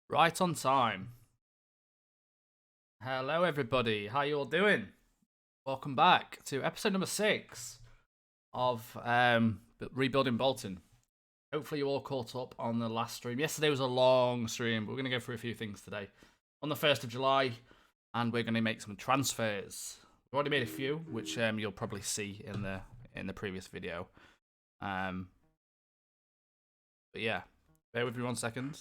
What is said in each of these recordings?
Right on time. Hello, everybody. How you all doing? Welcome back to episode number 6 of Rebuilding Bolton. Hopefully, you all caught up on the last stream. Yesterday was a long stream, but we're going to go through a few things today. On the 1st of July, and we're going to make some transfers. We've already made a few, which you'll probably see in the previous video. But yeah, bear with me 1 second.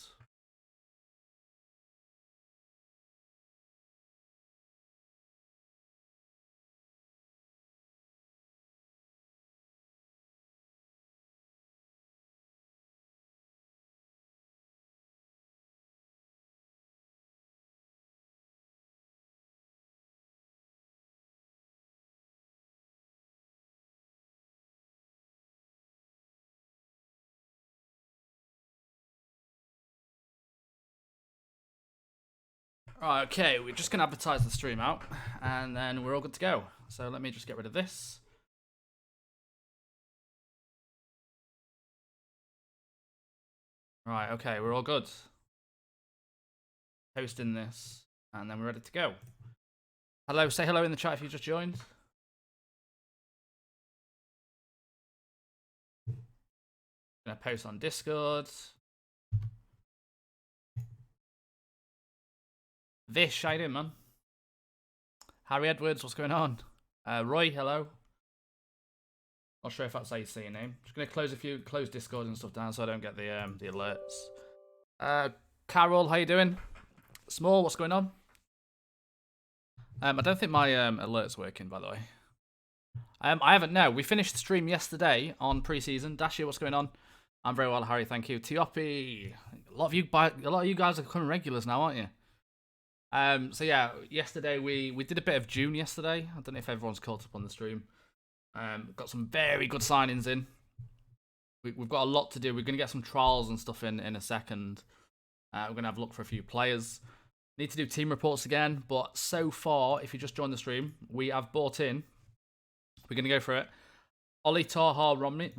Right, okay, we're just going to advertise the stream out, and then we're all good to go. So let me just get rid of this. Right, okay, we're all good. Posting this, and then we're ready to go. Hello, say hello in the chat if you just joined. Gonna post on Discord. Vish, how you doing, man? Harry Edwards, what's going on? Roy, hello. Not sure if that's how you say your name. Just gonna close Discord and stuff down so I don't get the alerts. Carol, how you doing? Small, what's going on? I don't think my alert's working, by the way. I haven't. No, we finished the stream yesterday on pre-season. Dashia, what's going on? I'm very well, Harry. Thank you. Tiopi, a lot of you guys are becoming regulars now, aren't you? So yeah, yesterday we did a bit of June yesterday. I don't know if everyone's caught up on the stream. Got some very good signings in. We've got a lot to do. We're going to get some trials and stuff in a second. We're going to have a look for a few players. Need to do team reports again, but so far, if you just joined the stream, we have bought in. We're going to go for it. Ollie Taha Romani.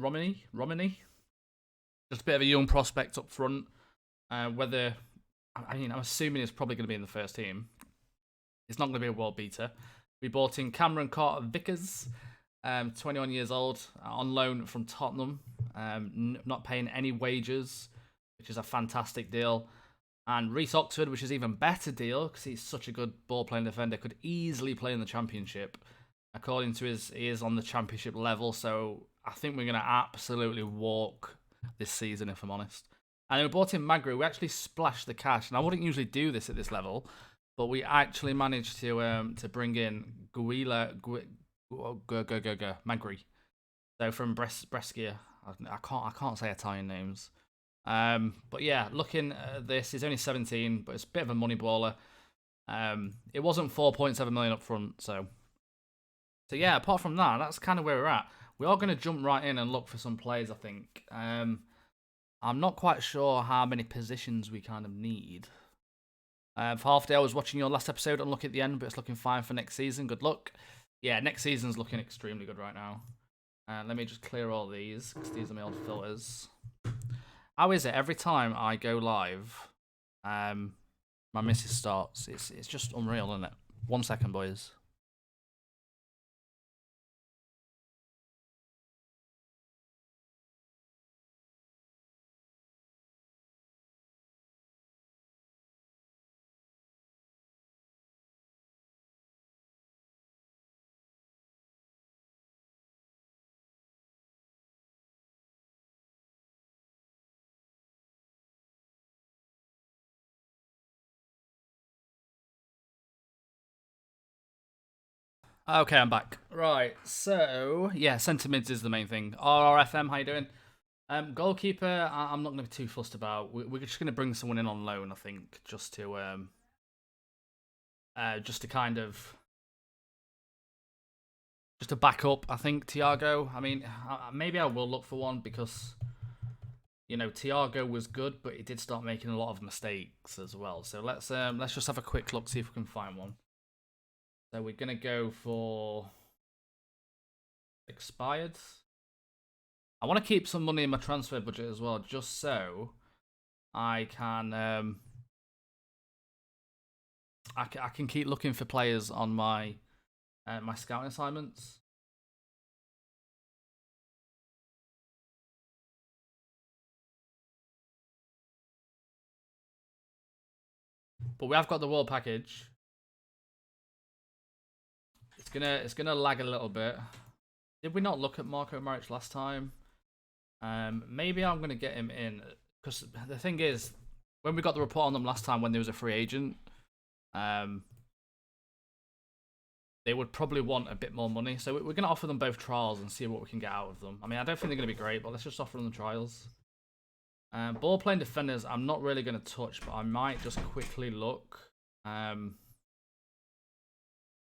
Just a bit of a young prospect up front. I'm assuming he's probably going to be in the first team. It's not going to be a world beater. We bought in Cameron Carter Vickers, 21 years old, on loan from Tottenham, not paying any wages, which is a fantastic deal. And Reece Oxford, which is an even better deal because he's such a good ball-playing defender, could easily play in the Championship. According to he is on the Championship level, so I think we're going to absolutely walk this season, if I'm honest. And we bought in Magri. We actually splashed the cash, and I wouldn't usually do this at this level, but we actually managed to bring in Magri. So from Brescia. I can't say Italian names. But yeah, looking at this, he's only 17, but it's a bit of a money baller. It wasn't 4.7 million up front, so yeah. Apart from that, that's kind of where we're at. We are going to jump right in and look for some players, I think. I'm not quite sure how many positions we kind of need. For half day, I was watching your last episode and look at the end, but it's looking fine for next season. Good luck. Yeah, next season's looking extremely good right now. Let me just clear all these, because these are my old filters. How is it? Every time I go live, my missus starts. It's just unreal, isn't it? 1 second, boys. Okay, I'm back. Right, so yeah, sentiments is the main thing. RRFM, how you doing? Goalkeeper, I'm not going to be too fussed about. We're just going to bring someone in on loan, I think, just to kind of just to back up. I think Thiago. I mean, maybe I will look for one because Thiago was good, but he did start making a lot of mistakes as well. So let's just have a quick look, see if we can find one. So we're gonna go for expired. I want to keep some money in my transfer budget as well, just so I can I can keep looking for players on my my scouting assignments. But we have got the world package. It's gonna lag a little bit. Did we not look at Marco Maric last time? Maybe I'm gonna get him in because the thing is, when we got the report on them last time when there was a free agent, they would probably want a bit more money. So we're gonna offer them both trials and see what we can get out of them. I mean, I don't think they're gonna be great, but let's just offer them the trials. Ball playing defenders, I'm not really gonna touch, but I might just quickly look.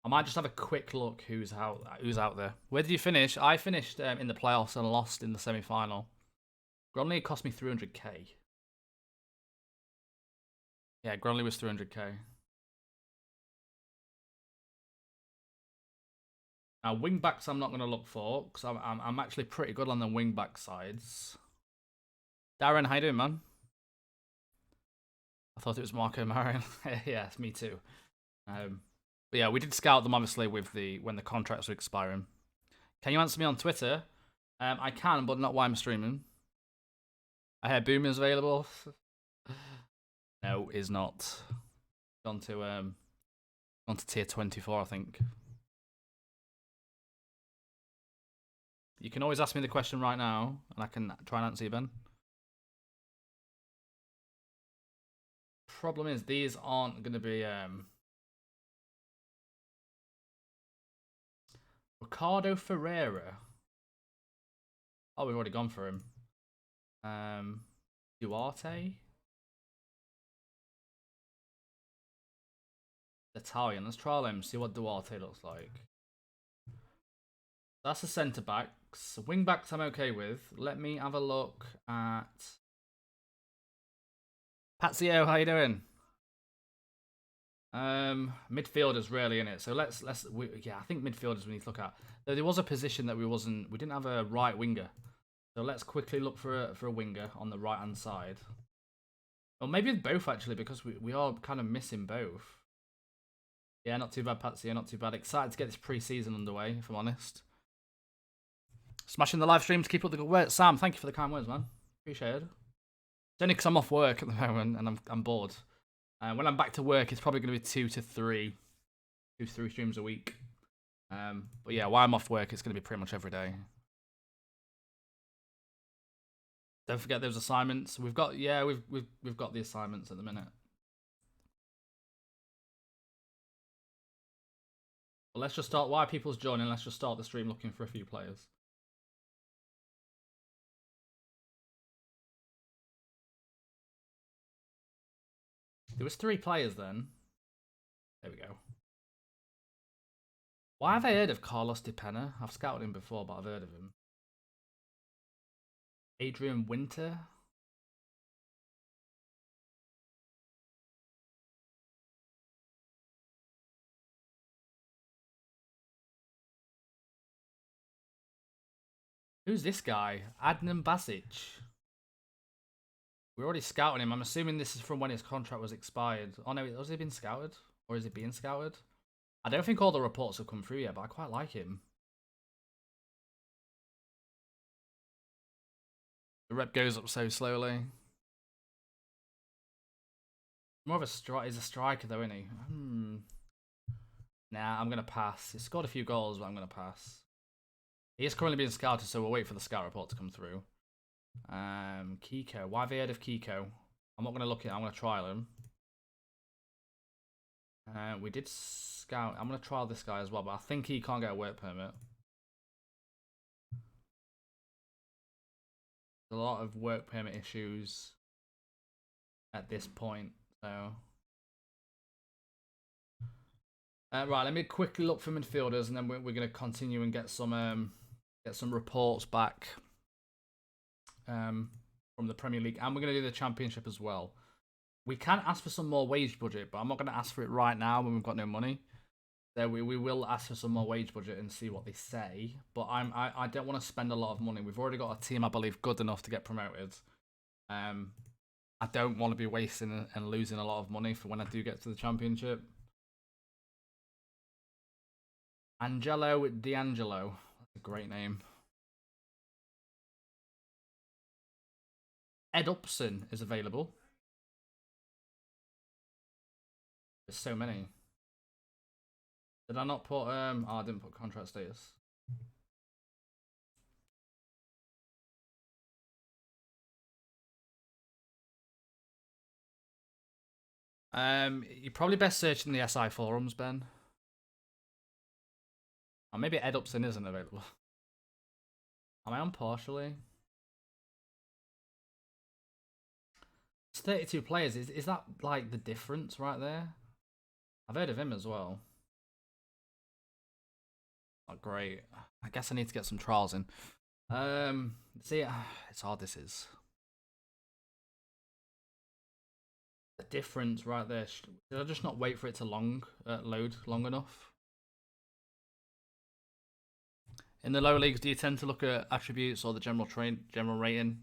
I might just have a quick look who's out there. Where did you finish? I finished in the playoffs and lost in the semi-final. Gronley cost me 300k. Yeah, Gronley was 300k. Now wing backs I'm not going to look for because I'm actually pretty good on the wing back sides. Darren, how you doing, man? I thought it was Marco Marion. Yes, me too. But yeah, we did scout them obviously with when the contracts were expiring. Can you answer me on Twitter? I can, but not while I'm streaming. I hear Boom is available. No, is not. Gone to tier 24, I think. You can always ask me the question right now, and I can try and answer you, Ben. Problem is, these aren't going to be Ricardo Ferreira. Oh, we've already gone for him. Duarte. Italian. Let's trial him. See what Duarte looks like. That's the centre backs. Wing backs I'm okay with. Let me have a look at Patsio. How you doing? Midfielders really in it. So yeah, I think midfielders we need to look at. There was a position that we didn't have a right winger. So let's quickly look for a winger on the right hand side. Or maybe both actually, because we are kind of missing both. Yeah, not too bad, Patsy. Not too bad. Excited to get this pre-season underway, if I'm honest. Smashing the live stream to keep up the good work. Sam, thank you for the kind words, man. Appreciate it. It's only because I'm off work at the moment and I'm bored. When I'm back to work, it's probably going to be 2 to 3 streams a week. But yeah, while I'm off work, it's going to be pretty much every day. Don't forget those assignments. We've got we've got the assignments at the minute. But let's just start. While people's joining, let's just start the stream looking for a few players. There was 3 players then. There we go. Why have I heard of Carlos De Pena? I've scouted him before, but I've heard of him. Adrian Winter. Who's this guy? Adnan Basic. We're already scouting him. I'm assuming this is from when his contract was expired. Oh no, has he been scouted? Or is he being scouted? I don't think all the reports have come through yet, but I quite like him. The rep goes up so slowly. More of a strike. He's a striker though, isn't he? Nah, I'm going to pass. He scored a few goals, but I'm going to pass. He is currently being scouted, so we'll wait for the scout report to come through. Kiko. Why have I heard of Kiko? I'm not going to look at it. I'm going to trial him. We did scout. I'm going to trial this guy as well, but I think he can't get a work permit. There's a lot of work permit issues at this point, so... right, let me quickly look for midfielders, and then we're going to continue and get some reports back from the Premier League, and we're going to do the Championship as well. We can ask for some more wage budget, but I'm not going to ask for it right now when we've got no money. So we will ask for some more wage budget and see what they say. But I don't want to spend a lot of money. We've already got a team, I believe, good enough to get promoted. I don't want to be wasting and losing a lot of money for when I do get to the Championship. Angelo D'Angelo. That's a great name. Ed Upson is available. There's so many. Did I not put oh, I didn't put contract status. You're probably best searching the SI forums, Ben. Or maybe Ed Upson isn't available. Am I on partially? It's 32 players. Is that like the difference right there? I've heard of him as well. Not great. I guess I need to get some trials in. See, it's hard. This is the difference right there. Did I just not wait for it to load long enough? In the lower leagues, do you tend to look at attributes or the general rating?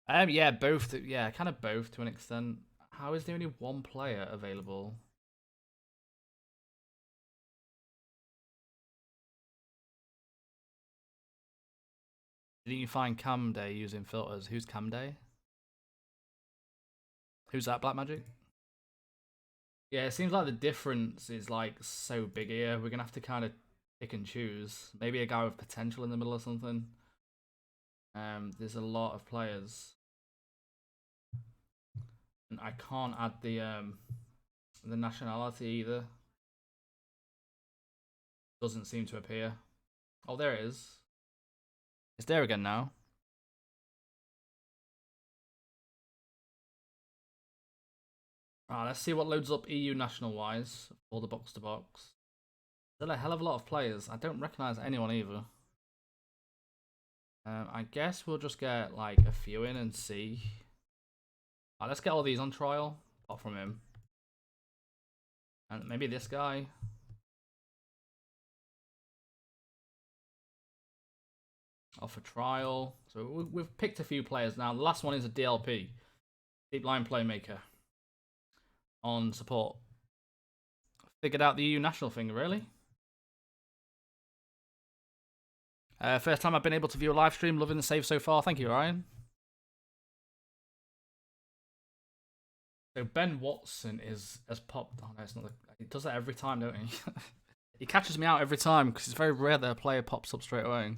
Yeah, both. Yeah, kind of both to an extent. How is there only one player available? Didn't you find Cam Day using filters? Who's Cam Day? Who's that, Black Magic? Yeah, it seems like the difference is like so big here. We're gonna have to kind of pick and choose. Maybe a guy with potential in the middle or something. There's a lot of players, and I can't add the nationality either. Doesn't seem to appear. Oh, there it is. It's there again now. Alright, let's see what loads up EU national wise for the box to box. There's a hell of a lot of players. I don't recognise anyone either. I guess we'll just get like a few in and see. Alright, let's get all these on trial, apart from him. And maybe this guy. Off a trial. So we've picked a few players now. The last one is a DLP. Deep Line Playmaker. On support. Figured out the EU national thing, really. First time I've been able to view a live stream. Loving the save so far. Thank you, Ryan. So Ben Watson has popped. Oh no, it's not. He does that every time, don't he? He catches me out every time because it's very rare that a player pops up straight away.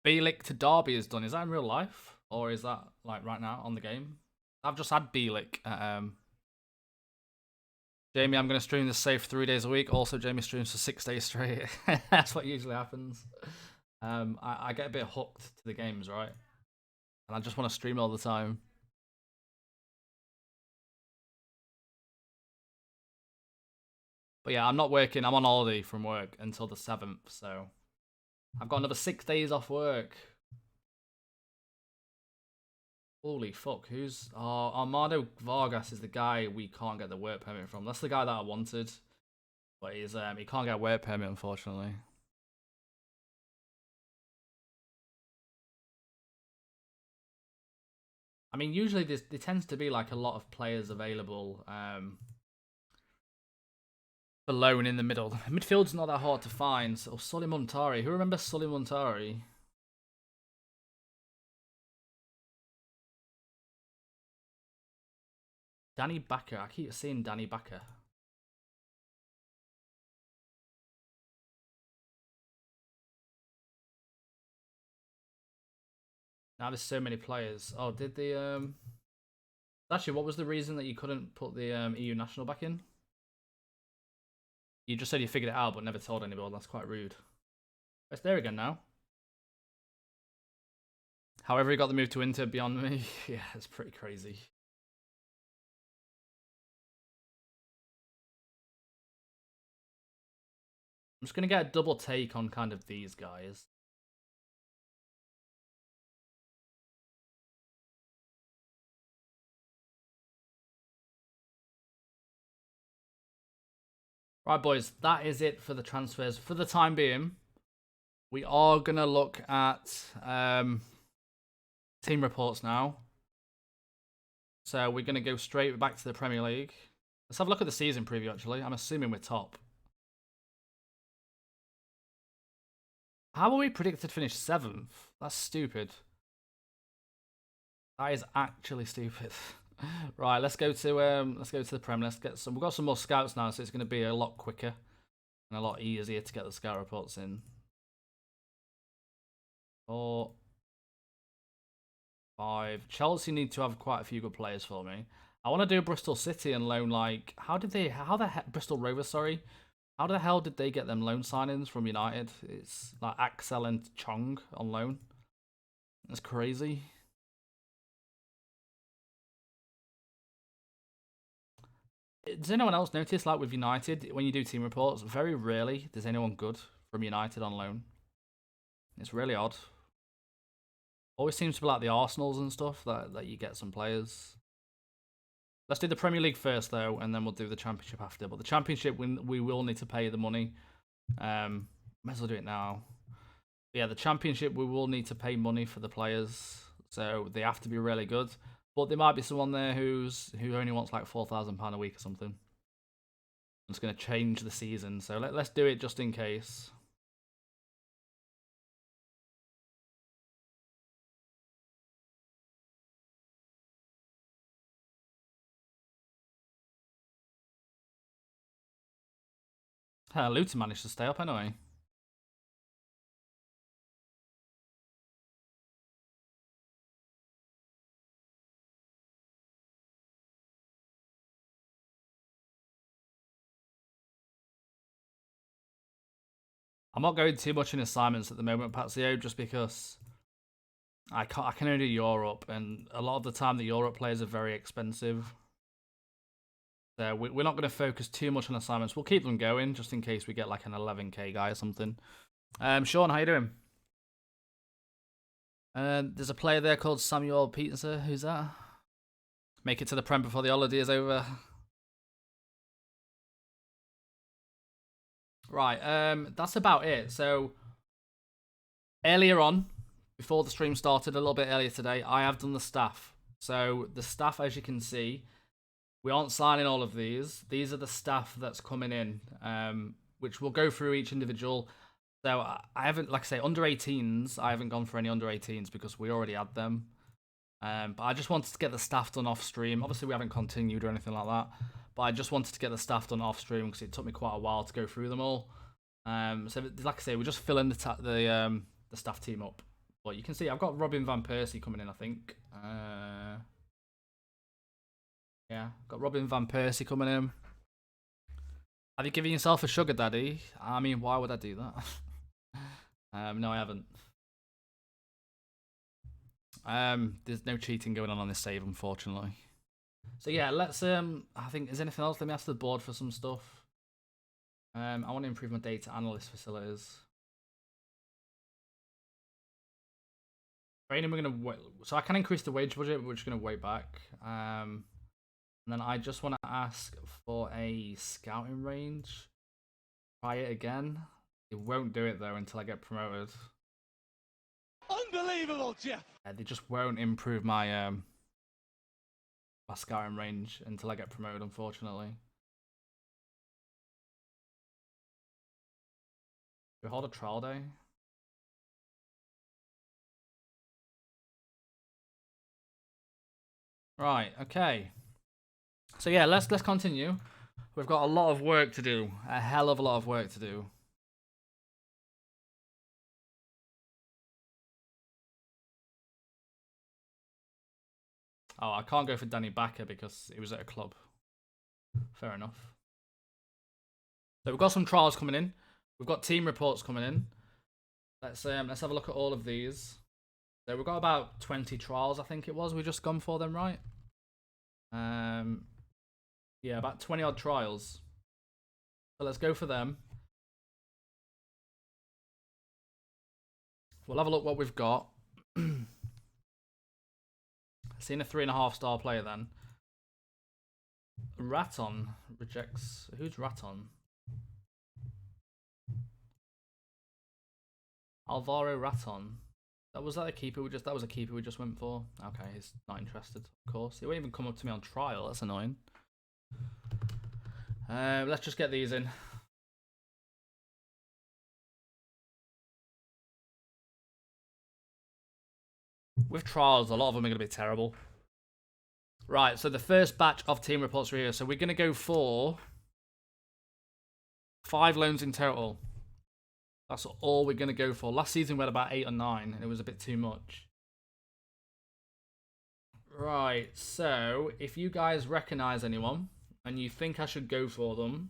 Bielik to Derby is done. Is that in real life? Or is that like right now on the game? I've just had Bielik. Jamie, I'm going to stream this safe 3 days a week. Also, Jamie streams for 6 days straight. That's what usually happens. I get a bit hooked to the games, right? And I just want to stream all the time. But yeah, I'm not working. I'm on holiday from work until the 7th, so I've got another 6 days off work. Holy fuck, who's... Oh, Armando Vargas is the guy we can't get the work permit from. That's the guy that I wanted. But he can't get a work permit, unfortunately. I mean, usually there tends to be like a lot of players available for loan in the middle. Midfield's not that hard to find. So Sully Montari. Who remembers Sully Montari? Danny Backer. I keep seeing Danny Backer. Now there's so many players. Oh, did the actually, what was the reason that you couldn't put the EU national back in? You just said you figured it out, but never told anybody. That's quite rude. It's there again now. However, he got the move to Inter beyond me. Yeah, it's pretty crazy. I'm just going to get a double take on kind of these guys. Right, boys, that is it for the transfers for the time being. We are going to look at team reports now. So we're going to go straight back to the Premier League. Let's have a look at the season preview, actually. I'm assuming we're top. How are we predicted to finish 7th? That's stupid. That is actually stupid. Right, let's go to the Prem. Let's get some. We've got some more scouts now, so it's going to be a lot quicker and a lot easier to get the scout reports in. 4, 5. Chelsea need to have quite a few good players for me. I want to do Bristol City and loan, like, how the heck, Bristol Rovers, sorry. How the hell did they get them loan signings from United? It's like Axel and Chong on loan. That's crazy. Does anyone else notice, like with United, when you do team reports, very rarely does anyone good from United on loan? It's really odd. Always seems to be like the Arsenals and stuff that you get some players. Let's do the Premier League first, though, and then we'll do the Championship after. But the Championship, we will need to pay the money. Might as well do it now. But yeah, the Championship, we will need to pay money for the players. So they have to be really good. But there might be someone there who only wants like £4,000 a week or something. It's going to change the season. So let's do it just in case. Luton managed to stay up anyway. I'm not going too much in assignments at the moment, Patsio, just because I can only do Europe, and a lot of the time the Europe players are very expensive. So we're not going to focus too much on assignments. We'll keep them going just in case we get like an 11k guy or something. Sean, how you doing? There's a player there called Samuel Peterson. Who's that? Make it to the Prem before the holiday is over. Right, that's about it. So earlier on, before the stream started, a little bit earlier today, I have done the staff. So the staff, as you can see, we aren't signing all of these. These are the staff that's coming in, which we'll go through each individual. So I haven't, like I say, under 18s, I haven't gone for any under 18s because we already had them. But I just wanted to get the staff done off stream. Obviously, we haven't continued or anything like that. But I just wanted to get the staff done off stream because it took me quite a while to go through them all. So like I say, we're just filling the staff team up. But you can see I've got Robin van Persie coming in, I think. Yeah, got Robin van Persie coming in. Have you given yourself a sugar daddy? I mean, why would I do that? No, I haven't. There's no cheating going on this save, unfortunately. So yeah, let's I think, is anything else? Let me ask the board for some stuff. I want to improve my data analyst facilities. Training, we're gonna wait. So I can increase the wage budget, but we're just gonna wait back. And then I just want to ask for a scouting range. Try it again. It won't do it though until I get promoted. Unbelievable, Jeff. They just won't improve my my scouting range until I get promoted, unfortunately. We hold a trial day. Right, okay. So yeah, let's continue. We've got a lot of work to do. A hell of a lot of work to do. Oh, I can't go for Danny Backer because it was at a club. Fair enough. So we've got some trials coming in. We've got team reports coming in. Let's have a look at all of these. So we've got about 20 trials, I think it was. We just gone for them, right? Yeah, about 20 odd trials. So let's go for them. We'll have a look what we've got. Seen a 3.5-star player then. Raton rejects. Who's Raton? Alvaro Raton. Was that a keeper? That was a keeper we just went for. Okay, he's not interested. Of course, he won't even come up to me on trial. That's annoying. Let's just get these in. with trials, a lot of them are going to be terrible. Right, so the first batch of team reports are here. So we're going to go for 5 loans in total. That's all we're going to go for. Last season we had about 8 or 9, and it was a bit too much. Right, so if you guys recognise anyone and you think I should go for them,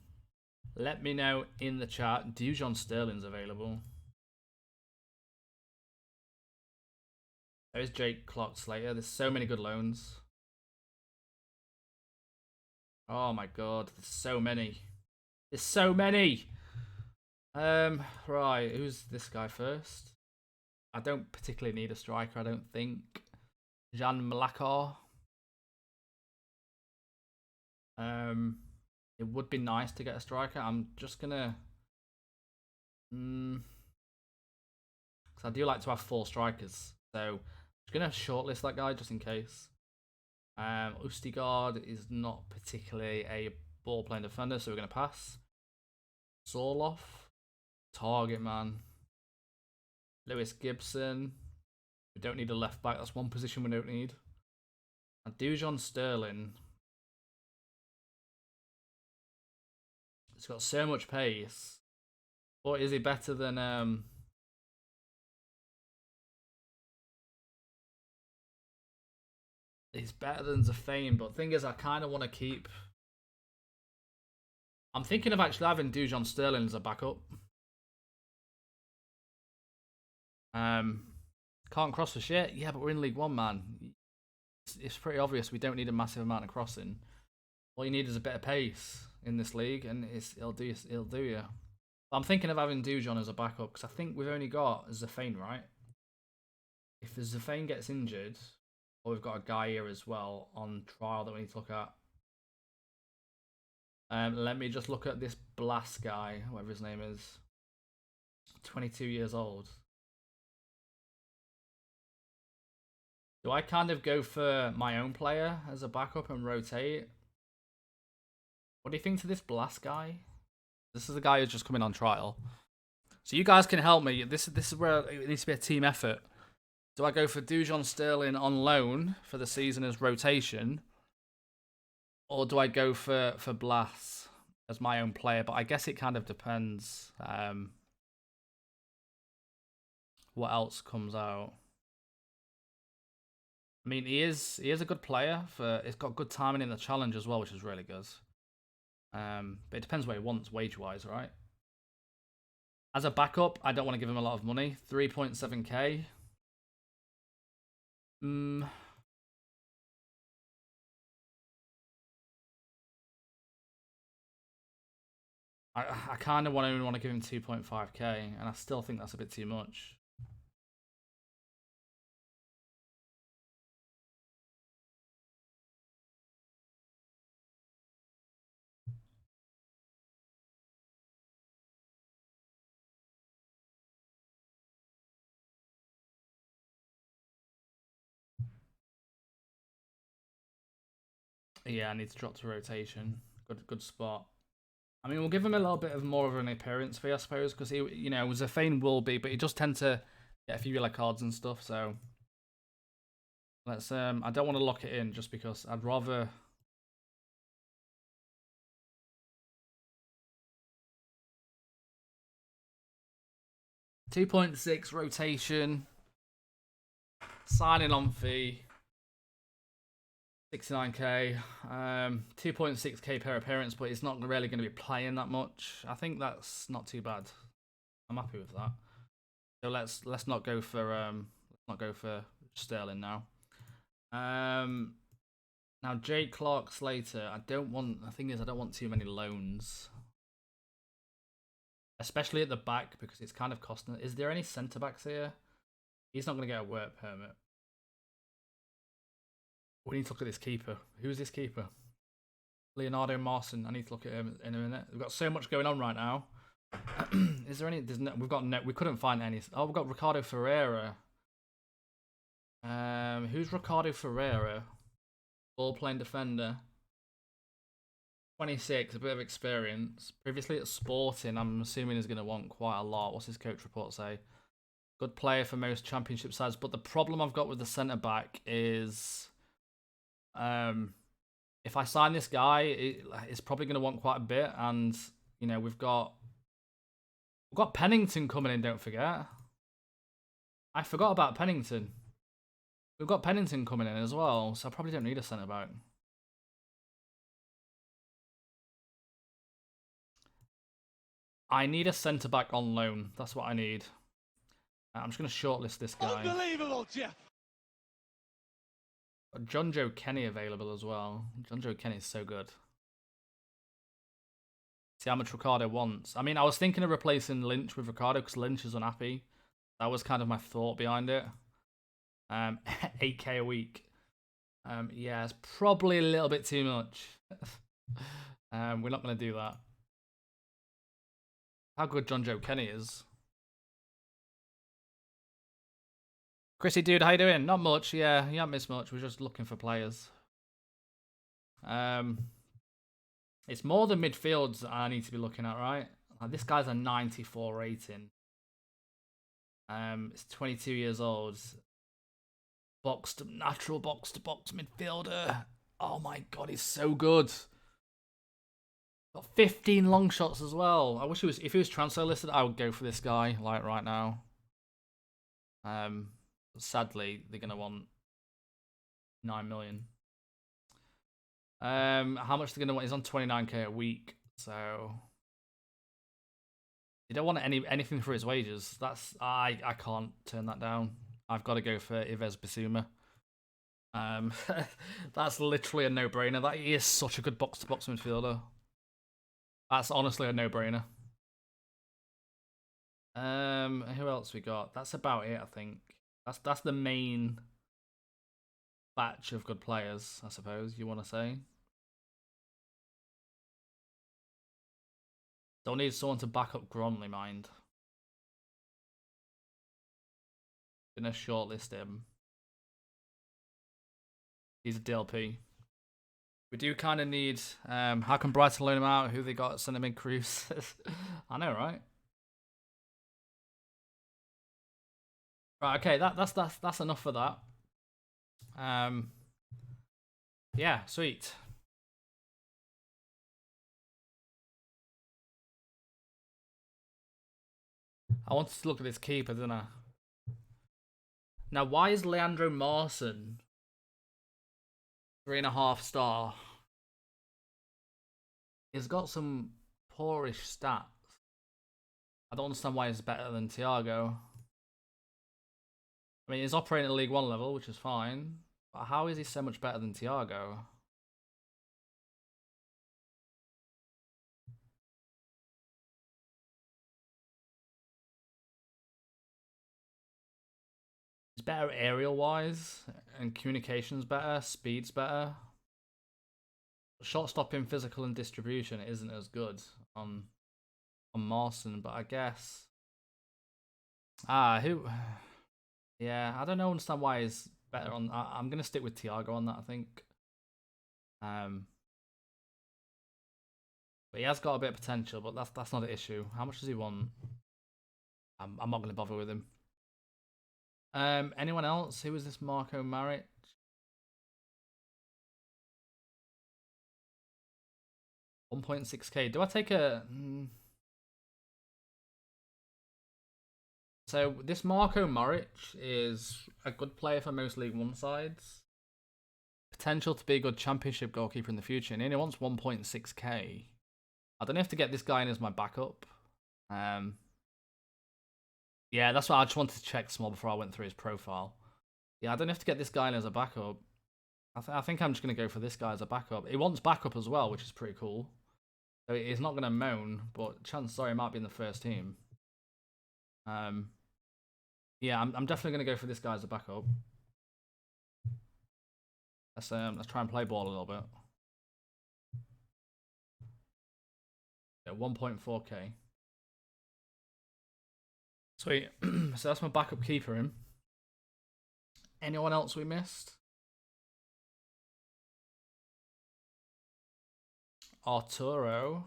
let me know in the chat. Dujon Sterling's available. There's Jake Clark Slater. There's so many good loans. Oh my god, there's so many. There's so many. Right, who's this guy first? I don't particularly need a striker, I don't think. Jan Malakar. It would be nice to get a striker. I'm just gonna because I do like to have 4 strikers. So I'm just gonna shortlist that guy just in case. Ustigard is not particularly a ball playing defender, so we're gonna pass. Sorloff, target man. Lewis Gibson. We don't need a left back. That's one position we don't need. And Dujon Sterling. He's got so much pace. Or is he better than he's better than Zafane, but the thing is I kinda wanna keep I'm thinking of actually having Dujon Sterling as a backup. Can't cross for shit. Yeah, but we're in League One, man. It's pretty obvious we don't need a massive amount of crossing. All you need is a bit of pace in this league, and it'll do you. But I'm thinking of having Dujon as a backup because I think we've only got Zafane, right? If Zafane gets injured, or we've got a guy here as well on trial that we need to look at. Let me just look at this Blast guy, whatever his name is. 22 years old. Do I kind of go for my own player as a backup and rotate? What do you think to this Blast guy? This is the guy who's just coming on trial. So you guys can help me. This is where it needs to be a team effort. Do I go for Dujon Sterling on loan for the season as rotation? Or do I go for Blast as my own player? But I guess it kind of depends what else comes out. I mean, he is a good player. He's got good timing in the challenge as well, which is really good. But it depends what he wants wage-wise, right? As a backup, I don't want to give him a lot of money. 3.7k. I kind of only want to give him 2.5k, and I still think that's a bit too much. Yeah, I need to drop to rotation. Good spot. I mean, we'll give him a little bit of more of an appearance fee, I suppose, because he, Zafane will be, but he does tend to get a few yellow cards and stuff. So let's. I don't want to lock it in just because I'd rather. $2.6 rotation, signing on fee. 69k, 2.6k per appearance, but it's not really going to be playing that much. I think that's not too bad. I'm happy with that. So let's not go for Sterling now. Now Jake Clark Slater. The thing is I don't want too many loans, especially at the back because it's kind of costing. Is there any centre backs here? He's not going to get a work permit. We need to look at this keeper. Who's this keeper? Leonardo Marson. I need to look at him in a minute. We've got so much going on right now. Is there any? We couldn't find any. Oh, we've got Ricardo Ferreira. Who's Ricardo Ferreira? Ball playing defender. 26, a bit of experience. Previously at Sporting, I'm assuming he's going to want quite a lot. What's his coach report say? Good player for most championship sides, but the problem I've got with the centre back is, if I sign this guy, it's probably going to want quite a bit, and you know we've got Pennington coming in. Don't forget, I forgot about Pennington. We've got Pennington coming in as well, so I probably don't need a centre back. I need a centre back on loan. That's what I need. I'm just going to shortlist this guy. Unbelievable, Jeff. John Joe Kenny available as well. John Joe Kenny is so good. See how much Ricardo wants. I mean, I was thinking of replacing Lynch with Ricardo because Lynch is unhappy. That was kind of my thought behind it. 8k a week. Yeah, it's probably a little bit too much. We're not going to do that. How good John Joe Kenny is. Chrissy, dude, how you doing? Not much. Yeah, you haven't missed much. We're just looking for players. It's more the midfields I need to be looking at, right? This guy's a 94 rating. It's 22 years old. Natural box to box midfielder. Oh my god, he's so good. Got 15 long shots as well. I wish he was. If he was transfer listed, I would go for this guy like right now. Sadly, they're gonna want 9 million. How much they're gonna want? He's on 29k a week, so you don't want anything for his wages. That's I can't turn that down. I've got to go for Yves Bissouma. That's literally a no-brainer. That he is such a good box-to-box midfielder. That's honestly a no-brainer. Who else we got? That's about it, I think. That's the main batch of good players, I suppose you want to say. Don't need someone to back up Gronley, mind. Gonna shortlist him. He's a DLP. We do kind of need. How can Brighton loan him out? Who they got? Send him in Cruz. I know, right? Right. Okay. That's enough for that. Yeah. Sweet. I wanted to look at this keeper, didn't I? Now, why is Leandro Marson 3.5 star? He's got some poorish stats. I don't understand why he's better than Thiago. I mean, he's operating at League 1 level, which is fine. But how is he so much better than Thiago? He's better aerial-wise, and communication's better, speed's better. Shot stopping, physical, and distribution isn't as good on Marson, but I guess who? Yeah, I don't understand why he's better on. I'm gonna stick with Thiago on that, I think. But he has got a bit of potential, but that's not an issue. How much does he want? I'm not gonna bother with him. Anyone else? Who was this Marco Maric? $1.6k. Do I take a? So this Marco Maric is a good player for most League One sides. Potential to be a good Championship goalkeeper in the future, and he only wants 1.6k. I don't know if to get this guy in as my backup. Yeah, that's what I just wanted to check small before I went through his profile. Yeah, I don't have to get this guy in as a backup. I think I'm just going to go for this guy as a backup. He wants backup as well, which is pretty cool. So he's not going to moan, but chances are he might be in the first team. Yeah, I'm definitely going to go for this guy as a backup. Let's try and play ball a little bit. Yeah, 1.4k. Sweet. So that's my backup keeper in. Anyone else we missed? Arturo.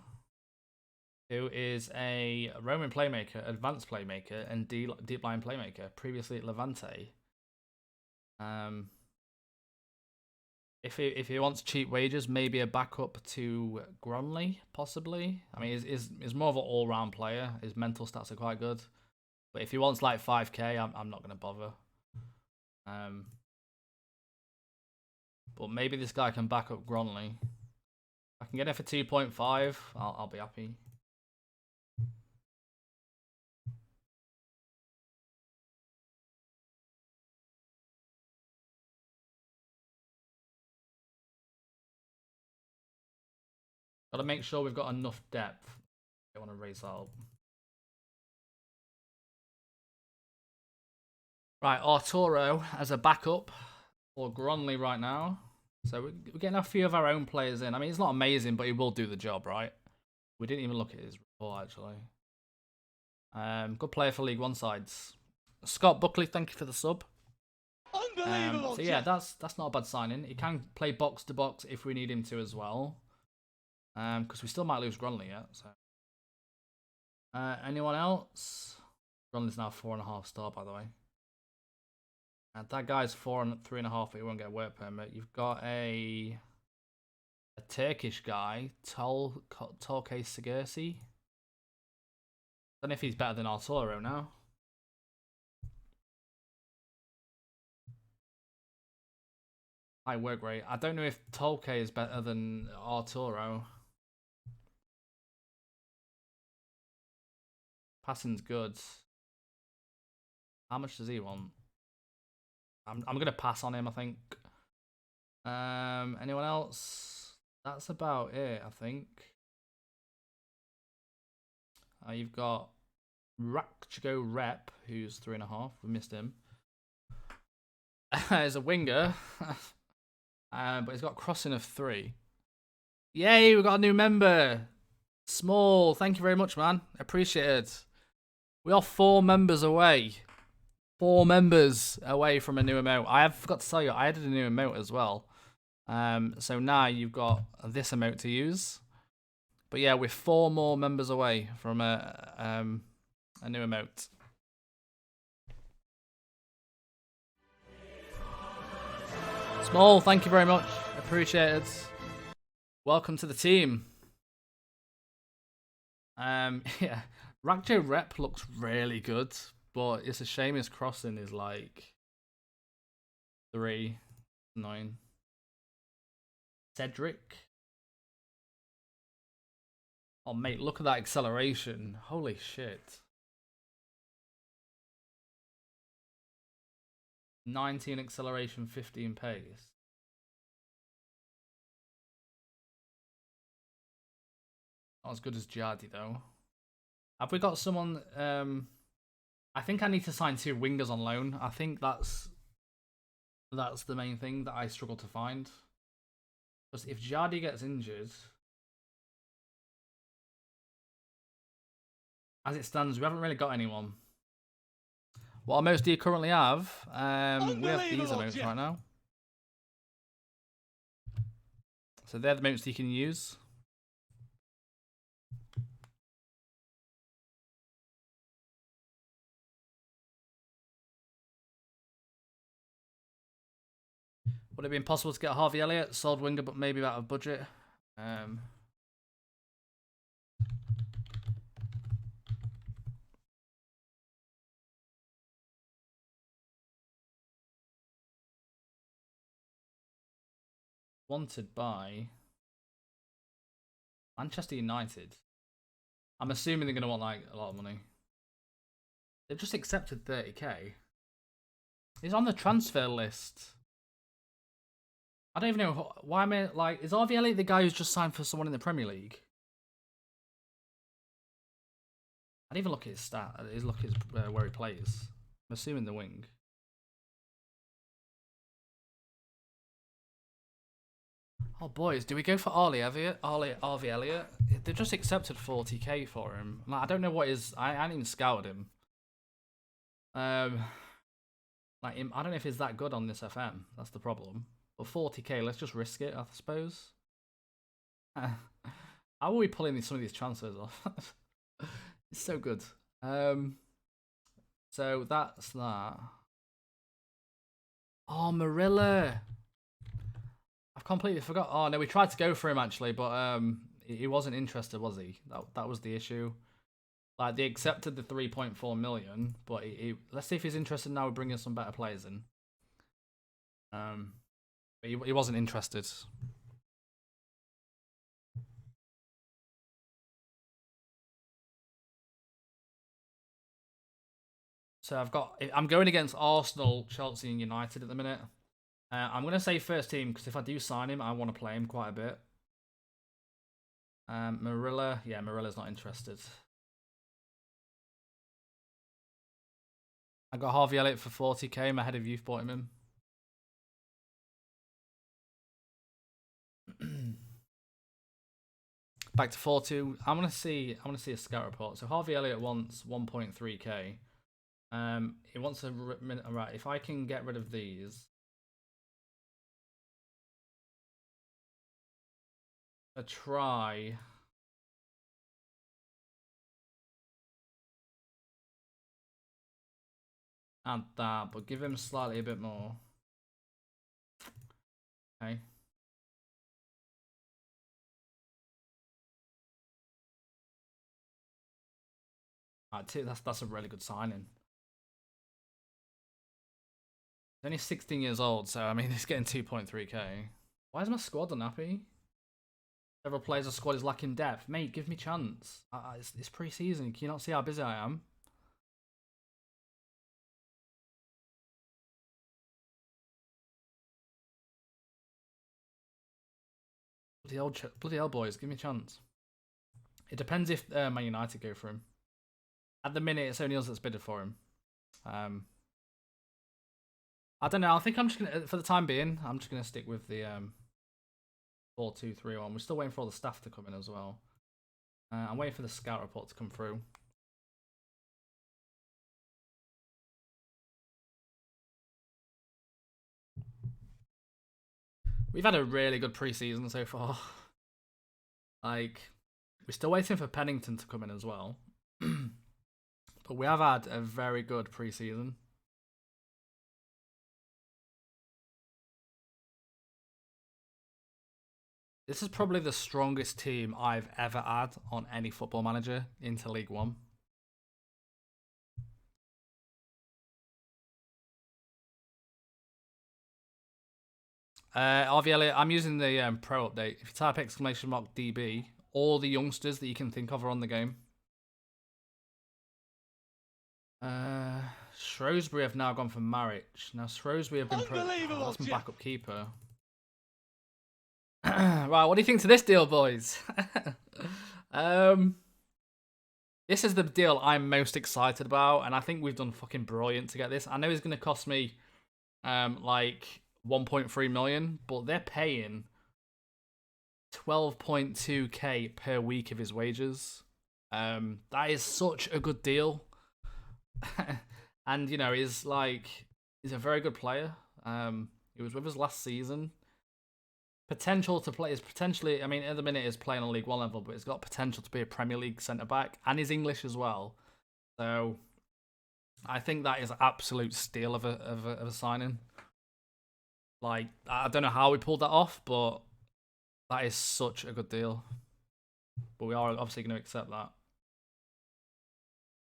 who is a Roman playmaker, advanced playmaker, and deep line playmaker. Previously at Levante. If he wants cheap wages, maybe a backup to Gronley, possibly. I mean, he's more of an all-round player. His mental stats are quite good. But if he wants like 5k, I'm not going to bother. But maybe this guy can back up Gronley. I can get it for 2.5. I'll be happy. Got to make sure we've got enough depth. I want to raise that up. Right, Arturo as a backup for Gronley right now. So we're getting a few of our own players in. I mean, he's not amazing, but he will do the job, right? We didn't even look at his report, actually. Good player for League One sides. Scott Buckley, thank you for the sub. Unbelievable. So yeah, that's not a bad signing. He can play box to box if we need him to as well. Because we still might lose Gronley yet. So, anyone else? Gronley's now 4.5 star, by the way. And that guy's 4 and 3.5, but he won't get a work permit. You've got a Turkish guy, Tolke Sigursi. Don't know if he's better than Arturo now. High work rate. I don't know if Tolke is better than Arturo. Passing's good. How much does he want? I'm gonna pass on him, I think. Anyone else? That's about it, I think. You've got Rakchigo Rep, who's 3.5. We missed him. He's a winger, but he's got crossing of 3. Yay, we got a new member. Small, thank you very much, man. Appreciate it. We are 4 members away. 4 members away from a new emote. I forgot to tell you, I added a new emote as well. So now you've got this emote to use. But yeah, we're 4 more members away from a new emote. Small, thank you very much. Appreciate it. Welcome to the team. Yeah, Ragjo Rep looks really good, but it's a shame his crossing is like 3.9. Cedric. Oh mate, look at that acceleration. Holy shit. 19 acceleration, 15 pace. Not as good as Jardy though. Have we got someone? I think I need to sign 2 wingers on loan. I think that's the main thing that I struggle to find. Because if Jardy gets injured, as it stands, we haven't really got anyone. What emotes do you currently have? We have these emotes right now. So they're the emotes you can use. Would it be impossible to get Harvey Elliott? Sold winger, but maybe out of budget. Wanted by Manchester United. I'm assuming they're going to want like a lot of money. They've just accepted 30k. He's on the transfer list. I don't even know why am I like. Is Harvey Elliott the guy who's just signed for someone in the Premier League? I didn't even look at his stat. Look at his, where he plays. I'm assuming the wing. Oh boys, do we go for Harvey Elliott? They just accepted 40k for him. Like, I don't know what his. I haven't even scouted him. Like I don't know if he's that good on this FM. That's the problem. But 40k, let's just risk it, I suppose. How are we pulling some of these transfers off? It's so good. So that's that. Oh, Marilla. I've completely forgot. Oh no, we tried to go for him actually, but he wasn't interested, was he? That was the issue. Like they accepted the 3.4 million, but let's see if he's interested now. We're bringing some better players in. But he wasn't interested. So I'm going against Arsenal, Chelsea, and United at the minute. I'm gonna say first team because if I do sign him, I want to play him quite a bit. Marilla, yeah, Marilla's not interested. I got Harvey Elliott for 40k. My head of youth bought him in. Back to 4-2. I want to see a scout report. So Harvey Elliott wants 1.3k. He wants a right. If I can get rid of these, a try. Add that, but give him slightly a bit more. Okay. That's a really good signing. He's only 16 years old, so I mean he's getting 2.3k. Why is my squad unhappy? Several players of squad is lacking depth. Mate, give me chance. It's pre-season. Can you not see how busy I am? Bloody hell, boys, give me a chance. It depends if Man United go for him. At the minute, it's only us that's bidded for him. I don't know. I think I'm just gonna, for the time being, I'm just gonna stick with the 4-2-3-1. We're still waiting for all the staff to come in as well. I'm waiting for the scout report to come through. We've had a really good pre-season so far. Like, we're still waiting for Pennington to come in as well. But we have had a very good pre-season. This is probably the strongest team I've ever had on any football manager into League One. Harvey Elliott, I'm using the pro update. If you type !DB, all the youngsters that you can think of are on the game. Shrewsbury have now gone for Marich. Now Shrewsbury have been that's my backup keeper. Right, what do you think to this deal, boys? This is the deal I'm most excited about, and I think we've done fucking brilliant to get this. I know it's going to cost me like 1.3 million, but they're paying 12.2k per week of his wages. That is such a good deal. And you know, he's a very good player. He was with us last season. Potential to play is potentially, I mean, at the minute is playing on League One level, but he's got potential to be a Premier League centre back, and he's English as well. So I think that is an absolute steal of a signing. Like, I don't know how we pulled that off, but that is such a good deal. But we are obviously going to accept that.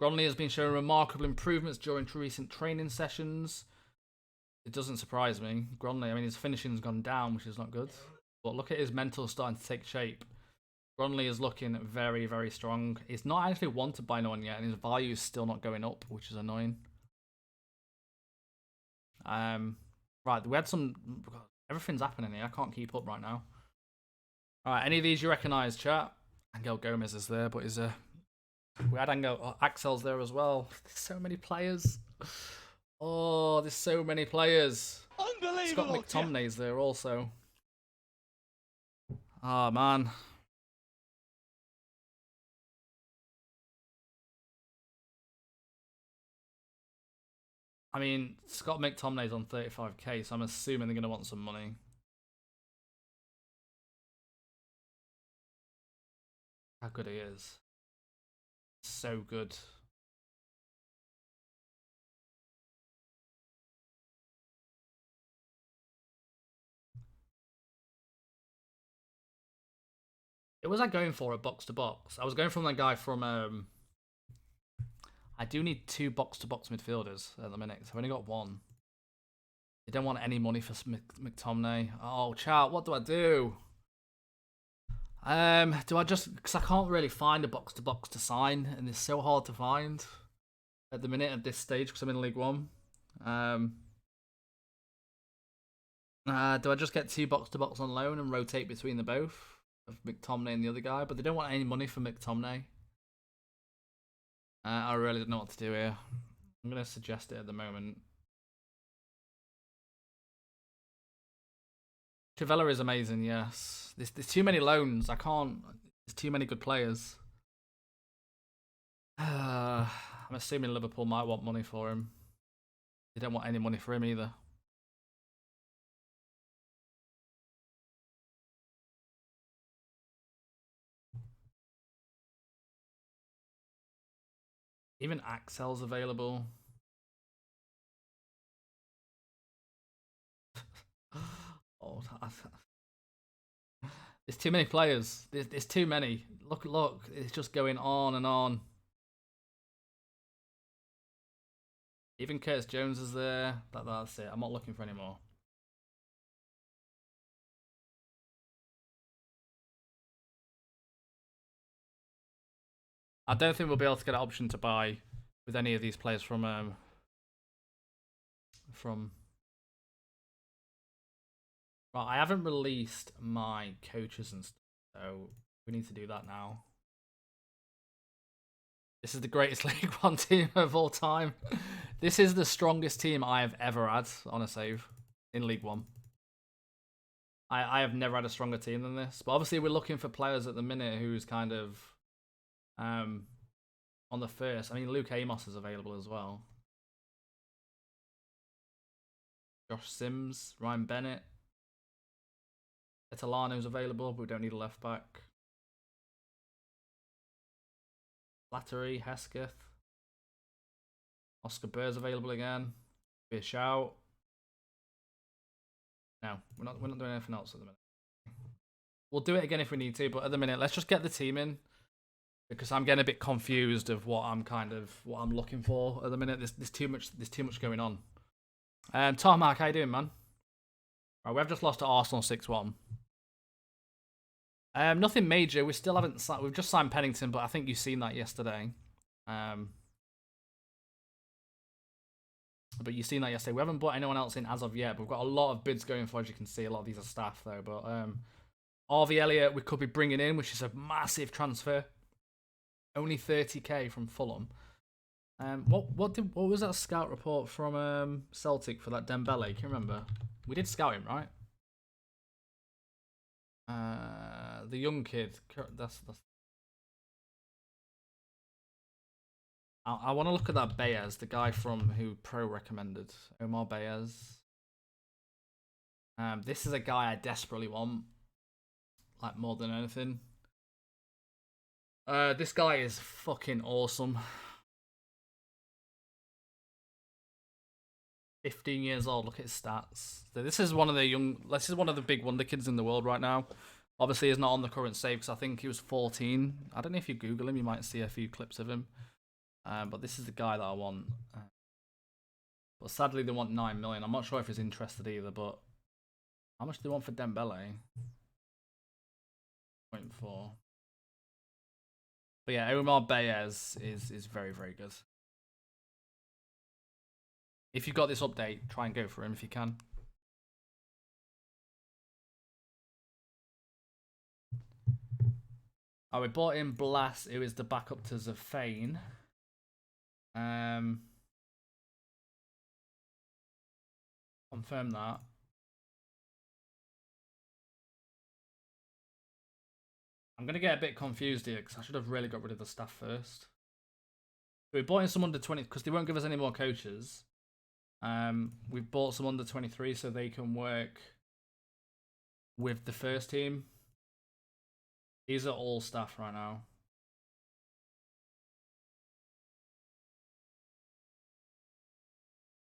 Gronley has been showing remarkable improvements during recent training sessions. It doesn't surprise me. Gronley, I mean, his finishing's gone down, which is not good. But look at his mental starting to take shape. Gronley is looking very, very strong. He's not actually wanted by no one yet, and his value is still not going up, which is annoying. Right, we had some... Everything's happening here. I can't keep up right now. Alright, any of these you recognise, chat? Angel Gomez is there, but we had Axel's there as well. There's so many players. Oh, there's so many players. Unbelievable. Scott McTominay's there also. Oh, man. I mean, Scott McTominay's on 35k, so I'm assuming they're going to want some money. how good he is. So good. It was like going for a box to box. I was going from that guy from I do need 2 box to box midfielders at the minute. So I've only got 1. They don't want any money for McTominay. Oh, chat, what do I do? Do I just, because I can't really find a box to box to sign, and it's so hard to find at the minute at this stage because I'm in League One. Do I just get 2 box to box on loan and rotate between the both of McTominay and the other guy? But they don't want any money for McTominay. I really don't know what to do here. I'm gonna suggest it at the moment. Trivella is amazing, yes. There's too many loans. I can't. There's too many good players. I'm assuming Liverpool might want money for him. They don't want any money for him either. Even Axel's available. Oh, there's too many players. There's too many. Look. It's just going on and on. Even Curtis Jones is there. That's it. I'm not looking for any more. I don't think we'll be able to get an option to buy with any of these players from. Right, I haven't released my coaches and stuff, so we need to do that now. This is the greatest League One team of all time. This is the strongest team I have ever had on a save in League One. I have never had a stronger team than this. But obviously we're looking for players at the minute who's kind of on the first. I mean, Luke Amos is available as well. Josh Sims, Ryan Bennett. Etalano's available, but we don't need a left back. Flattery, Hesketh. Oscar Burr's available again. Be a shout. No, we're not doing anything else at the minute. We'll do it again if we need to, but at the minute, let's just get the team in because I'm getting a bit confused of what I'm looking for at the minute. There's too much going on. Tarmac, how you doing, man? Right, we've just lost to Arsenal 6-1. Nothing major. We still haven't. We've just signed Pennington, but I think you've seen that yesterday. But you've seen that yesterday. We haven't brought anyone else in as of yet. But we've got a lot of bids going for, as you can see. A lot of these are staff though. But RV Elliott we could be bringing in, which is a massive transfer. Only 30k from Fulham. What was that scout report from Celtic for that Dembele? Can you remember? We did scout him, right? The young kid. That's. I want to look at that Baez, the guy from who Pro recommended, Omar Baez. This is a guy I desperately want, like more than anything. This guy is fucking awesome. 15 years old. Look at his stats. So this is one of the big wonder kids in the world right now. Obviously, he's not on the current save because I think he was 14. I don't know if you Google him, you might see a few clips of him. But this is the guy that I want. But sadly, they want 9 million. I'm not sure if he's interested either. But how much do they want for Dembele? 0.4. But yeah, Omar Baez is very, very good. If you've got this update, try and go for him if you can. Oh, we bought in Blas, who is the backup to Zafane. Confirm that. I'm going to get a bit confused here because I should have really got rid of the staff first. We bought in some under 20 because they won't give us any more coaches. We've bought some under 23 so they can work with the first team. These are all staff right now.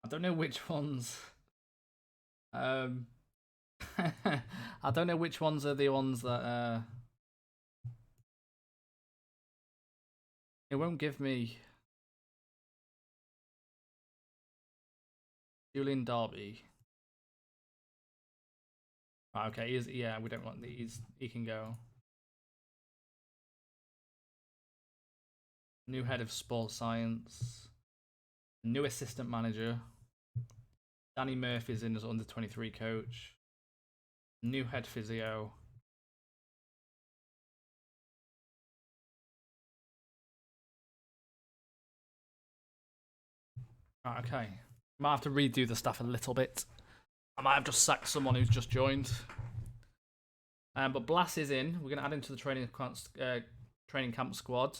I don't know which ones. I don't know which ones are the ones that. It won't give me. Julian Derby. Right, okay, yeah, we don't want these. He can go. New head of sports science. New assistant manager. Danny Murphy's in as under 23 coach. New head physio. Right, okay. Might have to redo the stuff a little bit. I might have just sacked someone who's just joined. But Blass is in. We're going to add him to the training camp squad.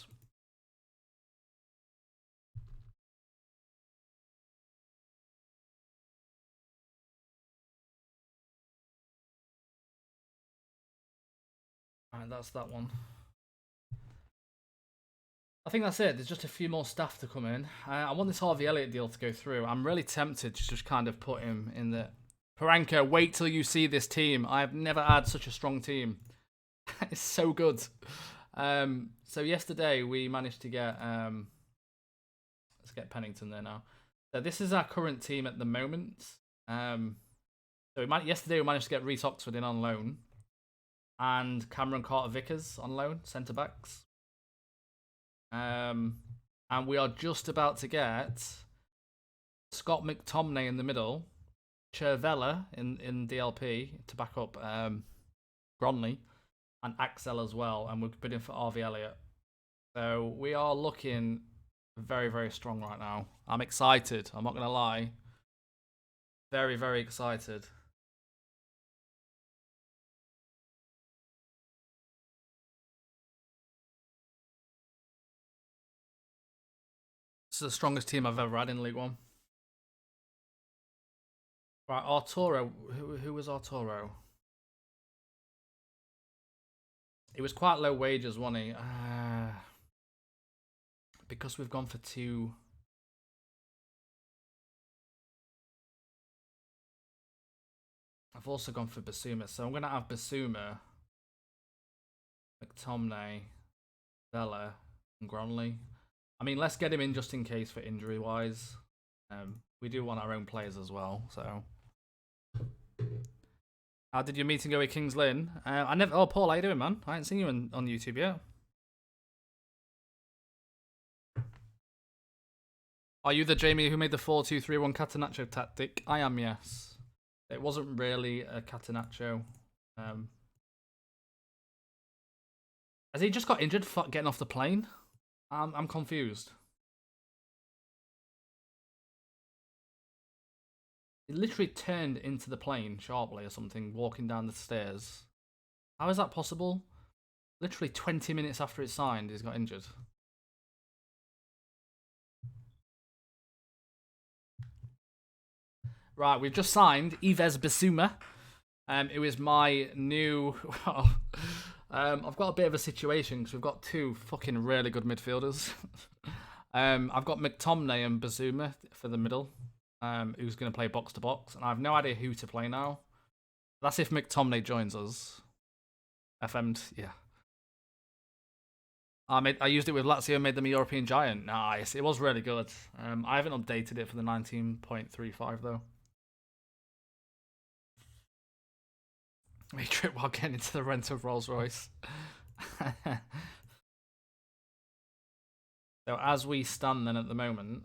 Alright, that's that one. I think that's it. There's just a few more staff to come in. I want this Harvey Elliott deal to go through. I'm really tempted to just kind of put him in the... Paranka, wait till you see this team. I have never had such a strong team. It's so good. So yesterday we managed to get... let's get Pennington there now. So this is our current team at the moment. Yesterday we managed to get Reece Oxford in on loan. And Cameron Carter-Vickers on loan, centre-backs. And we are just about to get Scott McTominay in the middle, Chervella in DLP to back up Gronley, and Axel as well, and we're bidding for Harvey Elliott. So we are looking very, very strong right now. I'm excited, I'm not going to lie. Very, very excited. This is the strongest team I've ever had in League One. Right, Arturo. Who was Arturo? He was quite low wages, wasn't he? Because we've gone for two. I've also gone for Basuma, so I'm going to have Basuma, McTominay, Vela, and Gronley. I mean, let's get him in just in case for injury-wise. We do want our own players as well, so... How did your meeting go with Kings Lynn? I never... Oh, Paul, how you doing, man? I haven't seen you on YouTube yet. Are you the Jamie who made the 4-2-3-1 Catenaccio tactic? I am, yes. It wasn't really a Catenaccio. Has he just got injured getting off the plane? I'm confused. He literally turned into the plane sharply or something, walking down the stairs. How is that possible? Literally 20 minutes after it's signed, he's got injured. Right, we've just signed Yves Bissouma. It was my new... I've got a bit of a situation because we've got two fucking really good midfielders. I've got McTominay and Bissouma for the middle, who's going to play box to box, and I have no idea who to play now. That's if McTominay joins us. FM'd, yeah. I used it with Lazio, made them a European giant. Nice, it was really good. I haven't updated it for the 19.35 though. We trip while getting into the rent of Rolls Royce. So as we stand then at the moment,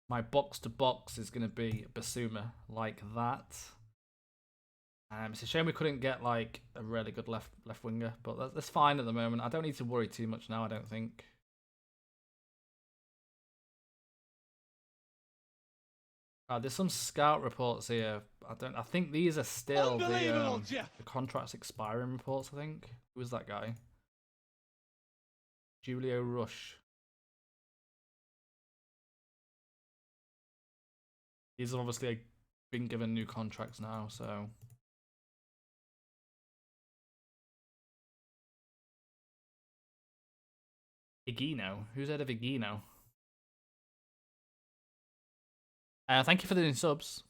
my box to box is going to be Bissouma like that. It's a shame we couldn't get like a really good left winger, but that's fine at the moment. I don't need to worry too much now, I don't think. There's some scout reports here. I think these are still the contracts expiring reports. I think. Who was that guy? Julio Rush. He's obviously been given new contracts now, so. Higuino. Who's heard of Higuino? Thank you for the new subs.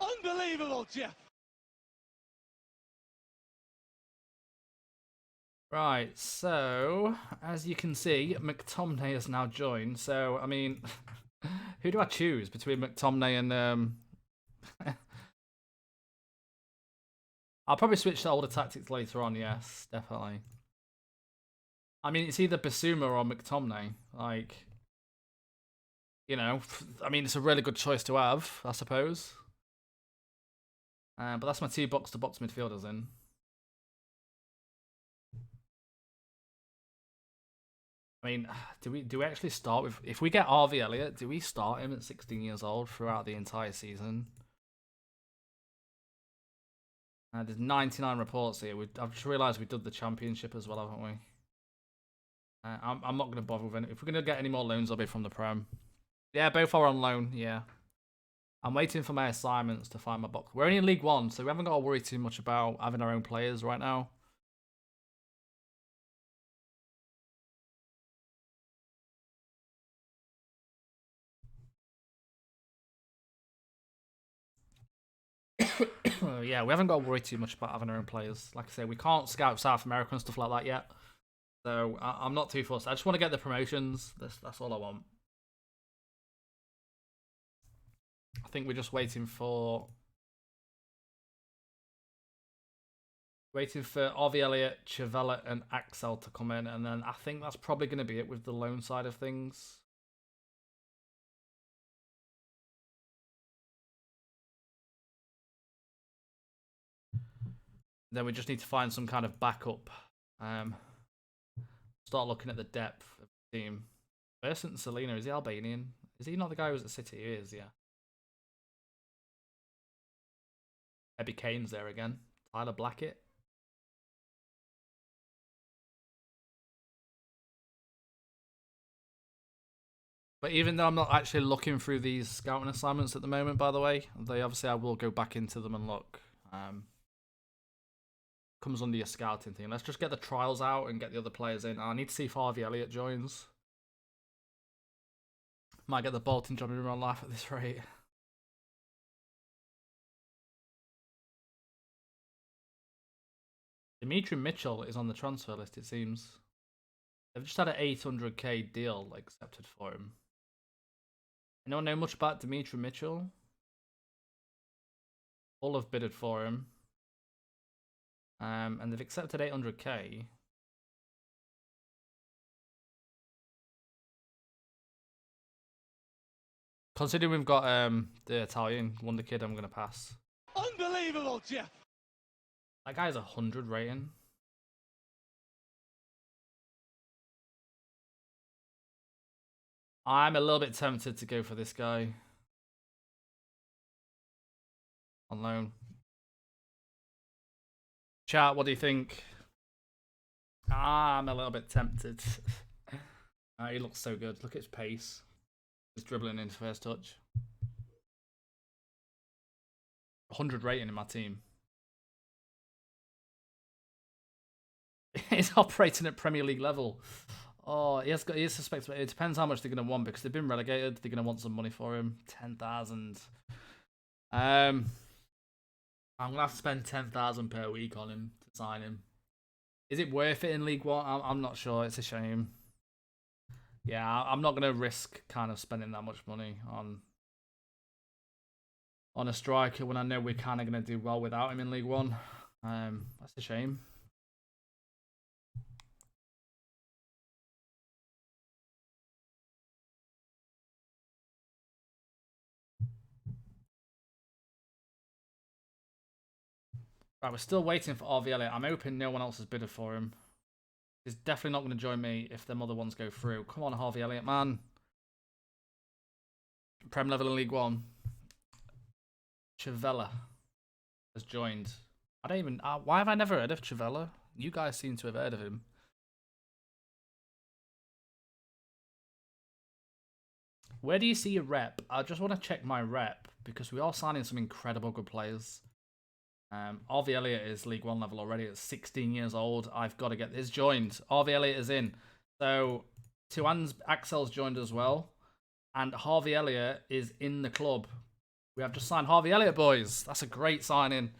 Unbelievable, Jeff. Right, so as you can see, McTominay has now joined. So I mean, who do I choose between McTominay and I'll probably switch to older tactics later on. Yes, definitely. I mean, it's either Basuma or McTominay. Like, you know, I mean, it's a really good choice to have, I suppose. But that's my two box-to-box midfielders in. I mean, do we actually start with, if we get Harvey Elliott, do we start him at 16 years old throughout the entire season? There's 99 reports here. I've just realised we did the championship as well, haven't we? I'm not going to bother with any. If we're going to get any more loans, I'll be from the Prem. Yeah, both are on loan, yeah. I'm waiting for my assignments to find my box. We're only in League One, so we haven't got to worry too much about having our own players right now. Yeah, we haven't got to worry too much about having our own players. Like I say, we can't scout South America and stuff like that yet. So I'm not too fussed. I just want to get the promotions. That's all I want. I think we're just waiting for Harvey Elliott, Chevella, and Axel to come in, and then I think that's probably going to be it with the loan side of things. Then we just need to find some kind of backup. Start looking at the depth of the team. Vincent Salina, is he Albanian? Is he not the guy who was at City? He is, yeah. Ebbie Kane's there again. Tyler Blackett. But even though I'm not actually looking through these scouting assignments at the moment, by the way, I will go back into them and look. Comes under your scouting thing. Let's just get the trials out and get the other players in. I need to see if Harvey Elliott joins. Might get the Bolton job in real life at this rate. Dimitri Mitchell is on the transfer list, it seems. They've just had an 800k deal accepted for him. Anyone know much about Dimitri Mitchell? All have bidded for him. And they've accepted 800k. Considering we've got the Italian wonder kid, I'm gonna pass. Unbelievable, Jeff. That guy's 100 rating. I'm a little bit tempted to go for this guy on loan. Chat, what do you think? I'm a little bit tempted. He looks so good. Look at his pace. He's dribbling in his first touch. 100 rating in my team. He's operating at Premier League level. Oh, he is suspected. It depends how much they're going to want because they've been relegated. They're going to want some money for him. 10,000. I'm going to have to spend 10,000 per week on him to sign him. Is it worth it in League One? I'm not sure. It's a shame. Yeah, I'm not going to risk kind of spending that much money on a striker when I know we're kind of going to do well without him in League One. That's a shame. Right, we're still waiting for Harvey Elliott. I'm hoping no one else has bidded for him. He's definitely not going to join me if them other ones go through. Come on, Harvey Elliott, man. Prem level in League One. Chevella has joined. I don't even... why have I never heard of Chevella? You guys seem to have heard of him. Where do you see your rep? I just want to check my rep because we are signing some incredible good players. Harvey Elliott is League One level already at 16 years old. I've got to get this joined. Harvey Elliott is in. So, Tuan's Axel's joined as well. And Harvey Elliott is in the club. We have just signed Harvey Elliott, boys. That's a great signing.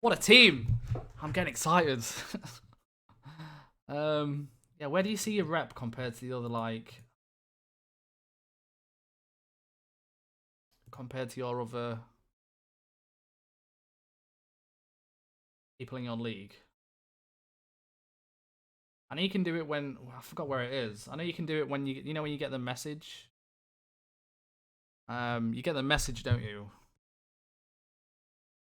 What a team! I'm getting excited. Yeah, where do you see your rep compared to the other, like, compared to your other people in your league? I know you can do it when, I forgot where it is. I know you can do it when you know when you get the message. You get the message, don't you?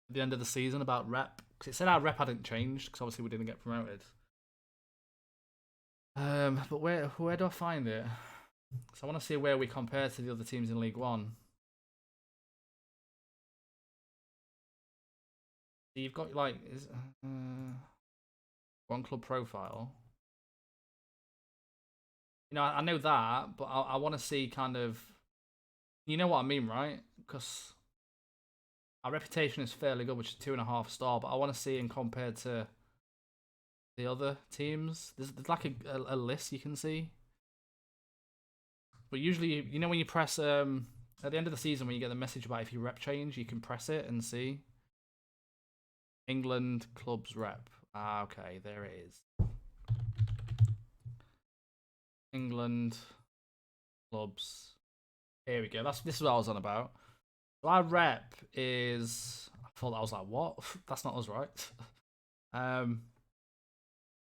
At the end of the season about rep, because it said our rep hadn't changed because obviously we didn't get promoted. But where do I find it? So I want to see where we compare to the other teams in League One. So you've got like one club profile. You know, I know that, but I want to see kind of, you know what I mean, right? Because our reputation is fairly good, which is 2.5 star. But I want to see in compared to the other teams. There's like a list you can see. But usually, you know, when you press at the end of the season, when you get the message about if you rep change, you can press it and see. England clubs rep. Ah, okay, there it is. England clubs. Here we go. This is what I was on about. So our rep is. I thought that was like what? That's not us, right?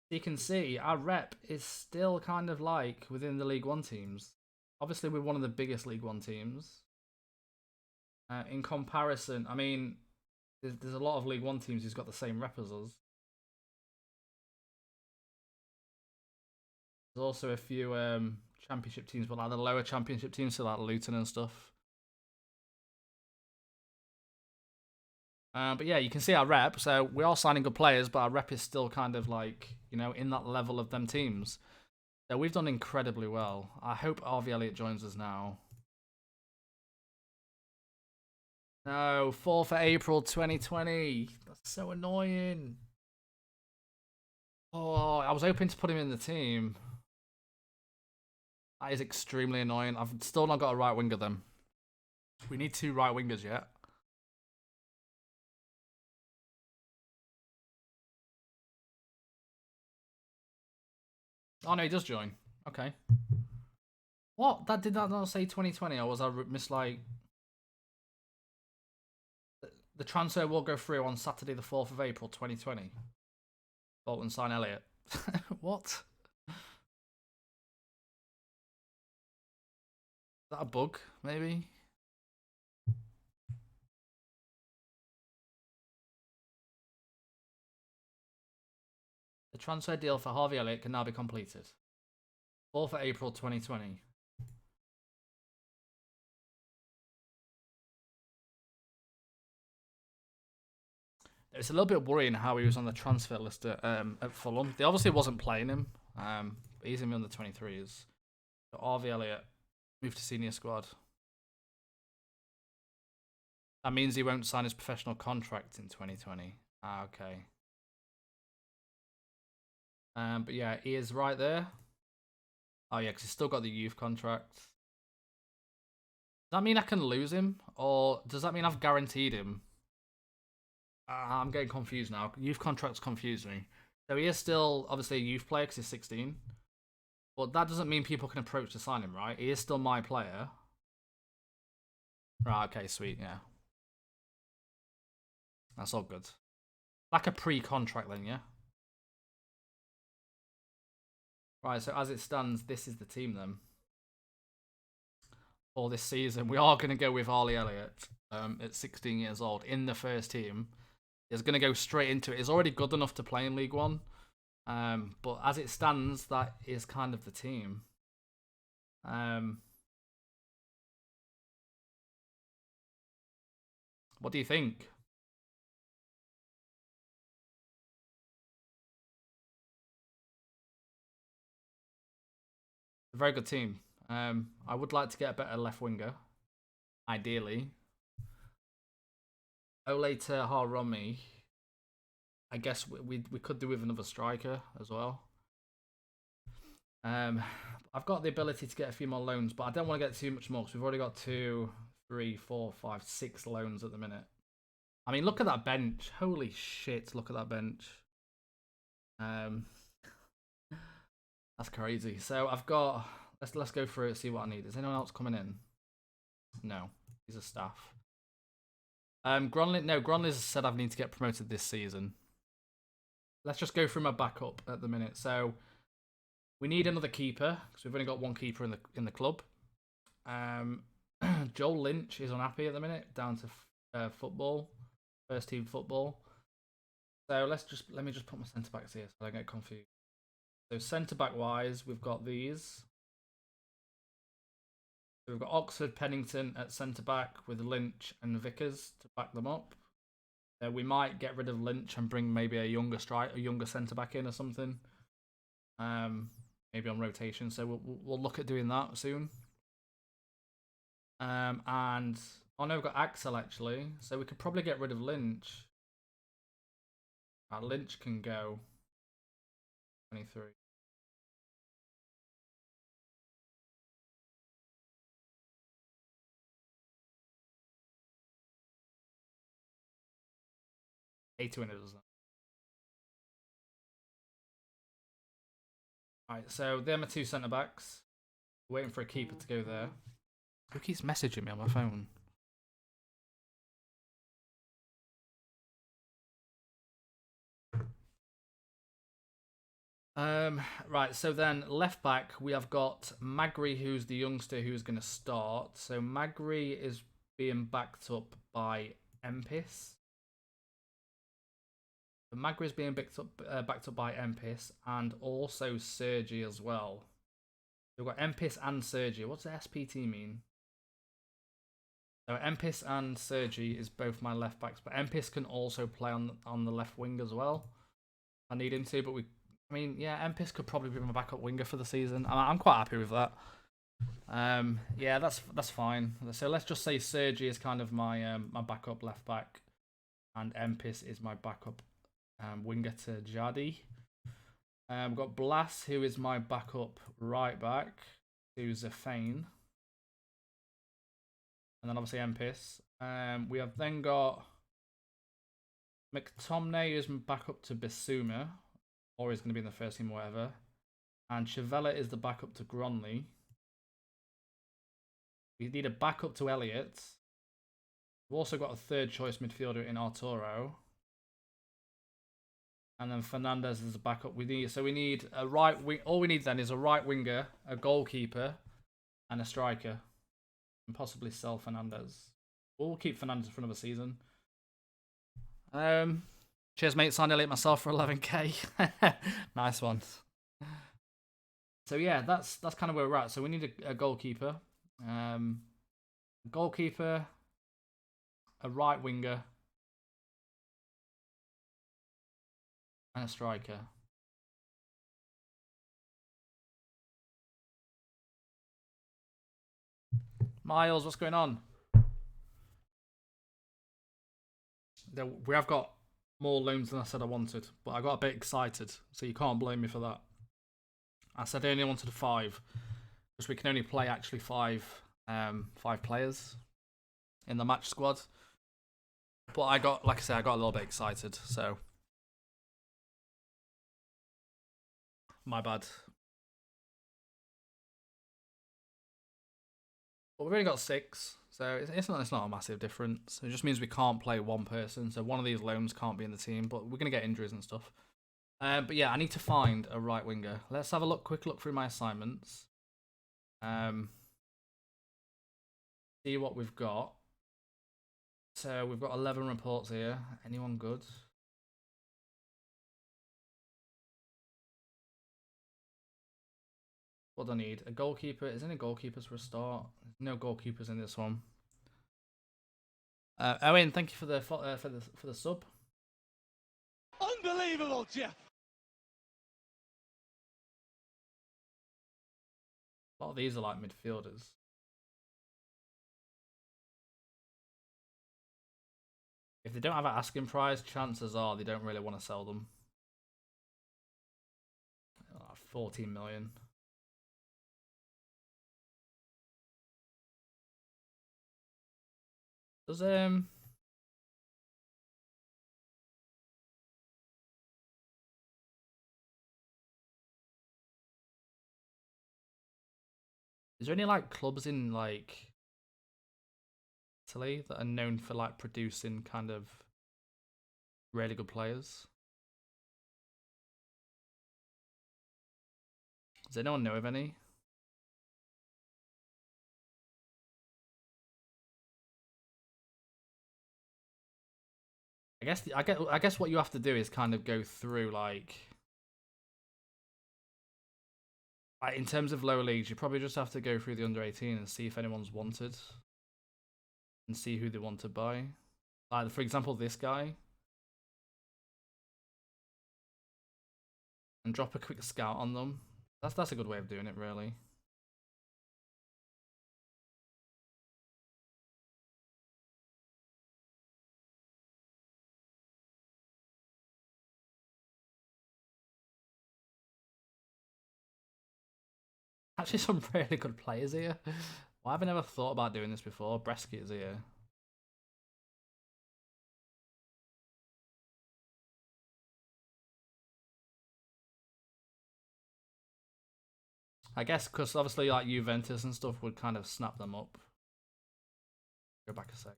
You can see our rep is still kind of like within the League One teams. Obviously, we're one of the biggest League One teams. In comparison, I mean, there's a lot of League One teams who's got the same rep as us. There's also a few Championship teams, but like the lower Championship teams, so like Luton and stuff. But yeah, you can see our rep. So we are signing good players, but our rep is still kind of like, you know, in that level of them teams. So we've done incredibly well. I hope Harvey Elliott joins us now. No, 4th of April 2020. That's so annoying. Oh, I was hoping to put him in the team. That is extremely annoying. I've still not got a right winger then. We need 2 right wingers yet. Oh no, he does join. Okay. What? Did that not say 2020, or was I miss like? The transfer will go through on Saturday, the 4th of April, 2020. Bolton sign Elliott. What? Is that a bug? Maybe. The transfer deal for Harvey Elliott can now be completed. 4th of April 2020. It's a little bit worrying how he was on the transfer list at Fulham. They obviously wasn't playing him, but he's in the 23s. So Harvey Elliott moved to senior squad. That means he won't sign his professional contract in 2020. Ah, okay. But yeah, he is right there. Oh yeah, because he's still got the youth contract. Does that mean I can lose him? Or does that mean I've guaranteed him? I'm getting confused now. Youth contracts confuse me. So he is still, obviously, a youth player because he's 16. But that doesn't mean people can approach to sign him, right? He is still my player. Right, okay, sweet, yeah. That's all good. Like a pre-contract then, yeah? Right, so as it stands, this is the team then. For this season, we are going to go with Harvey Elliott at 16 years old in the first team. He's going to go straight into it. He's already good enough to play in League One. But as it stands, that is kind of the team. What do you think? A very good team. I would like to get a better left winger, ideally. Ole to Haromi. I guess we could do with another striker as well. I've got the ability to get a few more loans, but I don't want to get too much more because we've already got 2, 3, 4, 5, 6 loans at the minute. I mean, look at that bench. Holy shit, look at that bench. That's crazy. So I've got... Let's go through it, see what I need. Is anyone else coming in? No. These are staff. Gronley said I need to get promoted this season. Let's just go through my backup at the minute. So we need another keeper because we've only got one keeper in the club. Joel Lynch is unhappy at the minute, down to football, first team football. So let me just put my centre backs here so I don't get confused. So centre back wise, we've got these. So we've got Oxford, Pennington at centre back with Lynch and Vickers to back them up. We might get rid of Lynch and bring maybe a younger centre back in or something. Maybe on rotation. So we'll look at doing that soon. And oh no, we've got Axel actually. So we could probably get rid of Lynch. Lynch can go. 23. A2 in it, doesn't it? Alright, so they're my 2 centre backs. Waiting for a keeper to go there. Who keeps messaging me on my phone? Right, so then left back we have got Magri, who's the youngster who's going to start. So Magri is being backed up by Empis. So Magri is being backed up by Empis and also Sergi as well. We've got Empis and Sergi. What's the SPT mean? So Empis and Sergi is both my left backs, but Empis can also play on the left wing as well. I need him to, but I mean, yeah, Empis could probably be my backup winger for the season. I'm quite happy with that. Yeah, that's fine. So let's just say Sergi is kind of my my backup left back, and Empis is my backup winger to Jadi. We've got Blas, who is my backup right back, who's a Fein. And then obviously Empis. We have then got McTominay, who's backup to Bissouma, or he's going to be in the first team or whatever. And Chivella is the backup to Gronley. We need a backup to Elliott. We've also got a third choice midfielder in Arturo. And then Fernandez is a backup. We need a right wing. All we need then is a right winger, a goalkeeper, and a striker. And possibly sell Fernandez. We'll keep Fernandez for another season. Cheers, mate. Signed Elliott myself for 11k. Nice one. So yeah, that's kind of where we're at. So we need a goalkeeper, a right winger, and a striker. Miles, what's going on? We have got more loans than I said I wanted, but I got a bit excited, so you can't blame me for that. I said I only wanted 5, because we can only play actually 5 players in the match squad. But I got a little bit excited, so my bad. But we've only got 6, so it's not a massive difference. It just means we can't play one person, so one of these loans can't be in the team, but we're going to get injuries and stuff. But yeah, I need to find a right winger. Let's have a quick look through my assignments. See what we've got. So we've got 11 reports here. Anyone good? What do I need? A goalkeeper. Is any goalkeepers for a start? No goalkeepers in this one. Owen, thank you for the sub. Unbelievable, Jeff. A lot of these are like midfielders. If they don't have an asking price, chances are they don't really want to sell them. 14 million. Does is there any like clubs in like Italy that are known for like producing kind of really good players? Does anyone know of any? I guess what you have to do is kind of go through like in terms of lower leagues, you probably just have to go through the under 18 and see if anyone's wanted and see who they want to buy. Like for example, this guy, and drop a quick scout on them. That's a good way of doing it, really. Actually, some really good players here. Why have I never thought about doing this before? Bresky is here. I guess because obviously like Juventus and stuff would kind of snap them up. Go back a sec.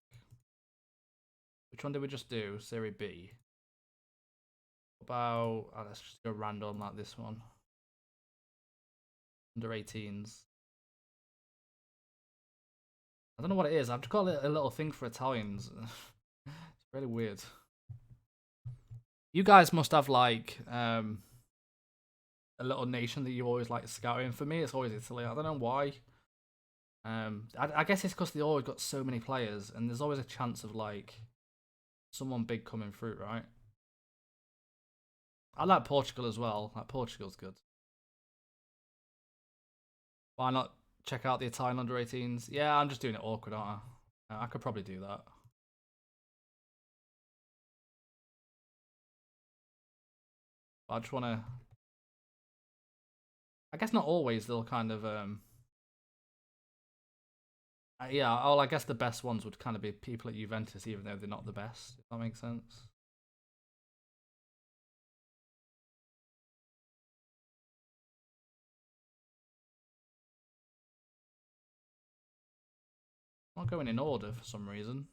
Which one did we just do? Serie B. About let's just go random like this one. Under 18s. I don't know what it is. I've just got a little thing for Italians. It's really weird. You guys must have like a little nation that you always like scouting. For me, it's always Italy. I don't know why. I guess it's because they always got so many players, and there's always a chance of like someone big coming through, right? I like Portugal as well. Like Portugal's good. Why not check out the Italian under 18s? Yeah, I'm just doing it awkward, aren't I? I could probably do that. But I just want to. I guess not always. They'll kind of yeah. I guess the best ones would kind of be people at Juventus, even though they're not the best. If that makes sense. Not going in order for some reason.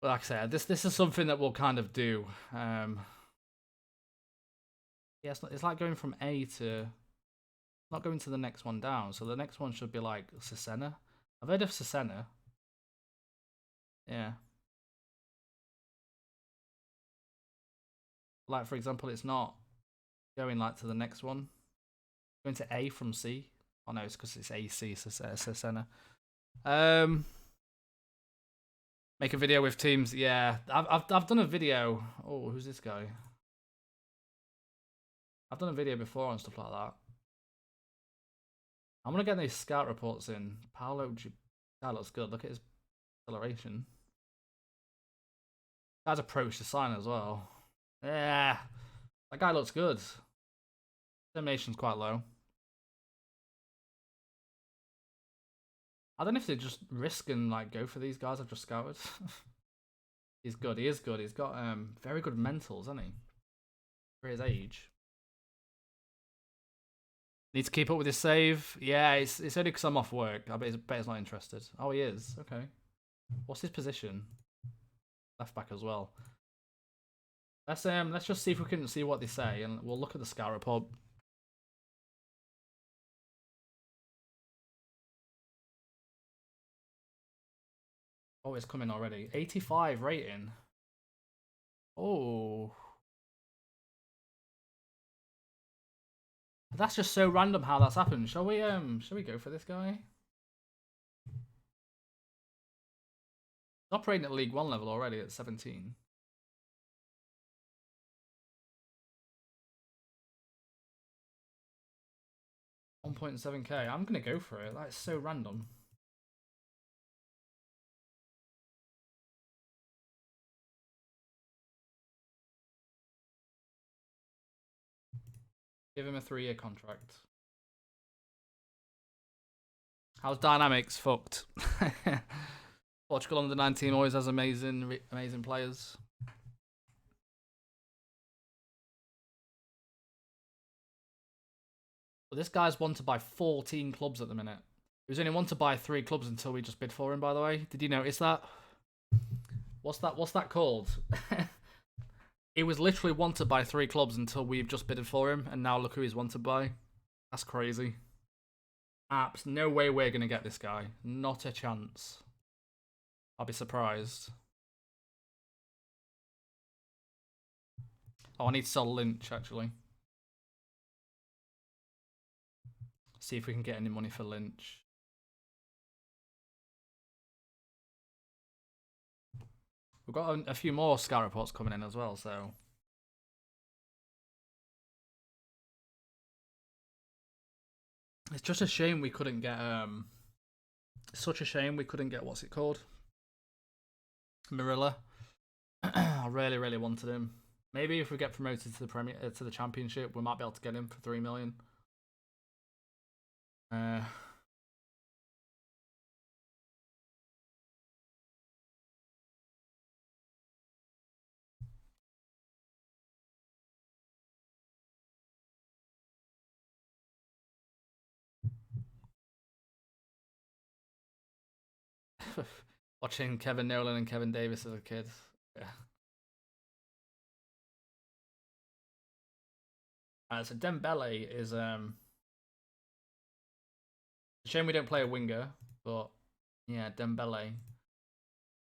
But like I said, this is something that we'll kind of do. Yeah, it's like going from A to not going to the next one down. So the next one should be like Cesena. I've heard of Cesena. Yeah. Like for example, it's not going like to the next one. Going to A from C. Oh no, it's because it's AC Cesena. Make a video with teams. Yeah, I've done a video. Oh, who's this guy? I've done a video before and stuff like that. I'm gonna get these scout reports in. That looks good. Look at his acceleration. Guy's approach to sign as well. Yeah, that guy looks good. Determination's quite low. I don't know if they just risk and like go for these guys I've just scouted. He's good. He is good. He's got very good mentals, hasn't he? For his age. Need to keep up with his save. Yeah, it's only because I'm off work. I bet he's not interested. Oh, he is. Okay. What's his position? Left back as well. Let's just see if we can see what they say, and we'll look at the scout report. Oh, it's coming already. 85 rating. Oh. That's just so random how that's happened. Shall we go for this guy? He's operating at League 1 level already at 17. $1.7k. I'm gonna go for it. That's so random. Give him a 3-year contract. How's Dynamics? Fucked. Portugal under 19 always has amazing players. But this guy's wanted by 14 clubs at the minute. He was only wanted by 3 clubs until we just bid for him, by the way. Did you notice that? What's that called? He was literally wanted by 3 clubs until we've just bidded for him, and now look who he's wanted by. That's crazy. Apps, no way we're going to get this guy. Not a chance. I'll be surprised. Oh, I need to sell Lynch, actually. See if we can get any money for Lynch. We've got a few more scout reports coming in as well, so... It's just a shame we couldn't get... Such a shame we couldn't get, what's it called? Marilla. I really, really wanted him. Maybe if we get promoted to the Championship, we might be able to get him for 3 million. Watching Kevin Nolan and Kevin Davis as a kid. Yeah. So Dembele is shame we don't play a winger, but yeah, Dembele.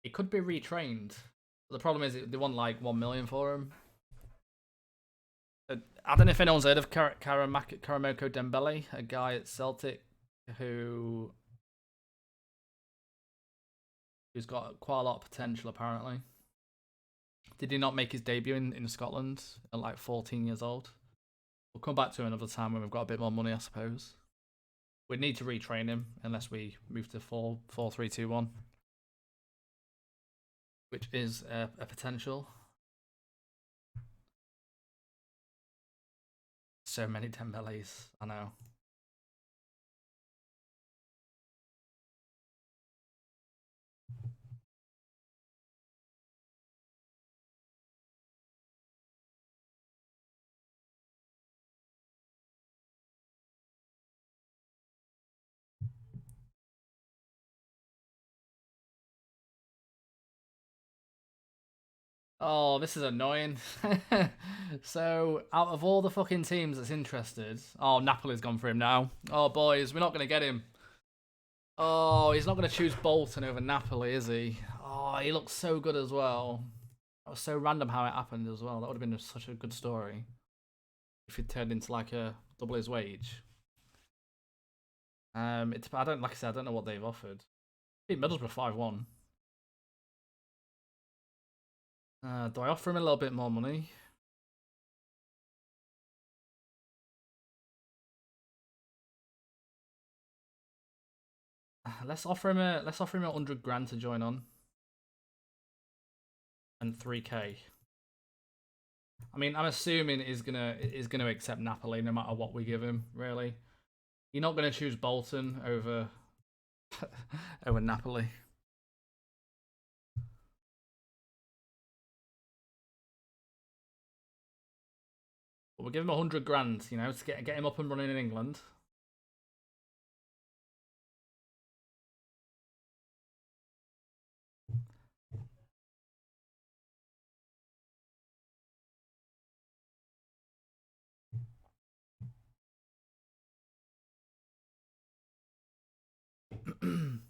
It could be retrained. The problem is they want like 1 million for him. I don't know if anyone's heard of Karamoko Dembele, a guy at Celtic who's got quite a lot of potential apparently. Did he not make his debut in Scotland at like 14 years old? We'll come back to him another time when we've got a bit more money, I suppose. We'd need to retrain him unless we move to 4-3-2-1, which is a potential. So many Dembeles, I know. Oh, this is annoying. So, out of all the fucking teams that's interested... Oh, Napoli's gone for him now. Oh, boys, we're not going to get him. Oh, he's not going to choose Bolton over Napoli, is he? Oh, he looks so good as well. That was so random how it happened as well. That would have been such a good story. If it turned into like a double his wage. I don't, like I said, I don't know what they've offered. Beat Middlesbrough 5-1. Do I offer him a little bit more money? Let's offer him 100 grand to join on. And 3k. I mean, I'm assuming he's gonna accept Napoli no matter what we give him, really. You're not gonna choose Bolton over over Napoli. But we'll give him 100 grand, you know, to get him up and running in England.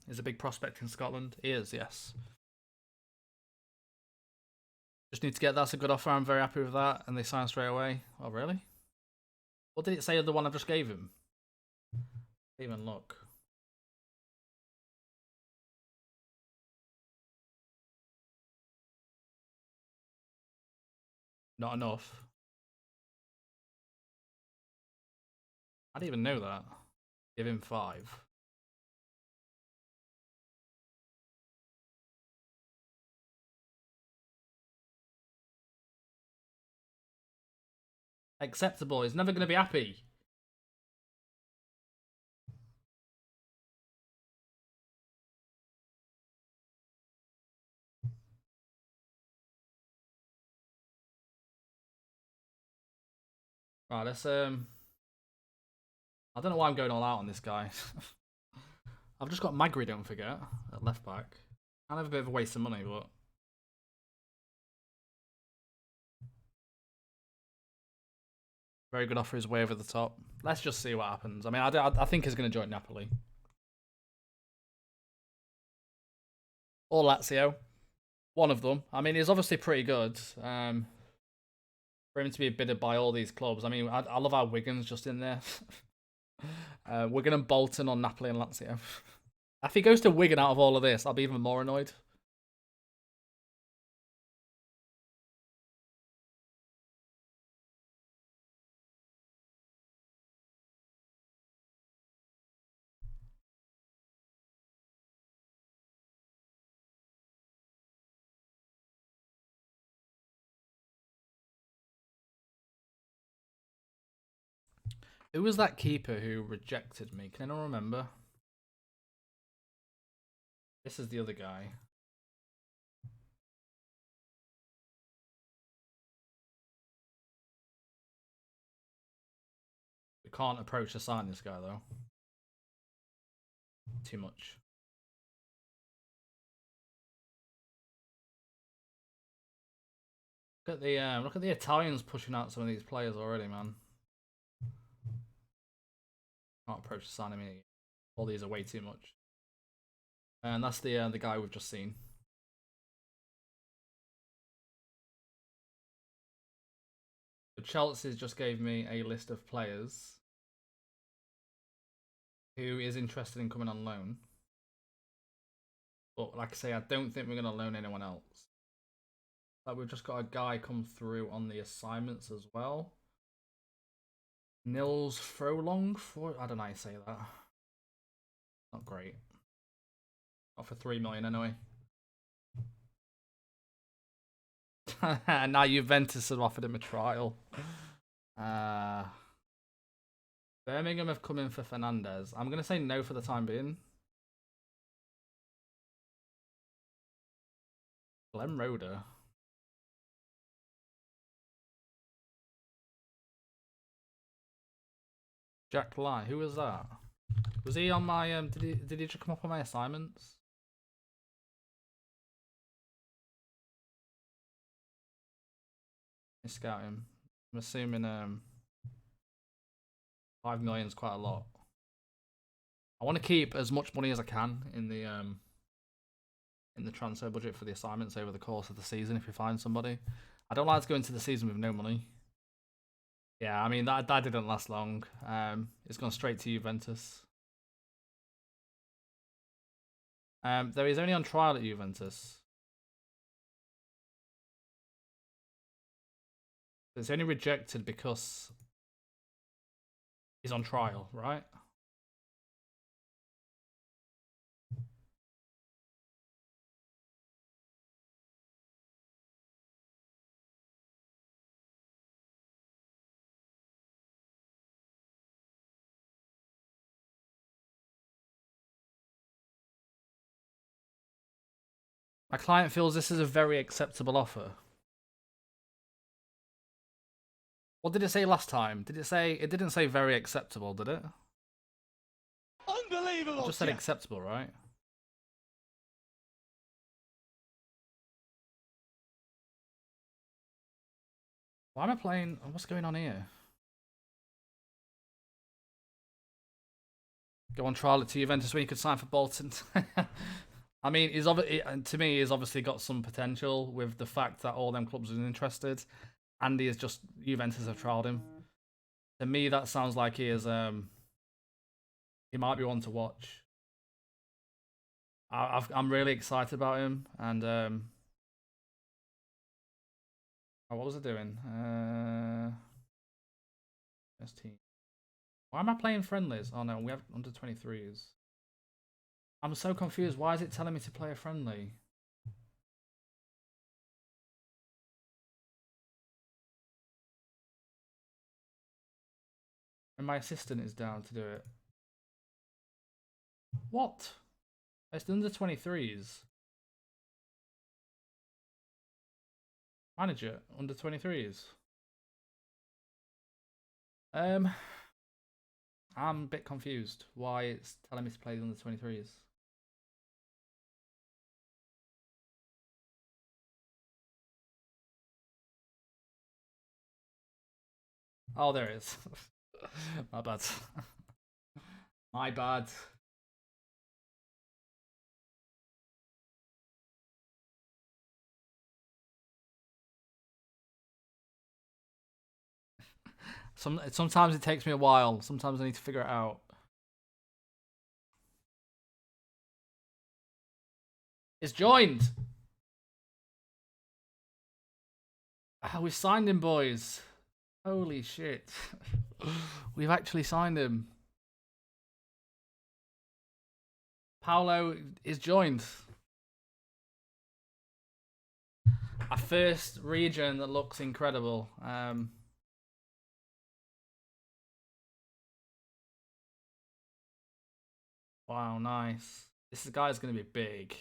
He's a big prospect in Scotland. He is, yes. Just need to get that's a good offer. I'm very happy with that. And they sign straight away. Oh, really? What did it say of the one I just gave him? Didn't even look. Not enough. I didn't even know that. Give him 5. Acceptable. He's never going to be happy. Right, let's I don't know why I'm going all out on this guy. I've just got Magri, don't forget, at left back. I have a bit of a waste of money, but very good offer is way over the top. Let's just see what happens. I mean, I think he's going to join Napoli. Or Lazio. One of them. I mean, he's obviously pretty good. For him to be bidded by all these clubs. I mean, I love how Wigan's just in there. Wigan and Bolton on Napoli and Lazio. If he goes to Wigan out of all of this, I'll be even more annoyed. Who was that keeper who rejected me? Can anyone remember? This is the other guy. We can't approach to sign this guy though. Too much. Look at the Italians pushing out some of these players already, man. Can't approach to sign him. All these are way too much. And that's the guy we've just seen. So Chelsea's just gave me a list of players who is interested in coming on loan. But like I say, I don't think we're going to loan anyone else. Like we've just got a guy come through on the assignments as well. Nils Frolong for I don't know how you say that. Not great. Not for 3 million anyway. Now Juventus have offered him a trial. Birmingham have come in for Fernandez. I'm gonna say no for the time being. Glenn Roeder. Jack Lai. Who was that? Was he on my did he just come up on my assignments? Let me scout him. I'm assuming 5 million is quite a lot. I want to keep as much money as I can in the transfer budget for the assignments over the course of the season if you find somebody. I don't like to go into the season with no money. Yeah, I mean that didn't last long. It's gone straight to Juventus. Though he's only on trial at Juventus. It's only rejected because he's on trial, right? My client feels this is a very acceptable offer. What did it say last time? Did it say... It didn't say very acceptable, did it? Unbelievable! It just said acceptable, right? Why am I playing... What's going on here? Go on trial at Juventus when you could sign for Bolton. I mean, to me, he's obviously got some potential with the fact that all them clubs are interested. And he is just... Juventus have trialed him. To me, that sounds like he is... he might be one to watch. I'm really excited about him. And... oh, what was I doing? Best team. Why am I playing friendlies? Oh no, we have under 23s. I'm so confused. Why is it telling me to play a friendly? And my assistant is down to do it. What? It's the under 23s. Manager, under 23s. I'm a bit confused why it's telling me to play the under 23s. Oh, there it is. My bad. My bad. Sometimes it takes me a while. Sometimes I need to figure it out. It's joined. We signed him, boys. Holy shit. We've actually signed him. Paolo is joined. Our first region that looks incredible. Wow, nice. This guy's going to be big.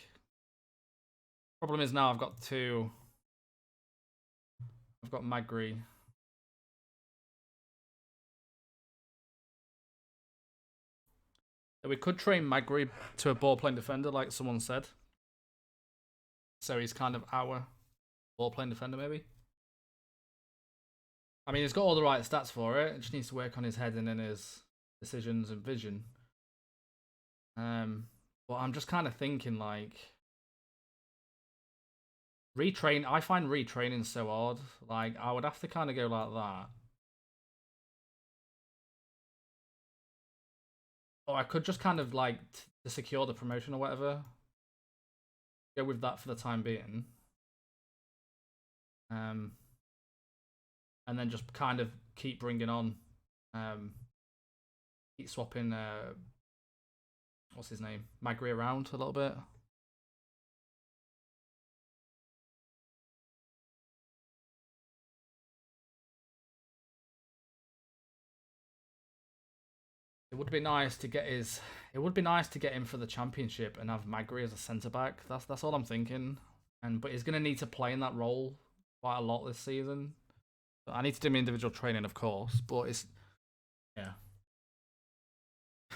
Problem is now I've got two. I've got Magri. We could train Magri to a ball-playing defender, like someone said. So he's kind of our ball-playing defender, maybe. I mean, he's got all the right stats for it. It just needs to work on his head and in his decisions and vision. But I'm just kind of thinking, like, retrain. I find retraining so odd. Like, I would have to kind of go like that. Or I could just kind of, like, to secure the promotion or whatever, go with that for the time being. And then just kind of keep bringing on, keep swapping, what's his name, Magri around a little bit. It would be nice to get his. It would be nice to get him for the championship and have Magri as a centre back. That's all I'm thinking. But he's gonna need to play in that role quite a lot this season. I need to do my individual training, of course, but it's yeah.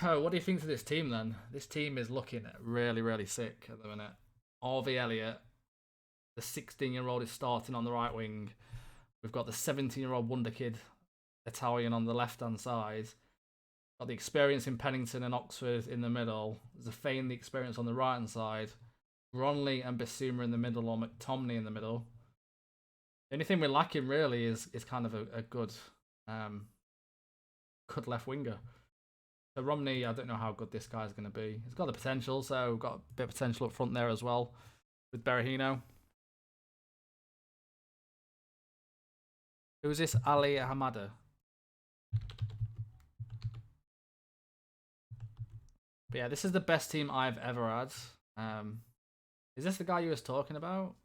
Oh, what do you think of this team then? This team is looking really, really sick at the minute. Harvey Elliott, the 16-year-old, is starting on the right wing. We've got the 17-year-old wonder kid Italian on the left-hand side. Got the experience in Pennington and Oxford in the middle. Zafane, the experience on the right-hand side. Ronley and Basuma in the middle, or McTomney in the middle. The only thing we're lacking really is kind of a good left winger. So Romney, I don't know how good this guy's going to be. He's got the potential, so got a bit of potential up front there as well with Berahino. Who's this Ali Hamada? But yeah, this is the best team I've ever had. Is this the guy you was talking about?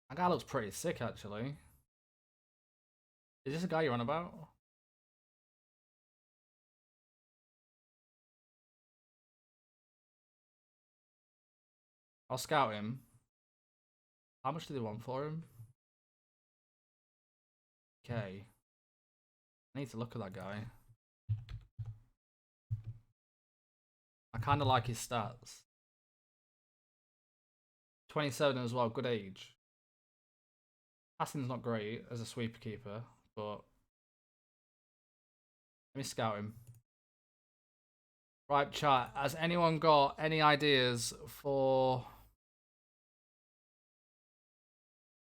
That guy looks pretty sick, actually. Is this a guy you're on about? I'll scout him. How much do they want for him? Okay. I need to look at that guy. I kind of like his stats. 27 as well, good age. Passing's not great as a sweeper keeper, but let me scout him. Right, chat. Has anyone got any ideas for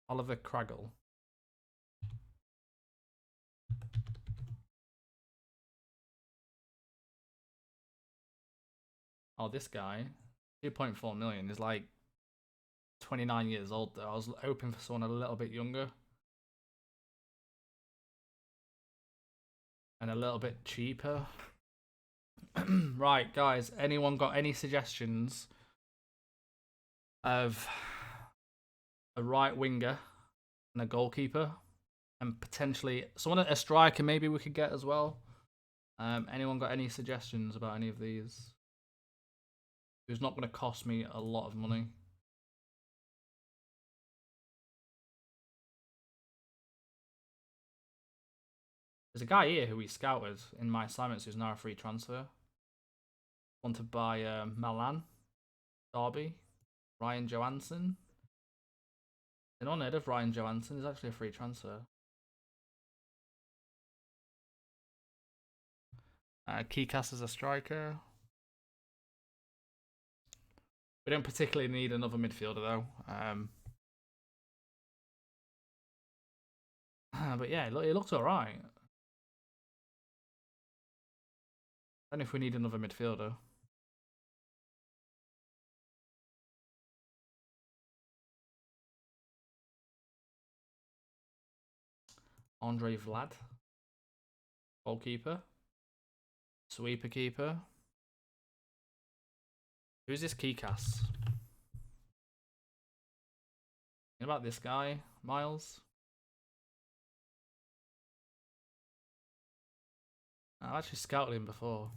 Oliver Craggle? Oh, this guy, 2.4 million, is like 29 years old though. I was hoping for someone a little bit younger. And a little bit cheaper. Right, guys, anyone got any suggestions of a right winger and a goalkeeper? And potentially someone, a striker maybe we could get as well. Anyone got any suggestions about any of these? Who's not going to cost me a lot of money? There's a guy here who we scouted in my assignments who's now a free transfer. Want to buy Milan, Derby, Ryan Johansson. And on head of Ryan Johansson is actually a free transfer. Keycast as a striker. We don't particularly need another midfielder though. But yeah, it looks alright. I don't know if we need another midfielder. Andre Vlad. Goalkeeper. Sweeper keeper. Who's this Keycast? What about this guy, Miles? I've actually scouted him before.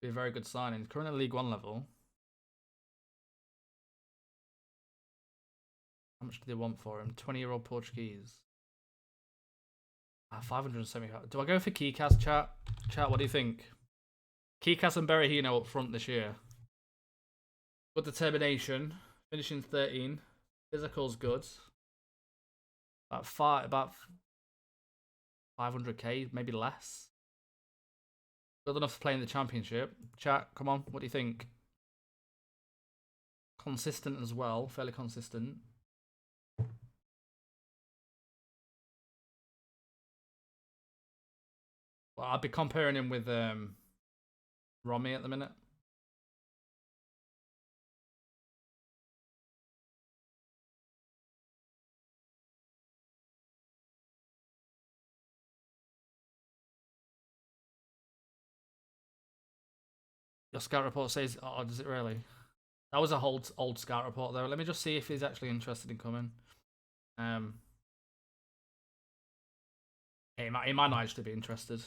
Be a very good signing. Currently League 1 level. How much do they want for him? 20-year-old Portuguese. 570. Do I go for Keycast, chat? Chat, what do you think? Keycast and Berahino up front this year. Good determination. Finishing 13. Physical's good. About 500k, maybe less. Good enough to play in the championship. Chat, come on, what do you think? Consistent as well, fairly consistent. Well, I'd be comparing him with Romy at the minute. Your scout report says, oh, does it really? That was a old scout report though. Let me just see if he's actually interested in coming. He might not actually be interested.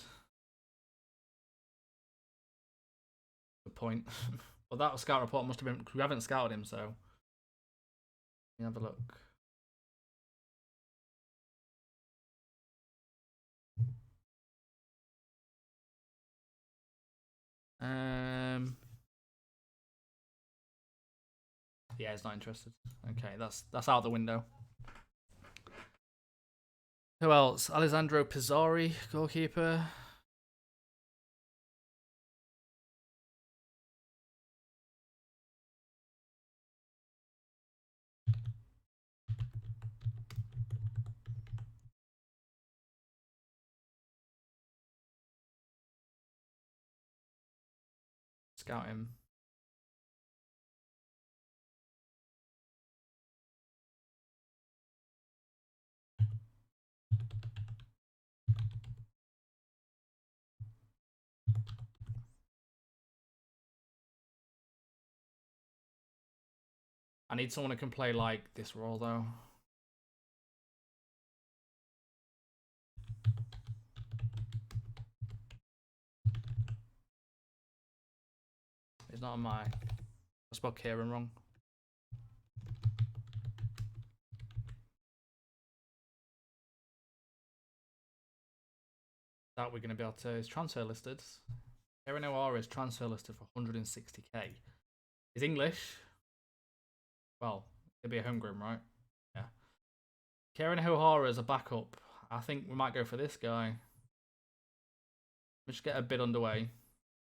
Good point. Well, that scout report must have been. We haven't scouted him, so let me have a look. Yeah, he's not interested. Okay, that's out the window. Who else? Alessandro Pizzari, goalkeeper. Scout him. I need someone who can play like this role though. It's not on my. I spelled Kieran wrong. That we're going to be able to. Is transfer listed. Kieran O'Hara is transfer listed for 160k. Is English. Well, it'd be a homegrown, right? Yeah. Kieran O'Hara as a backup. I think we might go for this guy. Let's just get a bid underway.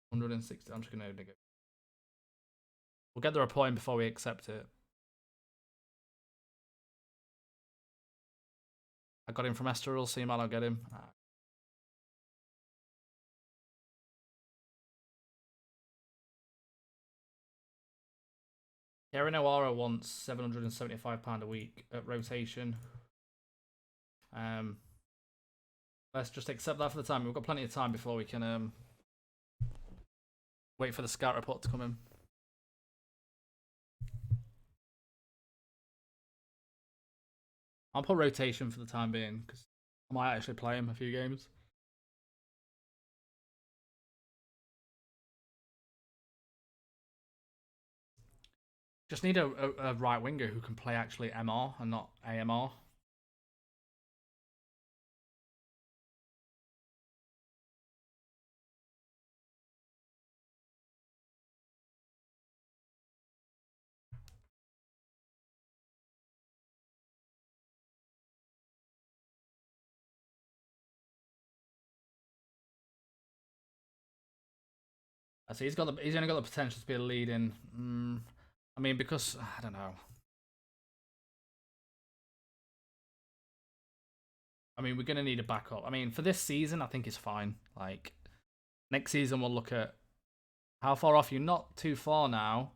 160. I'm just going to dig it. We'll get the report in before we accept it. I got him from Esther. We'll see him. I'll get him. Kieran O'Hara wants £775 a week at rotation. Let's just accept that for the time. We've got plenty of time before we can wait for the scout report to come in. I'll put rotation for the time being because I might actually play him a few games. Just need a right winger who can play actually MR and not AMR. So he's only got the potential to be a leading. I mean, because I don't know. I mean, we're gonna need a backup. I mean, for this season, I think it's fine. Like next season, we'll look at how far off you're. Not too far now.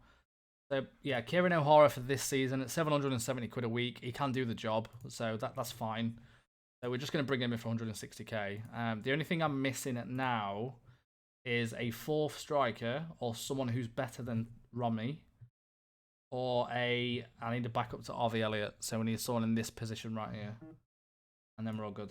So yeah, Kieran O'Hara for this season at 770 quid a week. He can do the job, so that's fine. So we're just gonna bring him in for 160k. The only thing I'm missing at now is a fourth striker or someone who's better than Romney, or I need a backup to Harvey Elliott. So we need someone in this position right here, and then we're all good.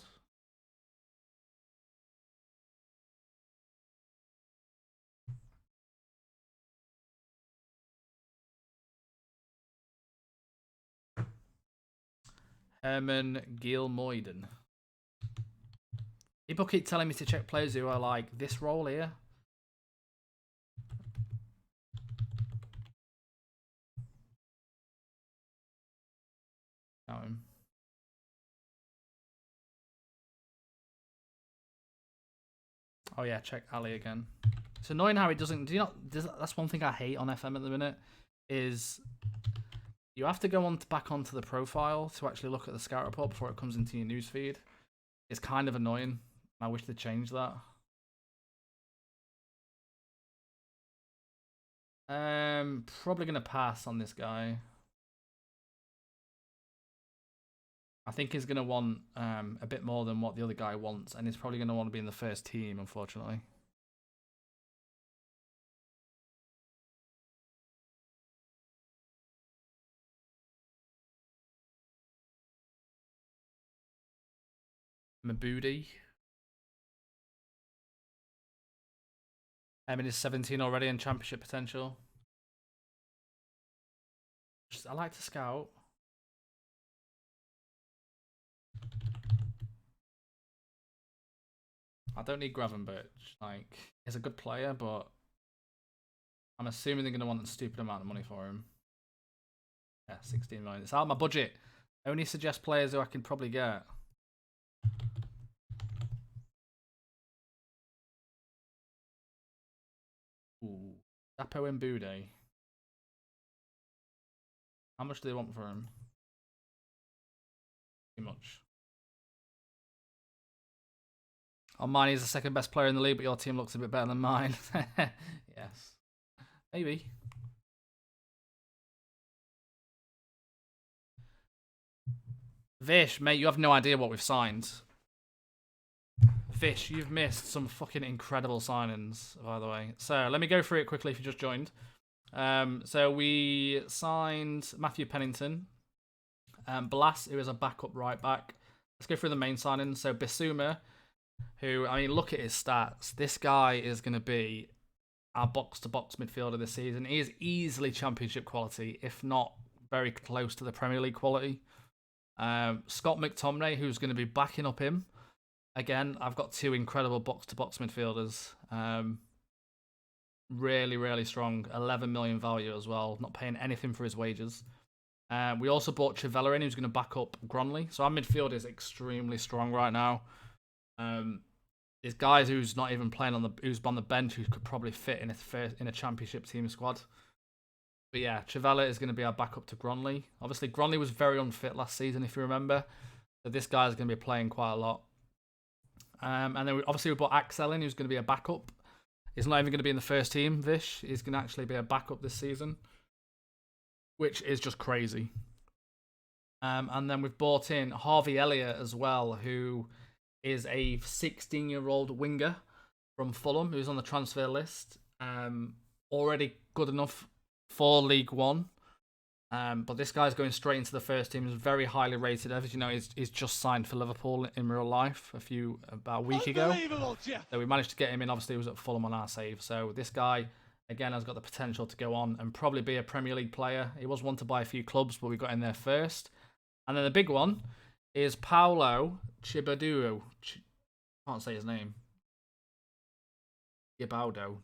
Herman Gilmoyden. People keep telling me to check players who are like this role here. Got him. Oh yeah, check Ali again. It's annoying how he doesn't. That's one thing I hate on FM at the minute. Is you have to go back onto the profile to actually look at the scout report before it comes into your newsfeed. It's kind of annoying. I wish they'd change that. Probably gonna pass on this guy. I think he's gonna want a bit more than what the other guy wants, and he's probably gonna want to be in the first team, unfortunately. Mabudi. I mean, he's 17 already in championship potential. I like to scout. I don't need Gravenberch. Like, he's a good player, but I'm assuming they're going to want a stupid amount of money for him. Yeah, 16 million. It's out of my budget. I only suggest players who I can probably get. Ooh. Dapo Mbude. How much do they want for him? Too much. Oh, mine is the second best player in the league, but your team looks a bit better than mine. Yes. Maybe. Vish, mate, you have no idea what we've signed. Vish, you've missed some fucking incredible signings, by the way. So let me go through it quickly if you just joined. So we signed Matthew Pennington. Blas, who is a backup right back. Let's go through the main signings. So Bissouma, who, I mean, look at his stats. This guy is going to be our box-to-box midfielder this season. He is easily championship quality, if not very close to the Premier League quality. Scott McTominay, who's going to be backing up him. Again, I've got two incredible box-to-box midfielders. Really, really strong. 11 million value as well. Not paying anything for his wages. We also bought Chivella in, who's going to back up Gronley. So our midfield is extremely strong right now. There's guys who's not even playing who's on the bench who could probably fit in a championship team squad. But yeah, Chivella is going to be our backup to Gronley. Obviously, Gronley was very unfit last season, if you remember. So this guy is going to be playing quite a lot. And then we bought Axel in, who's going to be a backup. He's not even going to be in the first team, Vish. He's going to actually be a backup this season, which is just crazy. And then we've bought in Harvey Elliott as well, who is a 16-year-old winger from Fulham, who's on the transfer list. Already good enough for League One. But this guy's going straight into the first team. He's very highly rated. As you know, he's just signed for Liverpool in real life about a week ago. Unbelievable, Jeff. So we managed to get him in. Obviously, he was at Fulham on our save. So this guy, again, has got the potential to go on and probably be a Premier League player. He was one to buy a few clubs, but we got in there first. And then the big one is Paulo Chibaduo. Can't say his name. Gibaudo.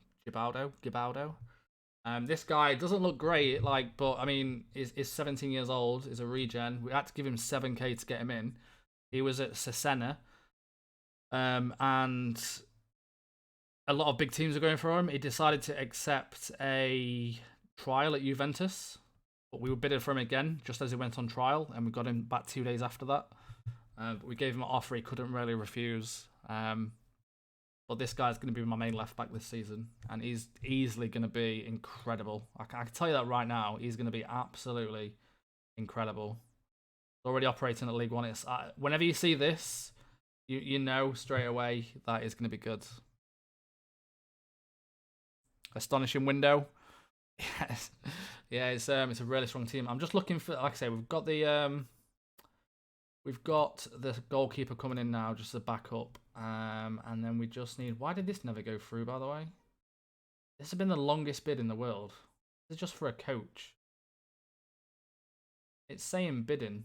This guy doesn't look great, but I mean, is 17 years old, is a regen. We had to give him 7k to get him in. He was at Cesena, and a lot of big teams are going for him. He decided to accept a trial at Juventus, but we were bidding for him again just as he went on trial, and we got him back 2 days after that. But we gave him an offer he couldn't really refuse. But this guy's going to be my main left back this season, and he's easily going to be incredible. I can tell you that right now. He's going to be absolutely incredible. He's already operating at League One. It's, whenever you see this, you know straight away that is going to be good. Astonishing window. Yes. Yeah, it's a really strong team. I'm just looking for, like I say, we've got the goalkeeper coming in now, just a backup. And then we just need... Why did this never go through, by the way? This has been the longest bid in the world. This is just for a coach. It's saying bidding.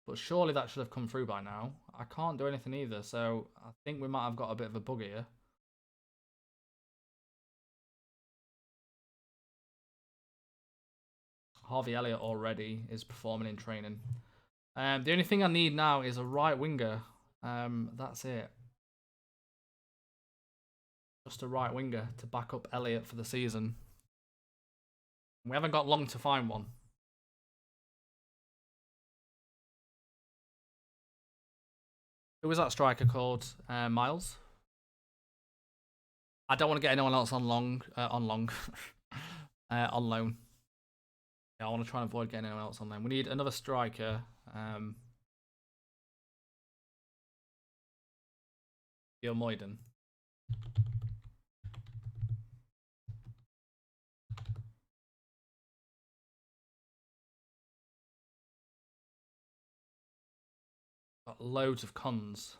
But surely that should have come through by now. I can't do anything either, so I think we might have got a bit of a bug here. Harvey Elliott already is performing in training. The only thing I need now is a right winger. That's it. Just a right winger to back up Elliott for the season. We haven't got long to find one. Who was that striker called? Miles? I don't want to get anyone else on loan. Yeah, I want to try and avoid getting anyone else on loan. We need another striker. Moyden. Got loads of cons.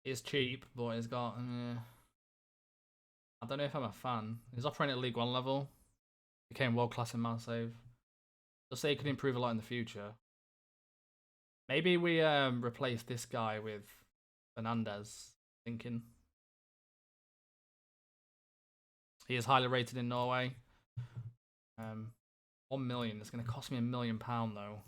It's cheap, but it's got... I don't know if I'm a fan. He's operating at League One level. Became world class in man save. Just say he could improve a lot in the future. Maybe we replace this guy with Fernandez. Thinking. He is highly rated in Norway. 1 million. It's going to cost me £1 million though.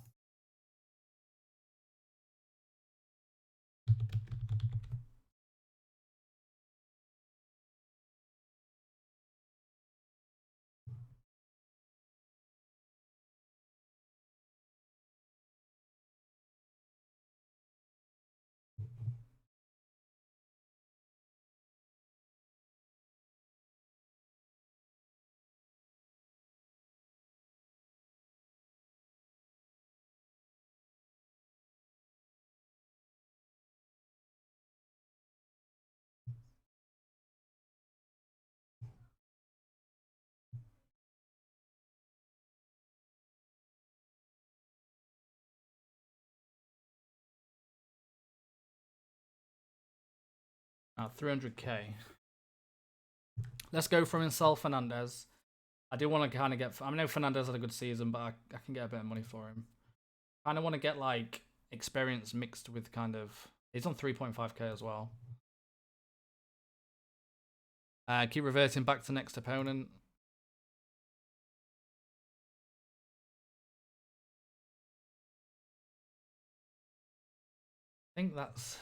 Now 300k. Let's go from himself Fernandez. I do want to kind of get... I know Fernandez had a good season, but I can get a bit of money for him. I kind of want to get like experience mixed with kind of... He's on 3.5k as well. Keep reverting back to next opponent. I think that's...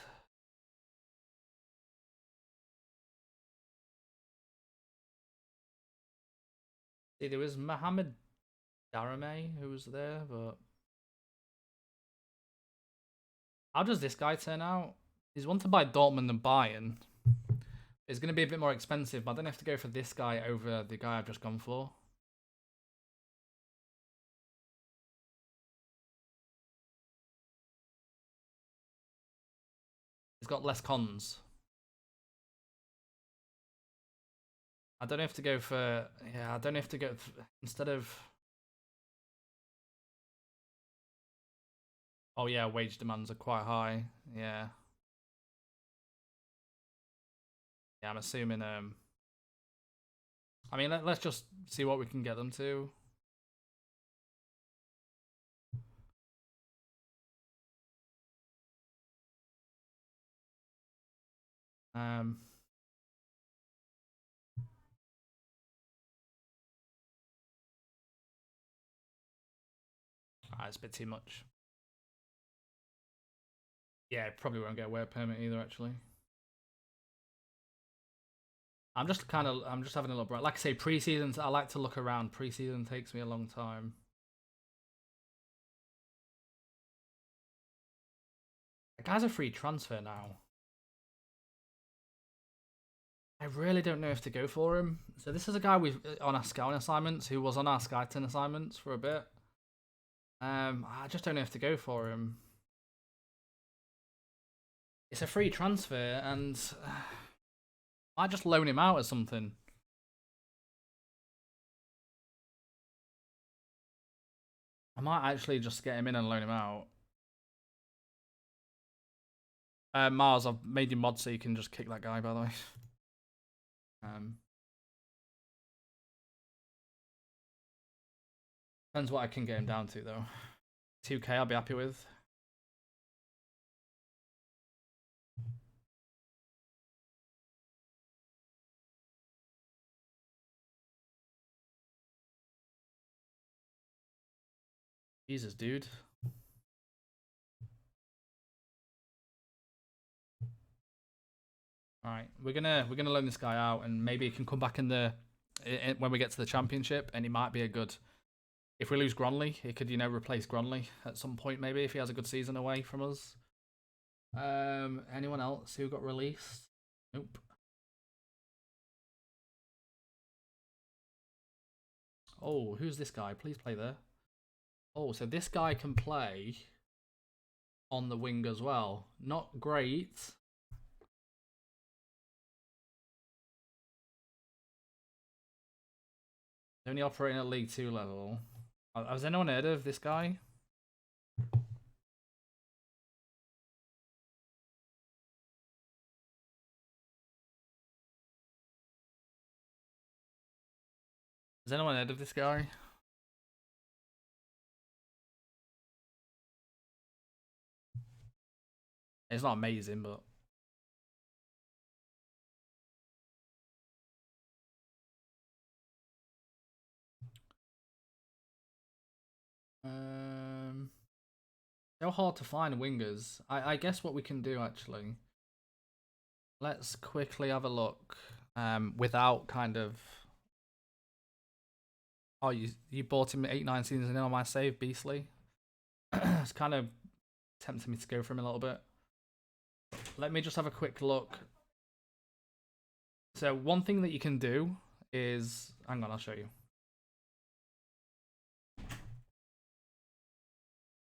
See, there was Mohamed Darame who was there, but... How does this guy turn out? He's one to buy Dortmund and Bayern. It's going to be a bit more expensive, but I don't have to go for this guy over the guy I've just gone for. He's got less cons. I don't have to go for, yeah, I don't have to go, instead of, oh yeah, wage demands are quite high, yeah. Yeah, I'm assuming, I mean, let's just see what we can get them to. Um, it's a bit too much. Yeah, probably won't get a work permit either, actually. I'm just having a look, right? Like I say, pre-seasons, I like to look around. Pre-season takes me a long time. The guy's a free transfer now. I really don't know if to go for him. So this is a guy we've on our scouting assignments who was on our scouting assignments for a bit. I just don't know if to go for him. It's a free transfer, and I might just loan him out or something. I might actually just get him in and loan him out. Mars, I've made you mod so you can just kick that guy, by the way. Depends what I can get him down to, though. 2k I'll be happy with. Jesus, dude. All right, we're gonna loan this guy out, and maybe he can come back when we get to the championship, and he might be a good. If we lose Gronley, he could replace Gronley at some point, maybe if he has a good season away from us. Anyone else who got released? Nope. Oh, who's this guy? Please play there. Oh, so this guy can play on the wing as well. Not great. Only operating at League 2 level. Has anyone heard of this guy? Has anyone heard of this guy? It's not amazing, but they're hard to find wingers. I guess what we can do actually. Let's quickly have a look. Without kind of. Oh, you bought him 8-9 seasons in on my save, Beastly. It's kind of tempting me to go for him a little bit. Let me just have a quick look. So one thing that you can do is, hang on, I'll show you.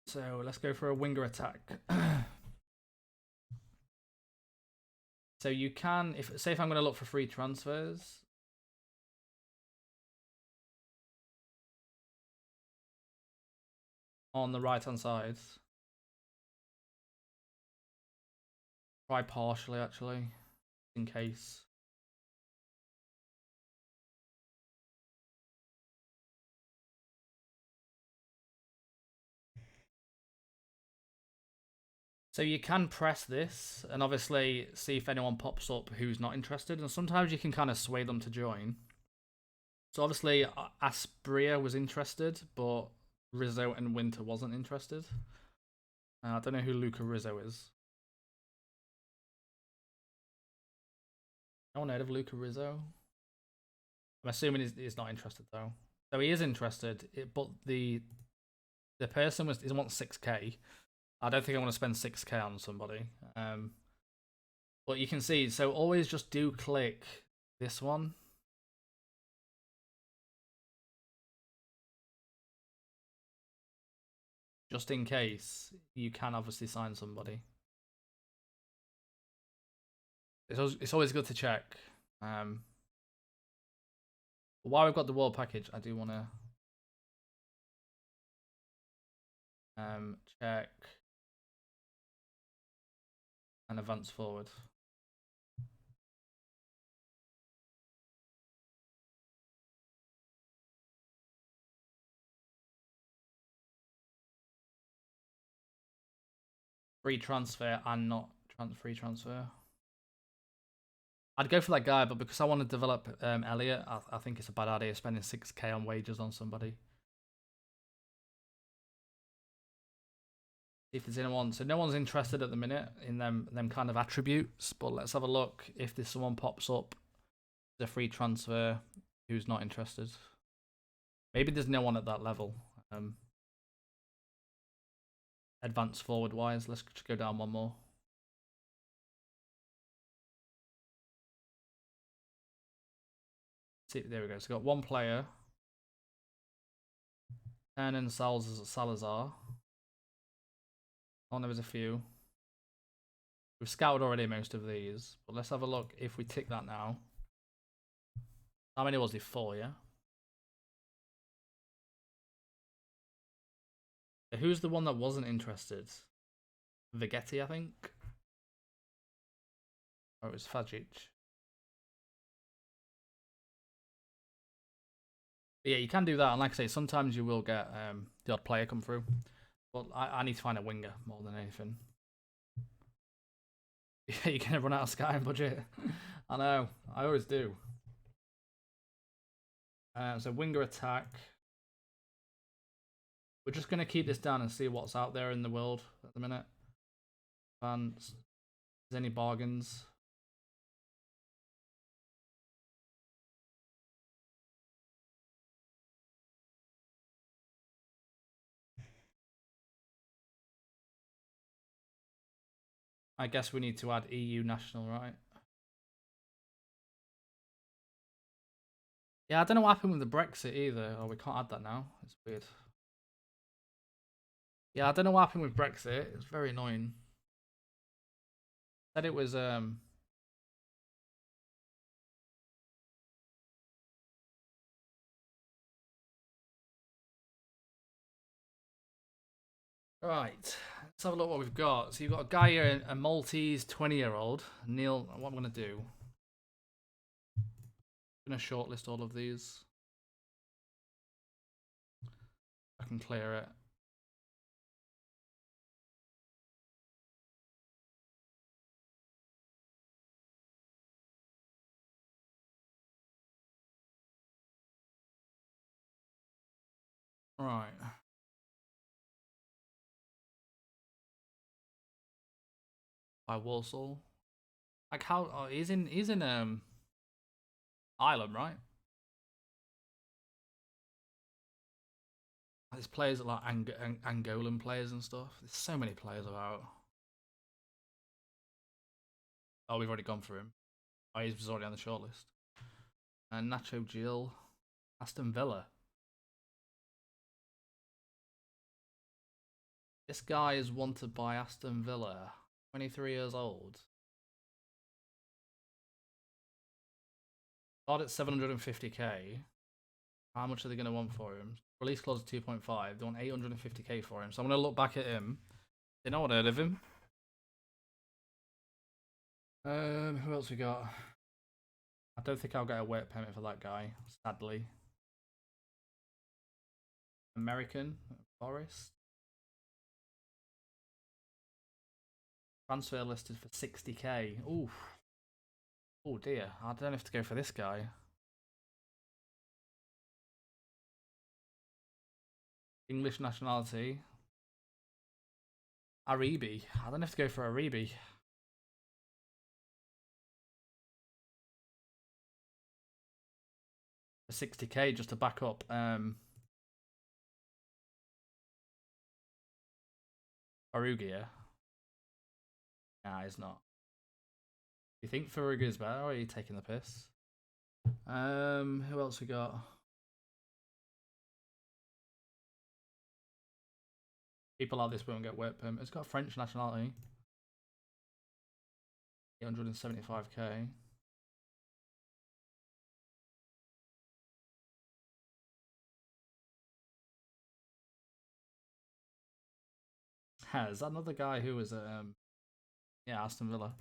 So let's go for a winger attack. So you can, if I'm going to look for free transfers. On the right hand side. Try partially actually, in case. So you can press this and obviously see if anyone pops up who's not interested, and sometimes you can kind of sway them to join. So obviously Aspria was interested, but Rizzo and Winter wasn't interested. I don't know who Luca Rizzo is. No one heard of Luca Rizzo? I'm assuming he's not interested though. So he is interested, but the person wants 6k. I don't think I want to spend 6k on somebody. But you can see, so always just do click this one. Just in case you can obviously sign somebody. It's always good to check. But while we've got the world package, I do want to check and advance forward. Free transfer and not free transfer. I'd go for that guy, but because I want to develop Elliot, I think it's a bad idea spending 6k on wages on somebody. See if there's anyone. So no one's interested at the minute in them kind of attributes, but let's have a look if there's someone pops up, the free transfer, who's not interested. Maybe there's no one at that level. Advance forward wise, let's just go down one more. See, there we go. So got one player. Hernan Salazar. Oh, there was a few. We've scouted already most of these, but let's have a look if we tick that now. How many was it? 4, yeah? Who's the one that wasn't interested? Vigetti, I think. Or it was Fajic. But yeah, you can do that, and like I say, sometimes you will get the odd player come through. But I need to find a winger more than anything. Yeah, you're gonna run out of Sky budget. I know, I always do. So winger attack. We're just gonna keep this down and see what's out there in the world at the minute. Fans, there's any bargains? I guess we need to add EU national, right? Yeah, I don't know what happened with the Brexit either. Oh, we can't add that now. It's weird. Yeah, I don't know what happened with Brexit. It's very annoying. Said it was right. Let's have a look what we've got. So you've got a guy here, a Maltese 20-year-old. Neil, what I'm gonna do? I'm gonna shortlist all of these. I can clear it. Right. By Warsaw. Like how? Oh, he's in Ireland, right? There's players like Angolan players and stuff. There's so many players about. Oh, we've already gone through him. Oh, he's already on the shortlist. And Nacho Gil, Aston Villa. This guy is wanted by Aston Villa. 23 years old. Start at 750k. How much are they going to want for him? Release clause 2.5. They want 850k for him. So I'm going to look back at him. They know what heard of him. Who else we got? I don't think I'll get a work permit for that guy, sadly. American, Forest. Transfer listed for 60k. Oof. Oh dear, I don't have to go for this guy. English nationality. Aribi. I don't have to go for Aribi. For 60k just to back up. Farugia. Nah, he's not. You think Farugia is better, or are you taking the piss? Who else we got? People like this won't get work permit. It's got French nationality. 875k. Is that another guy who was yeah, Aston Villa?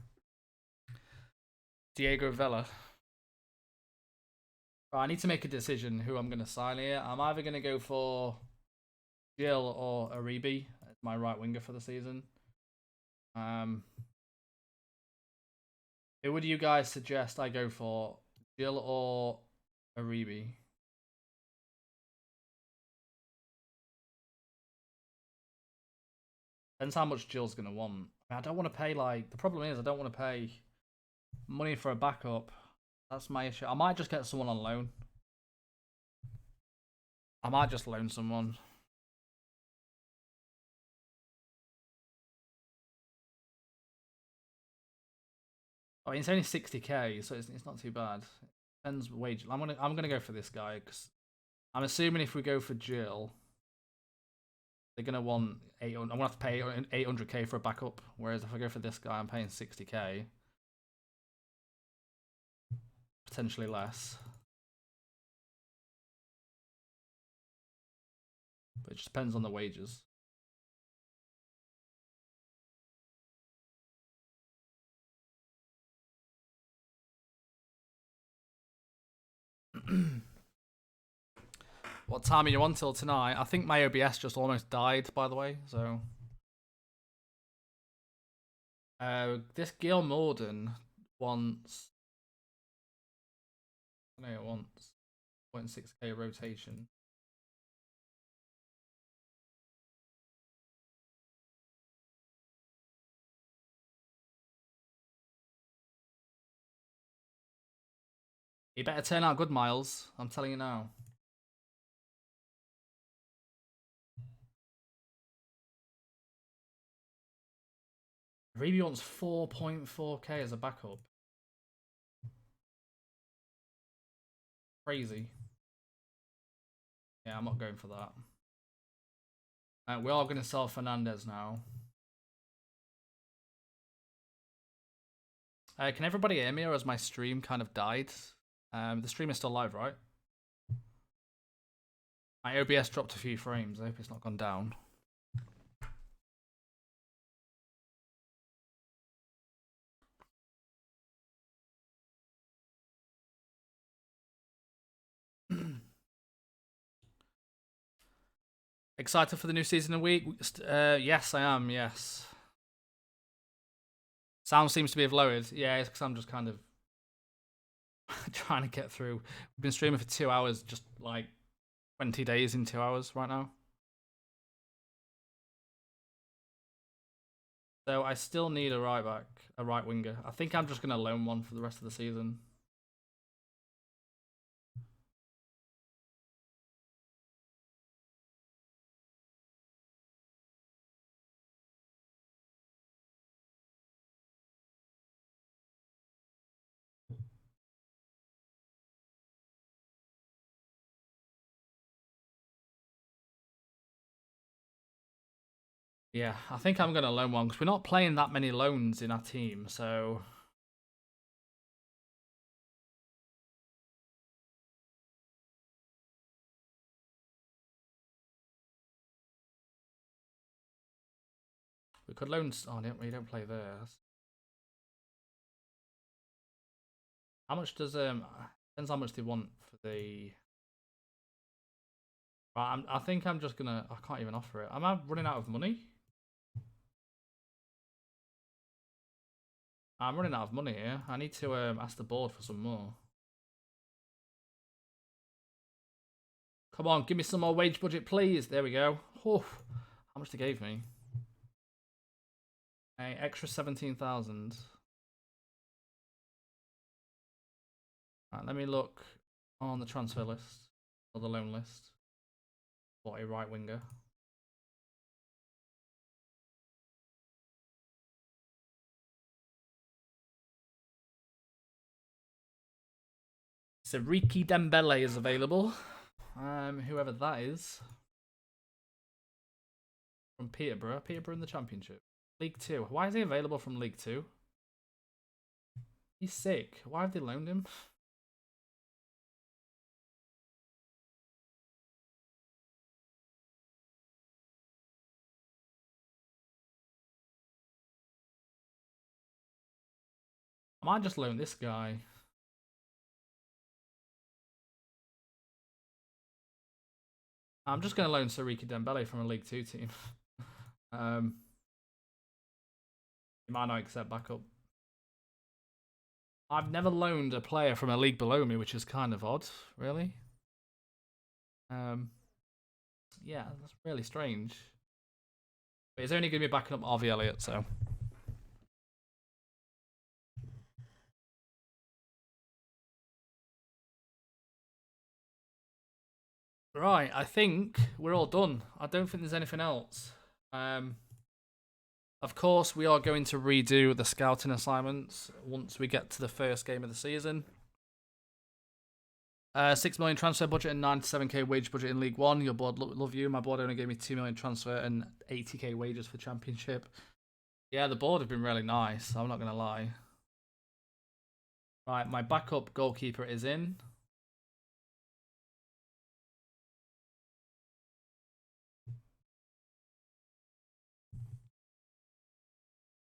Diego Vela. Right, I need to make a decision who I'm going to sign here. I'm either going to go for Jill or Aribi as my right winger for the season. Who would you guys suggest I go for? Jill or Aribi? Depends how much Jill's going to want. I don't want to pay, like, the problem is I don't want to pay money for a backup. That's my issue. I might just get someone on loan. I might just loan someone. I mean, it's only 60k, so it's not too bad. It depends wage. I'm gonna go for this guy because I'm assuming if we go for Jill, they're gonna want 800. I'm gonna have to pay 800k for a backup. Whereas if I go for this guy, I'm paying 60k, potentially less. But it just depends on the wages. What time are you on till tonight? I think my OBS just almost died, by the way. So, this Gil Morden wants. I know it wants 0.6k rotation. You better turn out good, Miles. I'm telling you now. Reeby wants 4.4k as a backup. Crazy. Yeah, I'm not going for that. We are going to sell Fernandez now. Can everybody hear me, or has my stream kind of died? The stream is still live, right? My OBS dropped a few frames. I hope it's not gone down. Excited for the new season of week? Yes, I am. Yes. Sound seems to be lowered. Yeah, it's because I'm just kind of trying to get through. We've been streaming for 2 hours, just like 20 days in 2 hours right now. So I still need a right back, a right winger. I think I'm just going to loan one for the rest of the season. Yeah, I think I'm going to loan one because we're not playing that many loans in our team, so... We could loan... Oh, we don't play there. How much does... Depends how much they want for the... Right, I think I'm just going to... I can't even offer it. Am I running out of money? I'm running out of money here. I need to ask the board for some more. Come on, give me some more wage budget, please. There we go. Oh, how much they gave me? Extra 17,000. Right, let me look on the transfer list or the loan list for a right winger. So Ricky Dembele is available. Whoever that is. From Peterborough. Peterborough in the Championship. League 2. Why is he available from League 2? He's sick. Why have they loaned him? I might just loan this guy. I'm just going to loan Sariki Dembele from a League 2 team. He might not accept backup. I've never loaned a player from a league below me, which is kind of odd, really. Yeah, that's really strange. But he's only going to be backing up Harvey Elliott, so. Right, I think we're all done. I don't think there's anything else. Of course, we are going to redo the scouting assignments once we get to the first game of the season. 6 million transfer budget and 97k wage budget in League 1. Your board love you. My board only gave me 2 million transfer and 80k wages for Championship. Yeah, the board have been really nice, I'm not going to lie. Right, my backup goalkeeper is in.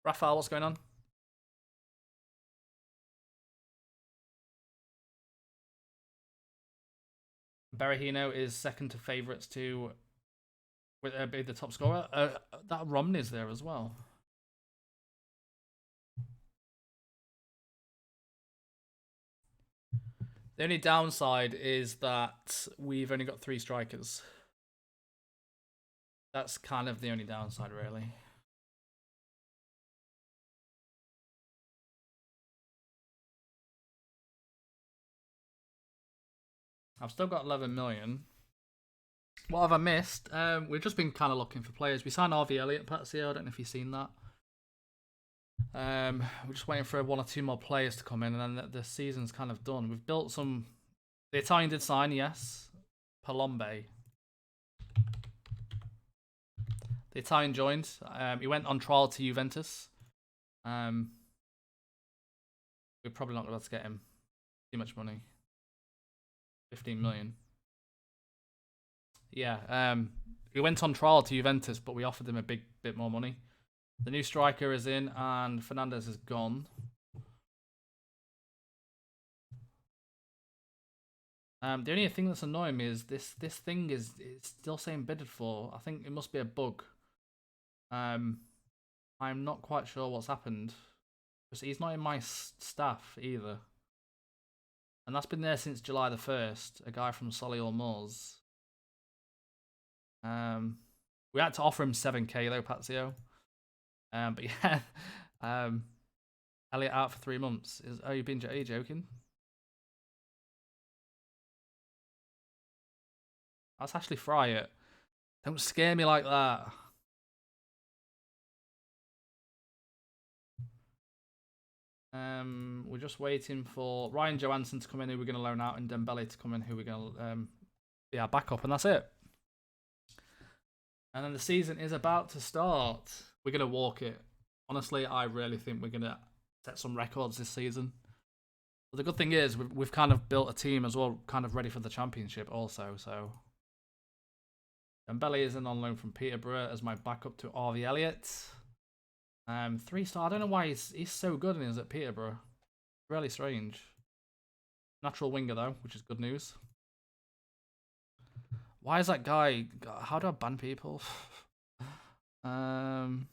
Rafael, what's going on? Berahino is second to favourites to be the top scorer. That Romney's there as well. The only downside is that we've only got 3 strikers. That's kind of the only downside, really. I've still got 11 million. What have I missed? We've just been kind of looking for players. We signed Harvey Elliott, Patsy. I don't know if you've seen that. We're just waiting for 1 or 2 more players to come in, and then the season's kind of done. We've built some. The Italian did sign, yes. Palombe. The Italian joined. He went on trial to Juventus. We're probably not going to get him. Too much money. 15 million. Yeah, he went on trial to Juventus, but we offered him a bit more money. The new striker is in, and Fernandez is gone. The only thing that's annoying me is this thing is still saying bidded for. I think it must be a bug. I'm not quite sure what's happened. He's not in my staff either. And that's been there since July the 1st. A guy from Solihull Moors. We had to offer him 7k though, Pazio. But yeah, Elliot out for 3 months. Are you joking? That's Ashley Fryatt. Don't scare me like that. We're just waiting for Ryan Johansson to come in, who we're going to loan out, and Dembele to come in, who we're going to be our backup, and that's it. And then the season is about to start. We're going to walk it. Honestly, I really think we're going to set some records this season. But the good thing is, we've kind of built a team as well, kind of ready for the Championship also. So Dembele is in on loan from Peterborough as my backup to Harvey Elliott. 3-star. I don't know why he's so good and he's at Peterborough. Really strange. Natural winger though, which is good news. Why is that guy? How do I ban people? They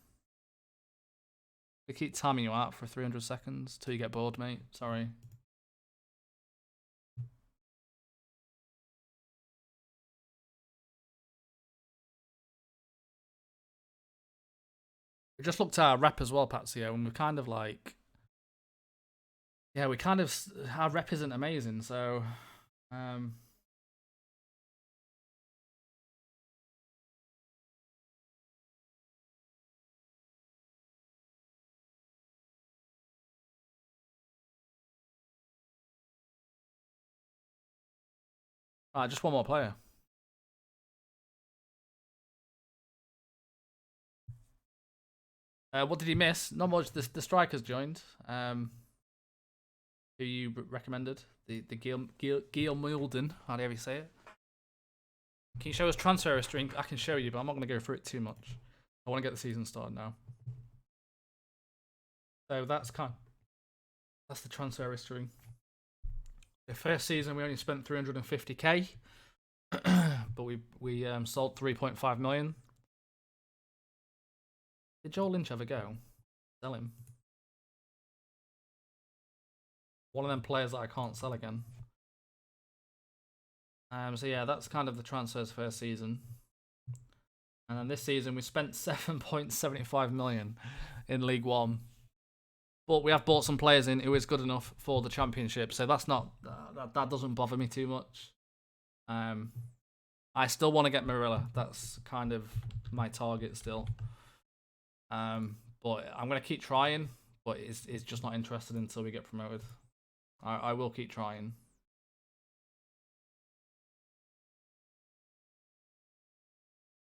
keep timing you out for 300 seconds till you get bored, mate. Sorry. We just looked at our rep as well, Patsio, and we're kind of like, yeah, our rep isn't amazing, so just one more player. What did he miss? Not much. The strikers joined. Who you recommended? The Gil Mulden. How do you say it? Can you show us transfer history? I can show you, but I'm not going to go through it too much. I want to get the season started now. So that's kind. That's the transfer history. The first season we only spent 350k, but we sold 3.5 million. Did Joel Lynch ever go? Sell him. One of them players that I can't sell again. So yeah, that's kind of the transfers first season. And then this season we spent 7.75 million in League One. But we have bought some players in who is good enough for the Championship, so that's not that doesn't bother me too much. I still want to get Marilla. That's kind of my target still. But I'm gonna keep trying. But it's just not interested until we get promoted. I will keep trying.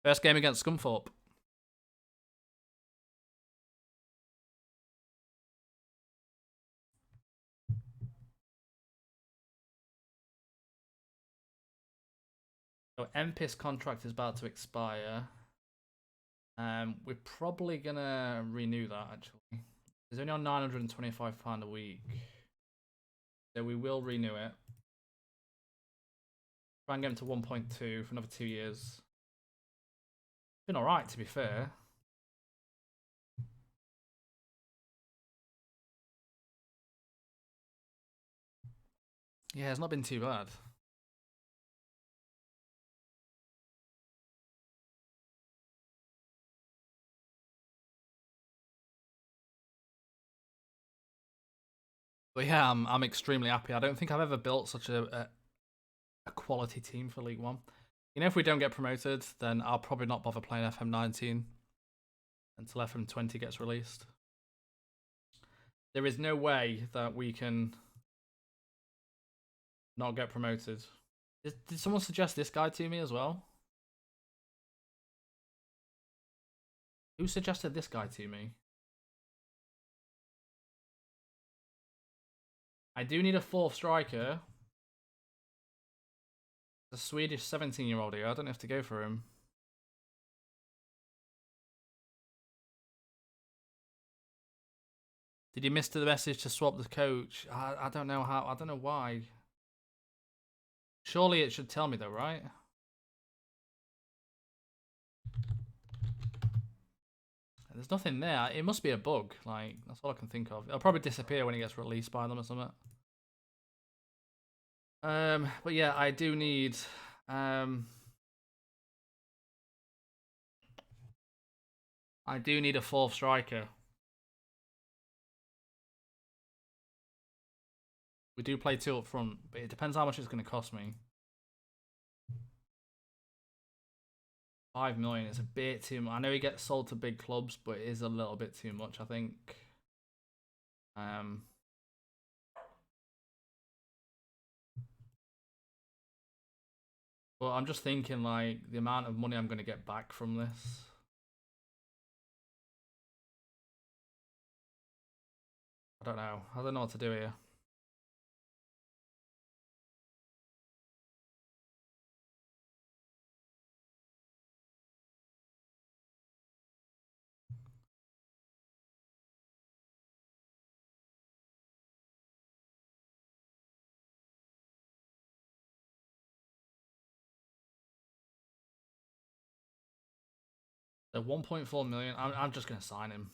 First game against Scunthorpe. So MPIS contract is about to expire. We're probably gonna renew that actually. It's only on £925 a week. So we will renew it. Try and get him to 1.2 for another 2 years. Been alright to be fair. Yeah, it's not been too bad. But yeah, I'm extremely happy. I don't think I've ever built such a quality team for League One. You know, if we don't get promoted, then I'll probably not bother playing FM19 until FM20 gets released. There is no way that we can not get promoted. Did someone suggest this guy to me as well? Who suggested this guy to me? I do need a fourth striker. The Swedish 17-year-old here. I don't have to go for him. Did you miss the message to swap the coach? I don't know how. I don't know why. Surely it should tell me though, right? There's nothing there. It must be a bug. Like, that's all I can think of. It'll probably disappear when it gets released by them or something. But yeah, I do need I do need a fourth striker. We do play two up front, but it depends how much it's going to cost me. 5 million is a bit too much. I know he gets sold to big clubs, but it is a little bit too much, I think. But I'm just thinking, like, the amount of money I'm going to get back from this. I don't know. I don't know what to do here. So 1.4 million. I'm just going to sign him.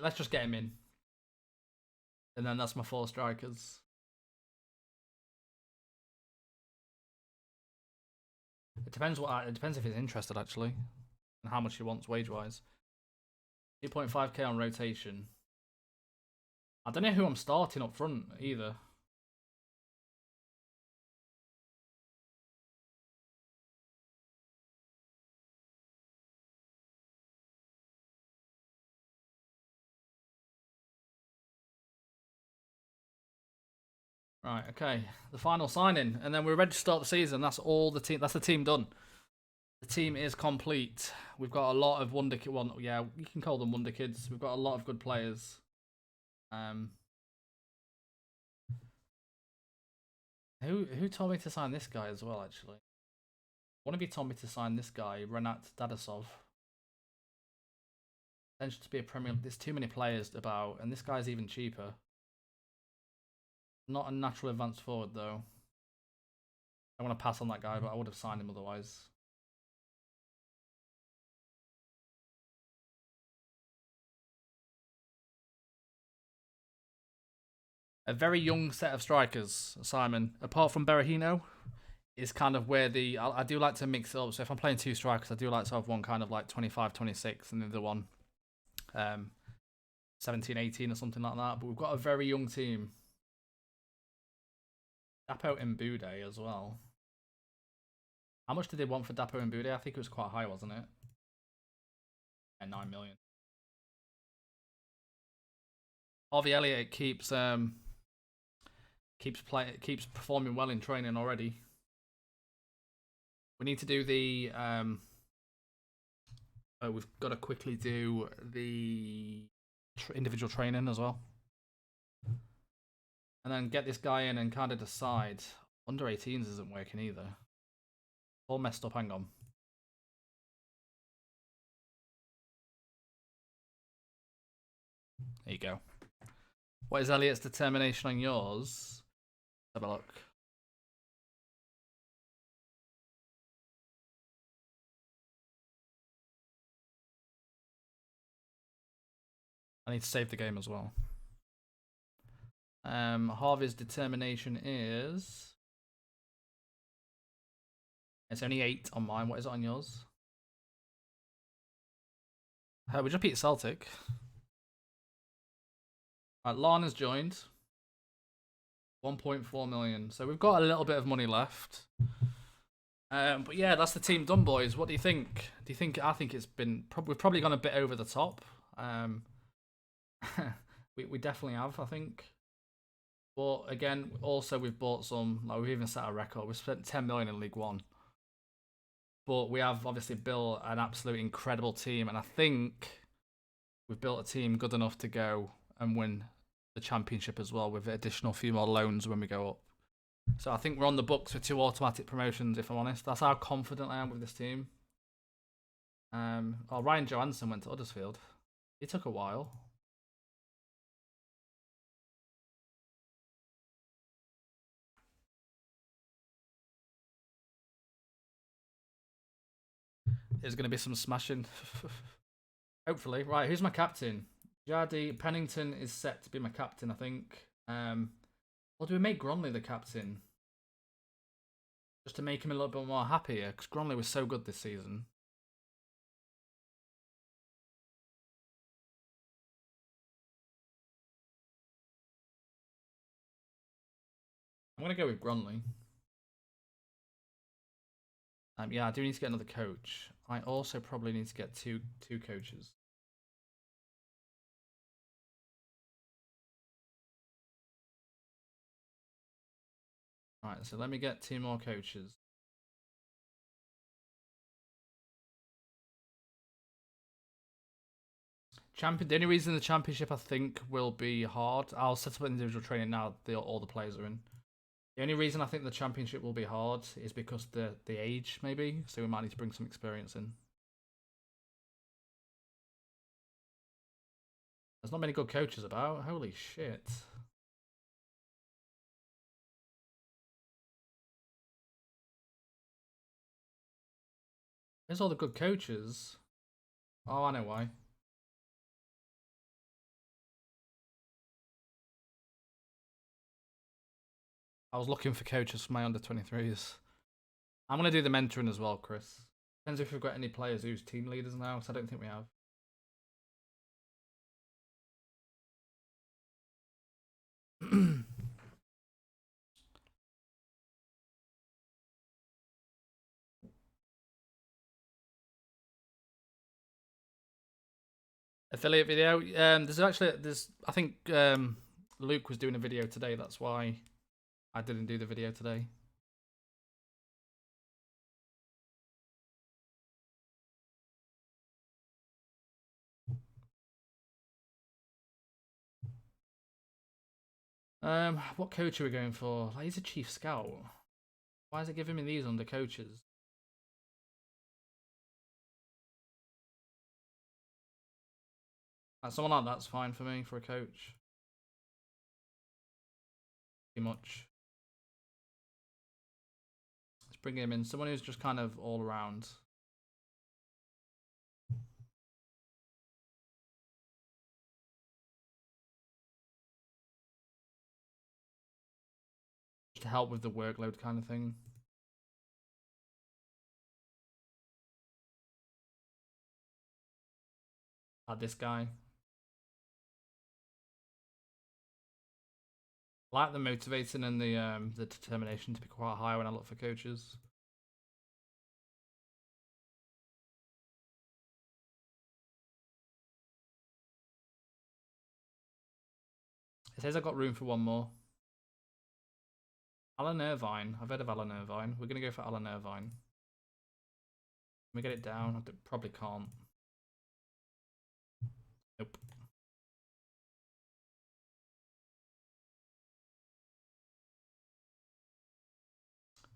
Let's just get him in. And then that's my four strikers. It depends if he's interested actually, and how much he wants wage wise. 2.5k on rotation. I don't know who I'm starting up front either. Right, okay. The final signing, and then we're ready to start the season. That's all the team. That's the team done. The team is complete. We've got a lot of wonder kids. Well, yeah, you can call them wonder kids. We've got a lot of good players. Who told me to sign this guy as well? Actually, one of you told me to sign this guy, Renat Dadasov. Potential to be a Premier. There's too many players about, and this guy's even cheaper. Not a natural advance forward though. I want to pass on that guy, but I would have signed him otherwise. A very young set of strikers, Simon. Apart from Berahino, is kind of where I do like to mix it up. So if I'm playing two strikers, I do like to have one kind of like 25, 26, and the other one 17, 18 or something like that. But we've got a very young team. Dapo Mbude as well. How much did they want for Dapo Mbude? I think it was quite high, wasn't it? Yeah, 9 million. Harvey Elliott keeps performing well in training already. We need to do the we've got to quickly do the individual training as well, and then get this guy in and kind of decide. Under 18s isn't working either. All messed up. Hang on. There you go. What is Elliot's determination on yours? Let's have a look. I need to save the game as well. Harvey's determination is... It's only 8 on mine. What is it on yours? We just beat Celtic. Right, Lana's joined. 1.4 million. So we've got a little bit of money left. But yeah, that's the team done, boys. What do you think? I think it's been... We've probably gone a bit over the top. We definitely have, I think. But again, also we've bought some... Like we've even set a record. We've spent 10 million in League One. But we have obviously built an absolute incredible team. And I think we've built a team good enough to go and win the championship as well, with additional few more loans when we go up. So I think we're on the books for 2 automatic promotions, if I'm honest. That's how confident I am with this team. Ryan Johansson went to Huddersfield. It took a while. There's going to be some smashing. Hopefully. Right, who's my captain? Jardy Pennington is set to be my captain, I think. Or do we make Gronley the captain? Just to make him a little bit more happier, because Gronley was so good this season. I'm going to go with Gronley. Yeah, I do need to get another coach. I also probably need to get two coaches. Right, so let me get 2 more coaches. The only reason the championship I think will be hard, I'll set up an individual training now. All the players are in. The only reason I think the championship will be hard is because the age, maybe. So we might need to bring some experience in. There's not many good coaches about. Holy shit. Where's all the good coaches? Oh, I know why. I was looking for coaches for my under-23s. I'm going to do the mentoring as well, Chris. Depends if we've got any players who's team leaders now, because I don't think we have. Affiliate video. I think Luke was doing a video today. That's why I didn't do the video today. What coach are we going for? Like, he's a chief scout. Why is it giving me these under coaches? Someone like that's fine for me for a coach. Pretty much. Let's bring him in. Someone who's just kind of all around. Just to help with the workload kind of thing. This guy. I like the motivating and the determination to be quite high when I look for coaches. It says I've got room for one more. Alan Irvine. I've heard of Alan Irvine. We're going to go for Alan Irvine. Can we get it down? I probably can't. Nope.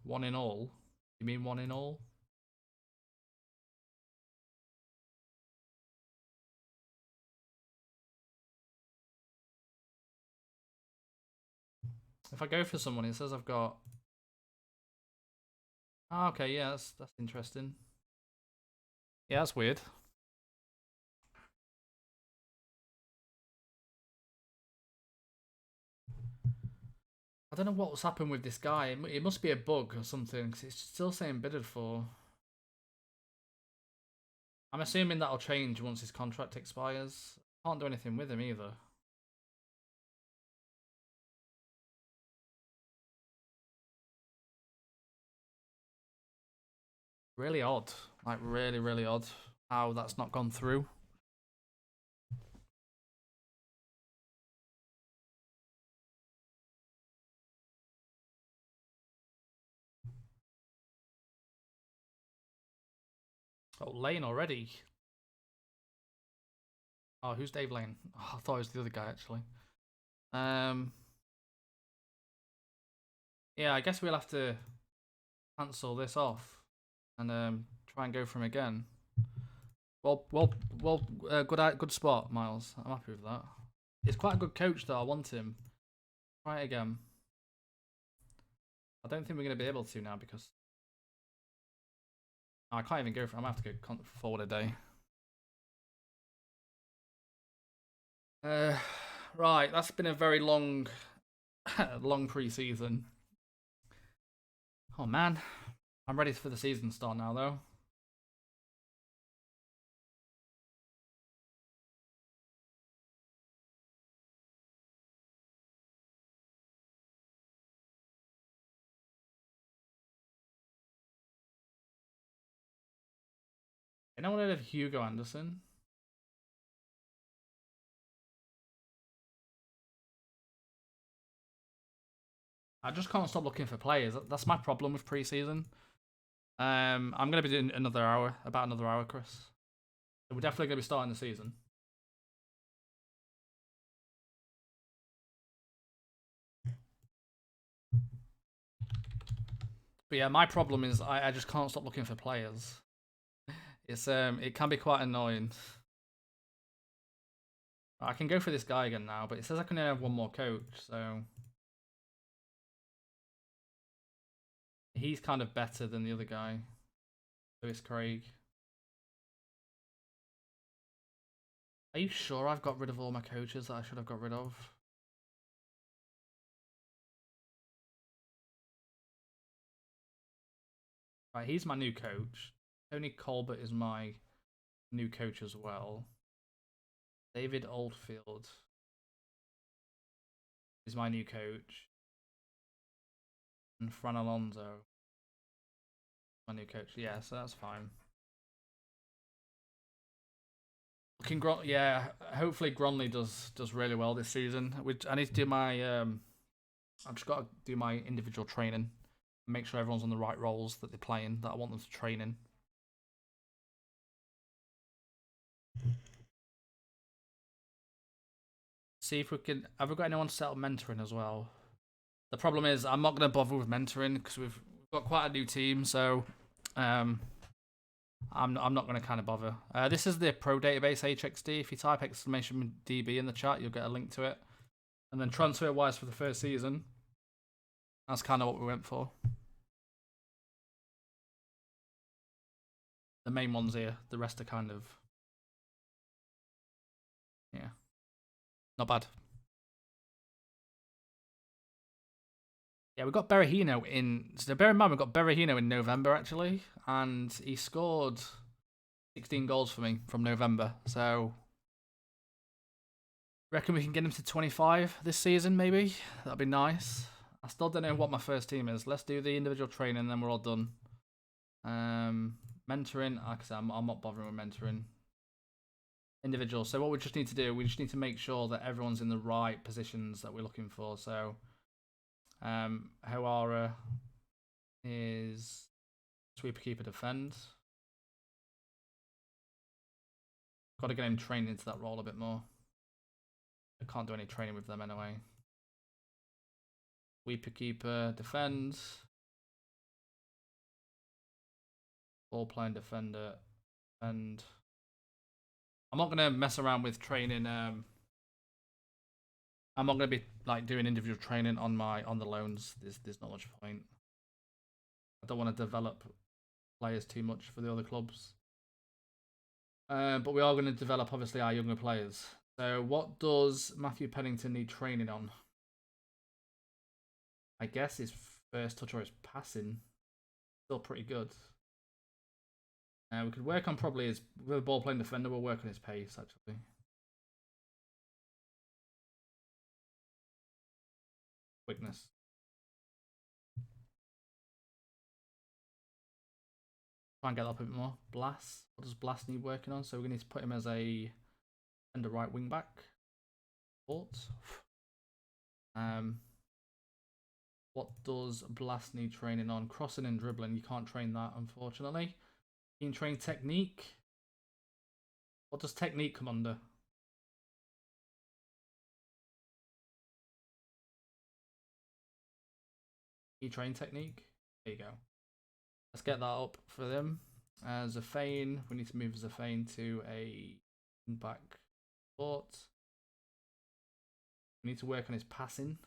One in all? You mean one in all? If I go for someone, it says I've got... Oh, okay, yeah, that's interesting. Yeah, that's weird. I don't know what's happened with this guy. It must be a bug or something, because it's still saying bidded for. I'm assuming that'll change once his contract expires. Can't do anything with him either. Really odd. Like, really, really odd how that's not gone through. Oh, Lane already. Oh, who's Dave Lane? Oh, I thought it was the other guy, actually. Yeah, I guess we'll have to cancel this off and try and go for him again. Well, good spot, Miles. I'm happy with that. He's quite a good coach, though. I want him. Try it again. I don't think we're going to be able to now because I can't even go for it. I'm going to have to go forward a day. Right, that's been a very long, long pre-season. Oh man, I'm ready for the season start now, though. Anyone heard of Hugo Anderson? I just can't stop looking for players. That's my problem with pre-season. I'm gonna be doing about another hour, Chris. So we're definitely gonna be starting the season. But yeah, my problem is I just can't stop looking for players. It can be quite annoying. I can go for this guy again now, but it says I can only have one more coach, so he's kind of better than the other guy, Lewis Craig. Are you sure I've got rid of all my coaches that I should have got rid of? Right, he's my new coach. Tony Colbert is my new coach as well. David Oldfield is my new coach. And Fran Alonso, my new coach. Yeah, so that's fine. Yeah, hopefully Gronley does really well this season. Which I need to do my I've just got to do my individual training, make sure everyone's on the right roles that they're playing that I want them to train in. See if we can. Have we got anyone set up mentoring as well? The problem is I'm not going to bother with mentoring because we've got quite a new team, so I'm not going to kind of bother. This is the Pro Database HXD. If you type exclamation DB in the chat, you'll get a link to it. And then transfer wise for the first season, that's kind of what we went for. The main ones here. The rest are kind of, yeah, not bad. Yeah, we got Berahino in. So bear in mind, we got Berahino in November actually, and he scored 16 goals for me from November. So, reckon we can get him to 25 this season, maybe. That'd be nice. I still don't know what my first team is. Let's do the individual training, and then we're all done. Mentoring. Like I said, I'm not bothering with mentoring. Individual. So what we just need to do, we just need to make sure that everyone's in the right positions that we're looking for. So, Hawara is sweeper, keeper, defend. Got to get him trained into that role a bit more. I can't do any training with them anyway. Sweeper, keeper, defend. Ball playing defender, and I'm not gonna mess around with training. I'm not gonna be like doing individual training on the loans. There's not much point. I don't want to develop players too much for the other clubs. But we are going to develop obviously our younger players. So what does Matthew Pennington need training on? I guess his first touch or his passing. Still pretty good. We could work on probably his with a ball playing defender. We'll work on his pace actually. Quickness. Try and get that up a bit more. Blast. What does Blast need working on? So we're going to need to put him as a defender right wing back. Thoughts? What does Blast need training on? Crossing and dribbling. You can't train that, unfortunately. You can train technique. What does technique come under? You train technique. There you go. Let's get that up for them. Zafane. We need to move Zafane to a back support. We need to work on his passing.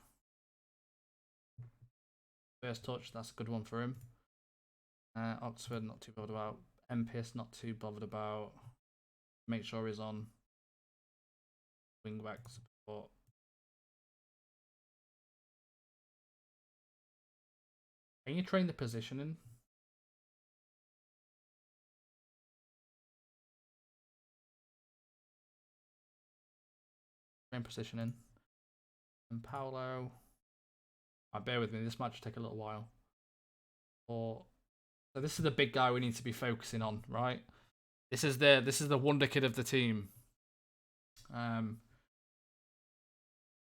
First touch, that's a good one for him. Oxford, not too bothered about. Empis, not too bothered about. Make sure he's on wing back support. Can you train the positioning? Train positioning. And Paolo. Bear with me, this might just take a little while. So this is the big guy we need to be focusing on, right? This is the wonder kid of the team.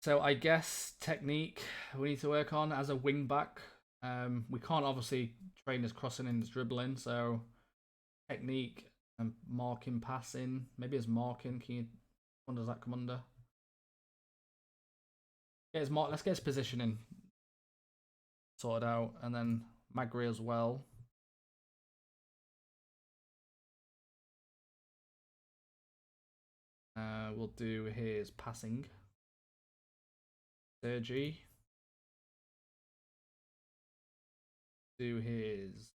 So I guess technique we need to work on as a wing back. We can't obviously train his crossing and his dribbling, so technique and marking, passing. Maybe his marking. What does that come under? Let's get his positioning sorted out, and then Magri as well. We'll do his passing. Sergi. Do his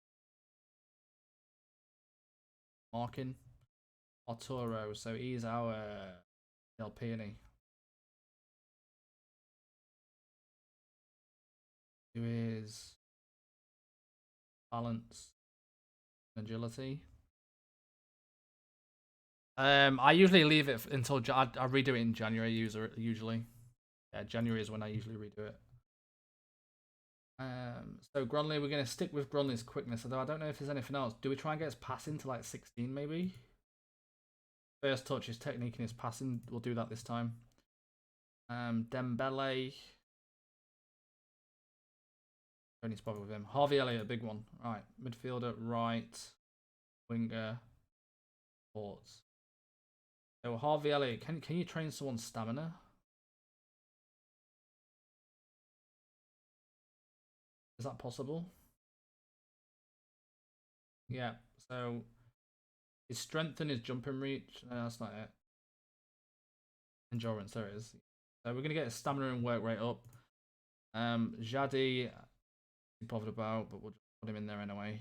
marking. Arturo, so he's our Del Peony. Do his balance, agility. I usually leave it until I redo it in January. Usually, yeah, January is when I usually redo it. So Gronley, we're gonna stick with Gronley's quickness. Although I don't know if there's anything else. Do we try and get his passing to like 16 maybe? First touch, his technique and his passing. We'll do that this time. Dembele. Don't need to bother with him. Harvey Elliott, a big one. Right, midfielder, right, winger, sports. So Harvey Elliott, can you train someone's stamina? Is that possible? Yeah. So His strength and his jumping reach. No, that's not it. Endurance, there it is. So we're gonna get his stamina and work rate up. Jadi, I'm bothered about, but we'll just put him in there anyway.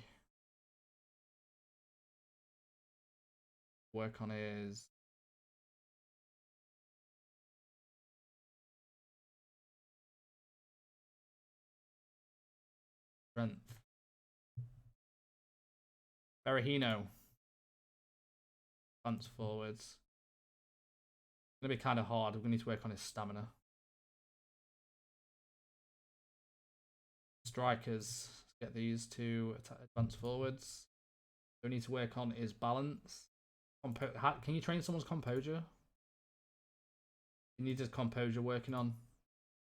Work on his strength. Berahino. Advance forwards. It's gonna be kind of hard. We're gonna need to work on his stamina. Strikers. Let's get these two advance forwards. We need to work on his balance. Can you train someone's composure? You need his composure working on.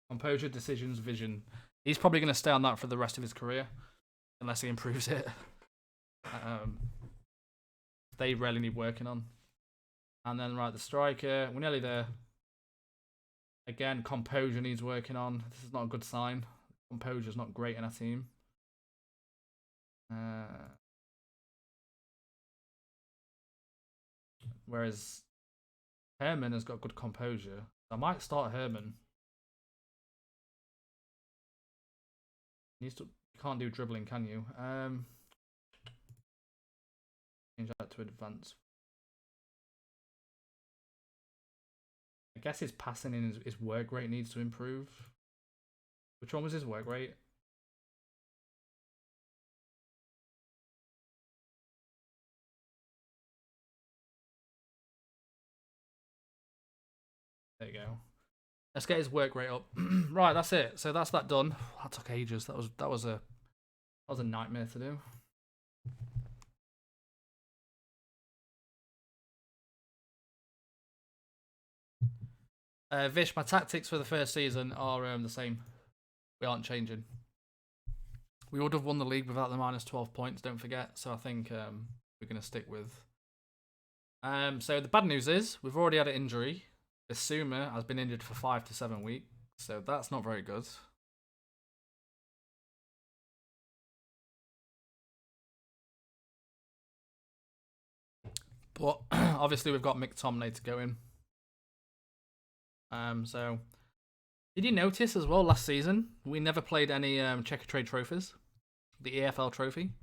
Composure, decisions, vision. He's probably going to stay on that for the rest of his career. Unless he improves it. They really need working on. And then, right, the striker. We're nearly there. Again, composure needs working on. This is not a good sign. Composure is not great in our team. Whereas Herman has got good composure. I might start Herman. You can't do dribbling, can you? Change that to advance. I guess his passing and his work rate needs to improve. Which one was his work rate? There you go. Let's get his work rate up. Right, that's it. So that's that done. That took ages. That was a nightmare to do. Vish, my tactics for the first season are the same. We aren't changing. We would have won the league without the minus 12 points, don't forget. So I think we're going to stick with. So the bad news is we've already had an injury. Bissouma has been injured for 5 to 7 weeks, so that's not very good. But obviously we've got McTominay to go in. So did you notice as well last season we never played any Checker Trade trophies? The EFL trophy.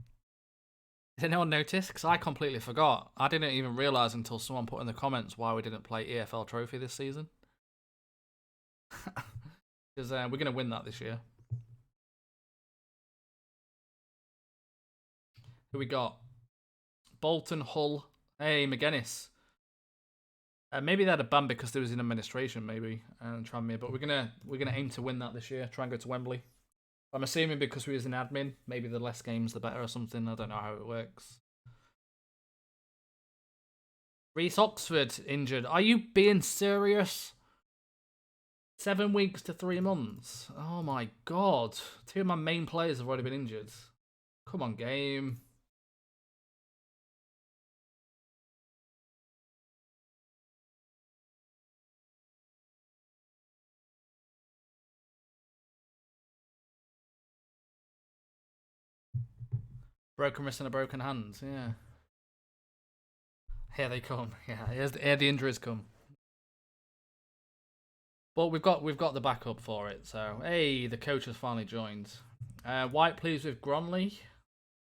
Did anyone notice? Because I completely forgot. I didn't even realise until someone put in the comments why we didn't play EFL Trophy this season. Because we're going to win that this year. Who we got? Bolton, Hull. Hey, McGuinness. Maybe they had a ban because there was an administration, maybe, and Tranmere. But we're gonna aim to win that this year. Try and go to Wembley. I'm assuming because we was in admin, maybe the less games the better or something. I don't know how it works. Reece Oxford injured. Are you being serious? 7 weeks to 3 months. Oh my god. 2 of my main players have already been injured. Come on, game. Broken wrist and a broken hand. Yeah. Here they come. Yeah, here the injuries come. But we've got the backup for it. So hey, the coach has finally joined. White pleased with Gronley.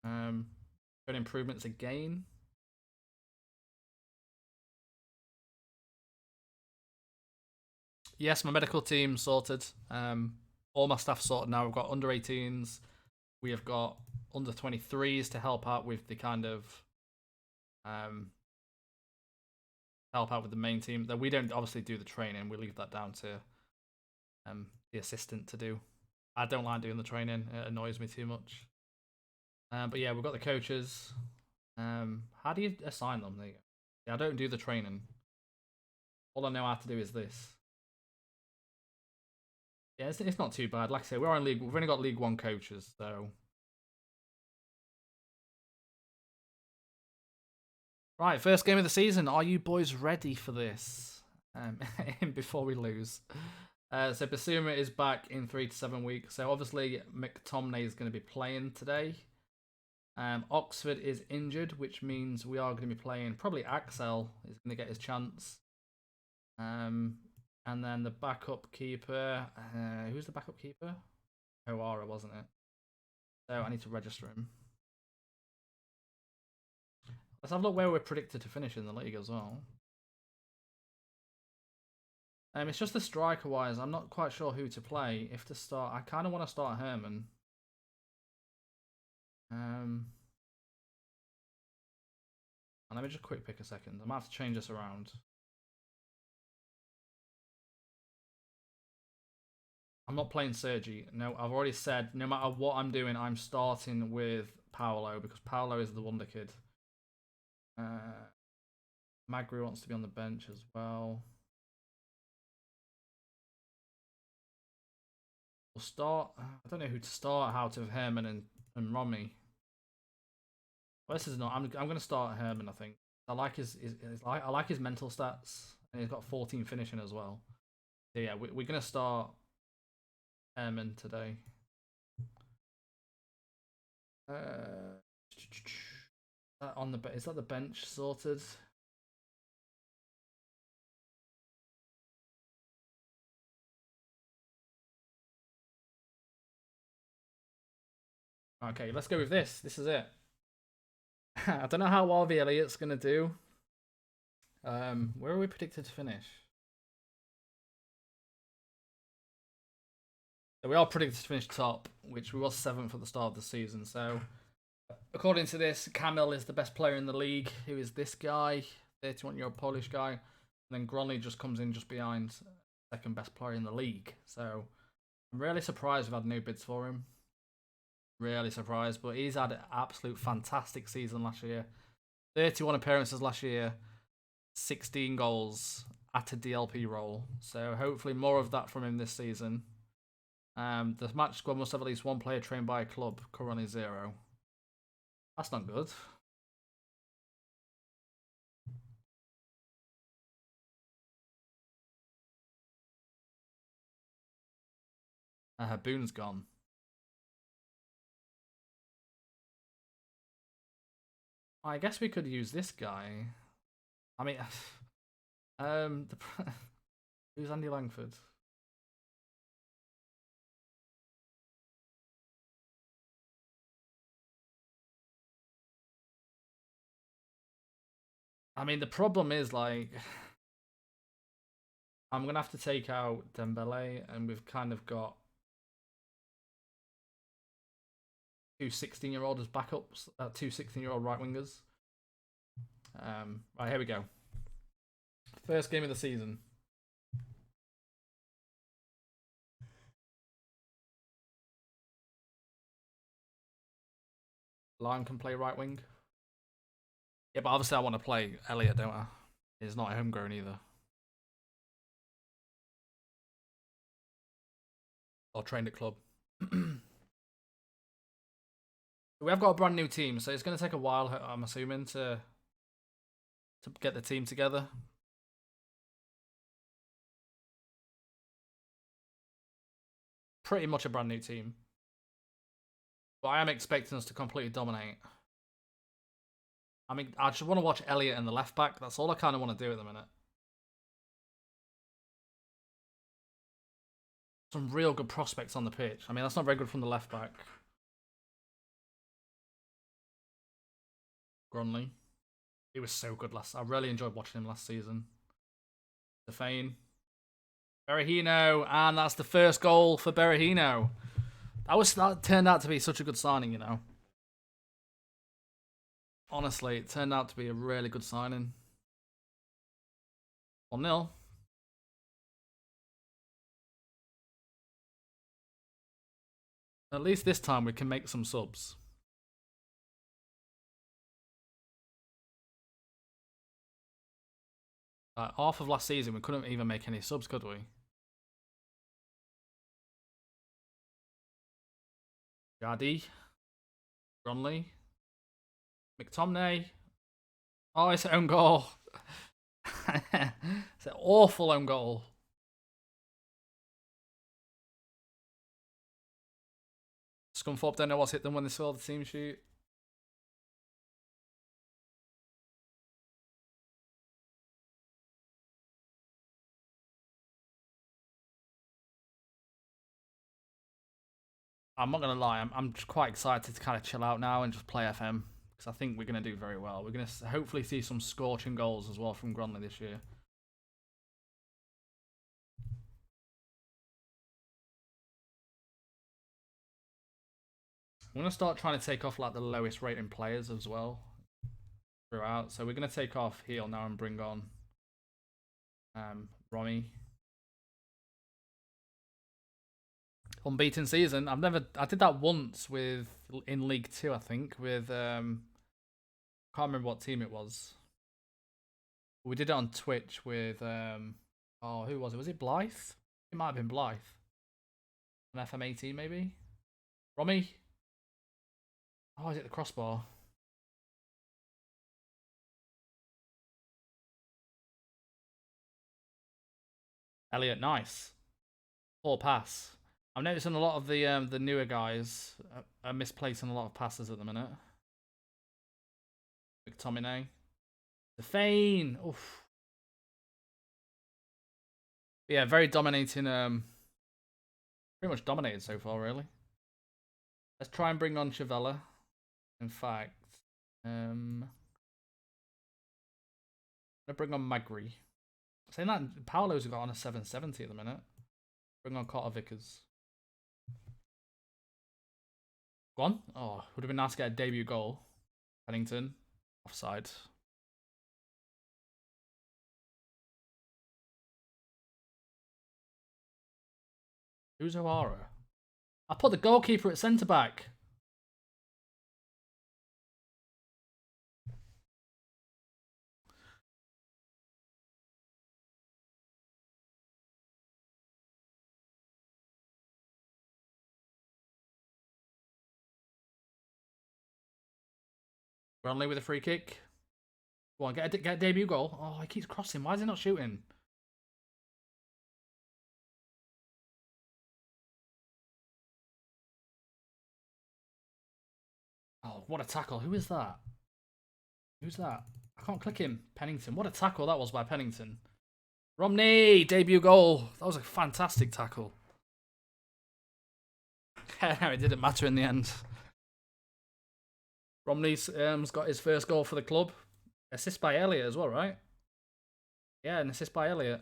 Good improvements again. Yes, my medical team sorted. All my staff sorted now. We've got under 18s. We have got under 23s to help out with the kind of help out with the main team. That we don't obviously do the training. We leave that down to the assistant to do. I don't like doing the training. It annoys me too much. But yeah, we've got the coaches. How do you assign them? There you go. Yeah, I don't do the training. All I know how to do is this. Yeah, it's not too bad. Like I say, we're on league. We've only got League 1 coaches, so. Right, first game of the season. Are you boys ready for this? Before we lose. So Bissouma is back in 3 to 7 weeks. So obviously McTominay is going to be playing today. Oxford is injured, which means we are going to be playing. Probably Axel is going to get his chance. And then the backup keeper. Who's the backup keeper? O'Hara, wasn't it? So I need to register him. Let's have a look where we're predicted to finish in the league as well. It's just the striker wise. I'm not quite sure who to play. If to start, I kind of want to start Herman. And let me just quick pick a second. I might have to change this around. I'm not playing Sergi. No, I've already said no matter what I'm doing, I'm starting with Paolo because Paolo is the wonder kid. Magri wants to be on the bench as well. We'll start. I don't know who to start out of Herman and Romy. Well, this is not. I'm going to start Herman. I think I like I like his mental stats, and he's got 14 finishing as well. So yeah, we're going to start Herman today. On the is that the bench sorted? Okay, let's go with this. This is it. I don't know how Harvey Elliott's gonna do. Where are we predicted to finish? So we are predicted to finish top, which we was 7th at the start of the season. So, according to this, Kamil is the best player in the league. Who is this guy? 31-year-old Polish guy. And then Gronley just comes in just behind second best player in the league. So, I'm really surprised we've had no bids for him. Really surprised, but he's had an absolute fantastic season last year. 31 appearances last year, 16 goals at a DLP role. So hopefully more of that from him this season. The match squad must have at least one player trained by a club, currently 0. That's not good. Boone's gone. I guess we could use this guy. I mean, who's Andy Langford? I mean, the problem is, like, I'm going to have to take out Dembele, and we've kind of got 2 16-year-olds as backups, 2 16-year-old right wingers. Right, here we go. First game of the season. Lime can play right wing. Yeah, but obviously I want to play Elliot, don't I? He's not homegrown either. Or trained at club. We have got a brand new team, so it's going to take a while, I'm assuming, to get the team together. Pretty much a brand new team. But I am expecting us to completely dominate. I mean, I just want to watch Elliot and the left back. That's all I kind of want to do at the minute. Some real good prospects on the pitch. I mean, that's not very good from the left back. Gronley. He was so good last. I really enjoyed watching him last season. Stefane. Berahino, and that's the first goal for Berahino. That turned out to be such a good signing, you know. Honestly, it turned out to be a really good signing. 1-0. At least this time we can make some subs. Half of last season we couldn't even make any subs, could we? Jardy. Gronley. McTominay. Oh, it's an own goal. It's an awful own goal. Scunthorpe don't know what's hit them when they saw the team shoot. I'm not gonna lie, I'm just quite excited to kind of chill out now and just play FM because I think we're gonna do very well. We're gonna hopefully see some scorching goals as well from Gronley this year. I'm gonna start trying to take off like the lowest rating players as well throughout. So we're gonna take off Heel now and bring on Romy. Unbeaten season. I did that once in League 2, I think, with can't remember what team it was. We did it on Twitch with oh, who was it? Was it Blythe? It might have been Blythe. An FM18 maybe? Romy? Oh, is it the crossbar? Elliot, nice. Poor pass. I'm noticing a lot of the newer guys are misplacing a lot of passes at the minute. McTominay. The Feign. Oof. Yeah, very dominating. Pretty much dominated so far, really. Let's try and bring on Chavella. In fact, I'm gonna bring on Magri. Saying that, Paolo's got on a 770 at the minute. Bring on Carter Vickers. Go on. Oh, would have been nice to get a debut goal. Pennington. Offside. Who's O'Hara? I put the goalkeeper at centre back. Burnley with a free kick. Go on, get a debut goal. Oh, he keeps crossing. Why is he not shooting? Oh, what a tackle. Who is that? Who's that? I can't click him. Pennington. What a tackle that was by Pennington. Romney, debut goal. That was a fantastic tackle. It didn't matter in the end. Romney's got his first goal for the club. Assist by Elliot as well, right? Yeah, an assist by Elliot.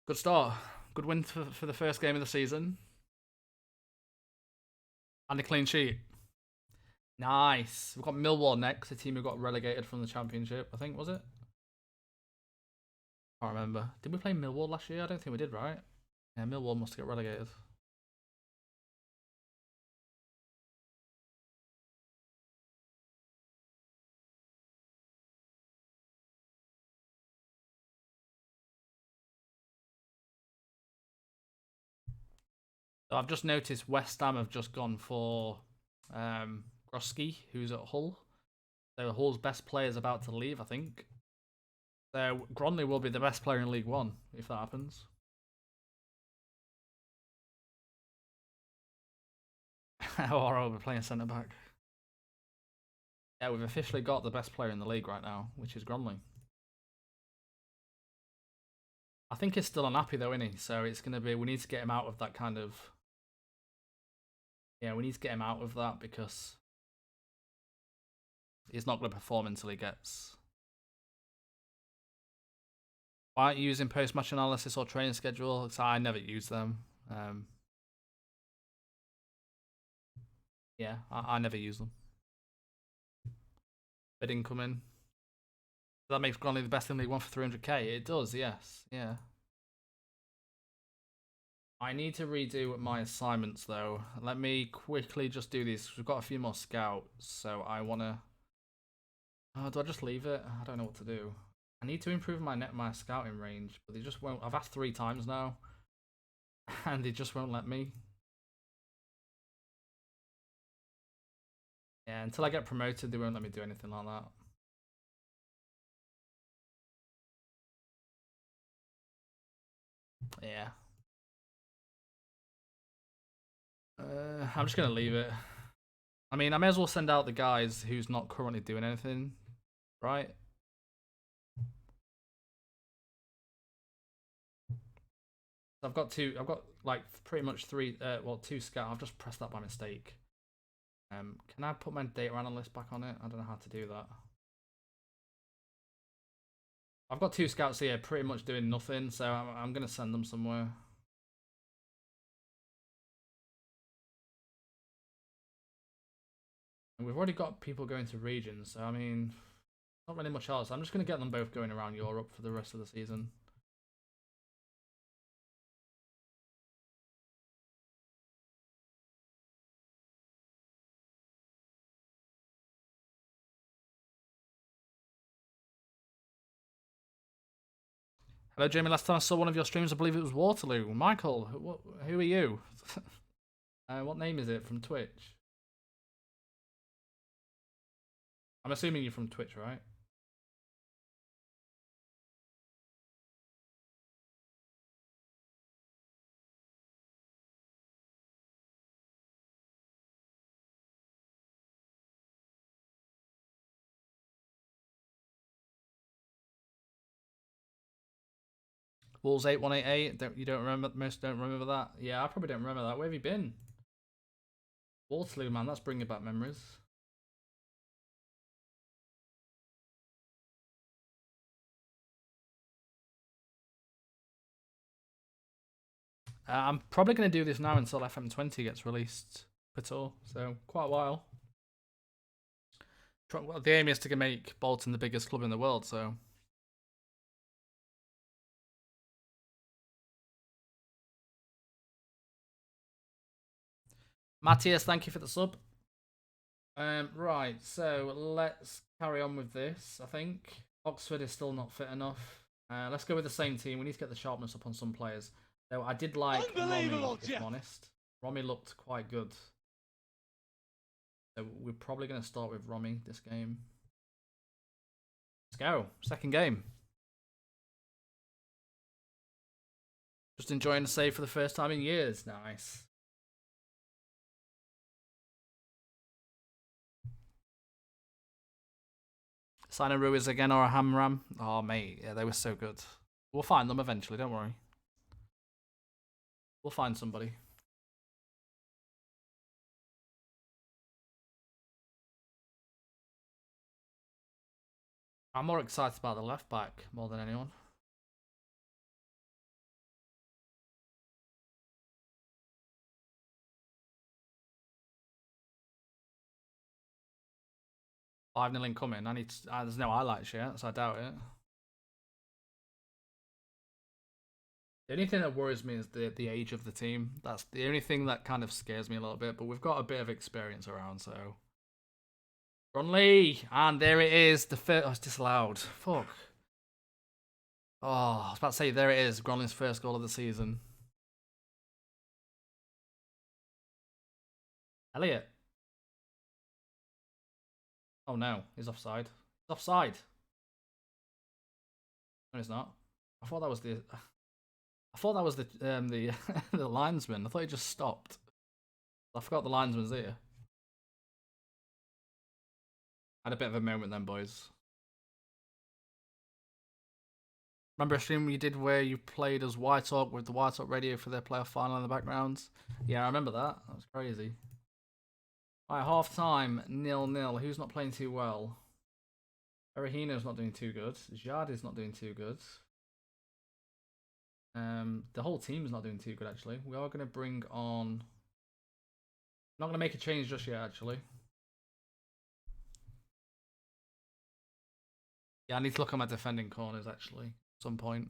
Good start. Good win for the first game of the season. And a clean sheet. Nice. We've got Millwall next, a team who got relegated from the Championship, I think, was it? I can't remember. Did we play Millwall last year? I don't think we did, right? Yeah, Millwall must get relegated. So I've just noticed West Ham have just gone for Grosky, who's at Hull. So Hull's best player is about to leave, I think. So Gronley will be the best player in League One if that happens. Or I'll be playing centre back. Yeah, we've officially got the best player in the league right now, which is Gronley. I think he's still unhappy though, isn't he? So it's going to be, we need to get him out of that kind of... Yeah, we need to get him out of that because he's not going to perform until he gets... Why aren't you using post-match analysis or training schedule? Because I never use them. Yeah, I never use them. Bid incoming. That makes Gronley the best in League One for 300k. It does, yes. Yeah. I need to redo my assignments though. Let me quickly just do these. We've got a few more scouts, so I want to... do I just leave it? I don't know what to do. I need to improve my scouting range, but they just won't. I've asked 3 times now, and they just won't let me. Yeah, until I get promoted, they won't let me do anything like that. Yeah. I'm just gonna leave it. I mean, I may as well send out the guys who's not currently doing anything, right? I've got like pretty much two scout. I've just pressed that by mistake. Can I put my data analyst back on it? I don't know how to do that. I've got 2 scouts here pretty much doing nothing, so I'm going to send them somewhere. And we've already got people going to regions, so I mean, not really much else. I'm just going to get them both going around Europe for the rest of the season. Hello, Jamie. Last time I saw one of your streams, I believe it was Waterloo. Michael, who are you? What name is it from Twitch? I'm assuming you're from Twitch, right? Wolves 8188. You don't remember? Most don't remember that. Yeah, I probably don't remember that. Where have you been? Waterloo, man. That's bringing back memories. I'm probably going to do this now until FM20 gets released at all. So quite a while. Well, the aim is to make Bolton the biggest club in the world. So. Matthias, thank you for the sub. Right, so let's carry on with this. I think Oxford is still not fit enough. Let's go with the same team. We need to get the sharpness up on some players. So I did like Romy, if I'm honest. Romy looked quite good. So we're probably going to start with Romy this game. Let's go. Second game. Just enjoying the save for the first time in years. Nice. Sign a Ruiz again or a Hamram. Oh, mate. Yeah, they were so good. We'll find them eventually. Don't worry. We'll find somebody. I'm more excited about the left back more than anyone. Five 0 incoming. I need. There's no highlights yet, so I doubt it. The only thing that worries me is the age of the team. That's the only thing that kind of scares me a little bit. But we've got a bit of experience around, so. Brunley, and there it is. The first. Oh, it's disallowed. Fuck. Oh, I was about to say there it is. Gronley's first goal of the season. Elliot. Oh no, he's offside. He's offside. No, he's not. I thought that was the. I thought that was the the linesman. I thought he just stopped. I forgot the linesman's here. Had a bit of a moment then, boys. Remember a stream you did where you played as White Hawk with the White Hawk radio for their playoff final in the background? Yeah, I remember that. That was crazy. Alright, half time, 0-0. Who's not playing too well? Erahino's not doing too good. Jard not doing too good. The whole team's not doing too good actually. We are going to bring on. Not going to make a change just yet actually. Yeah, I need to look at my defending corners actually at some point.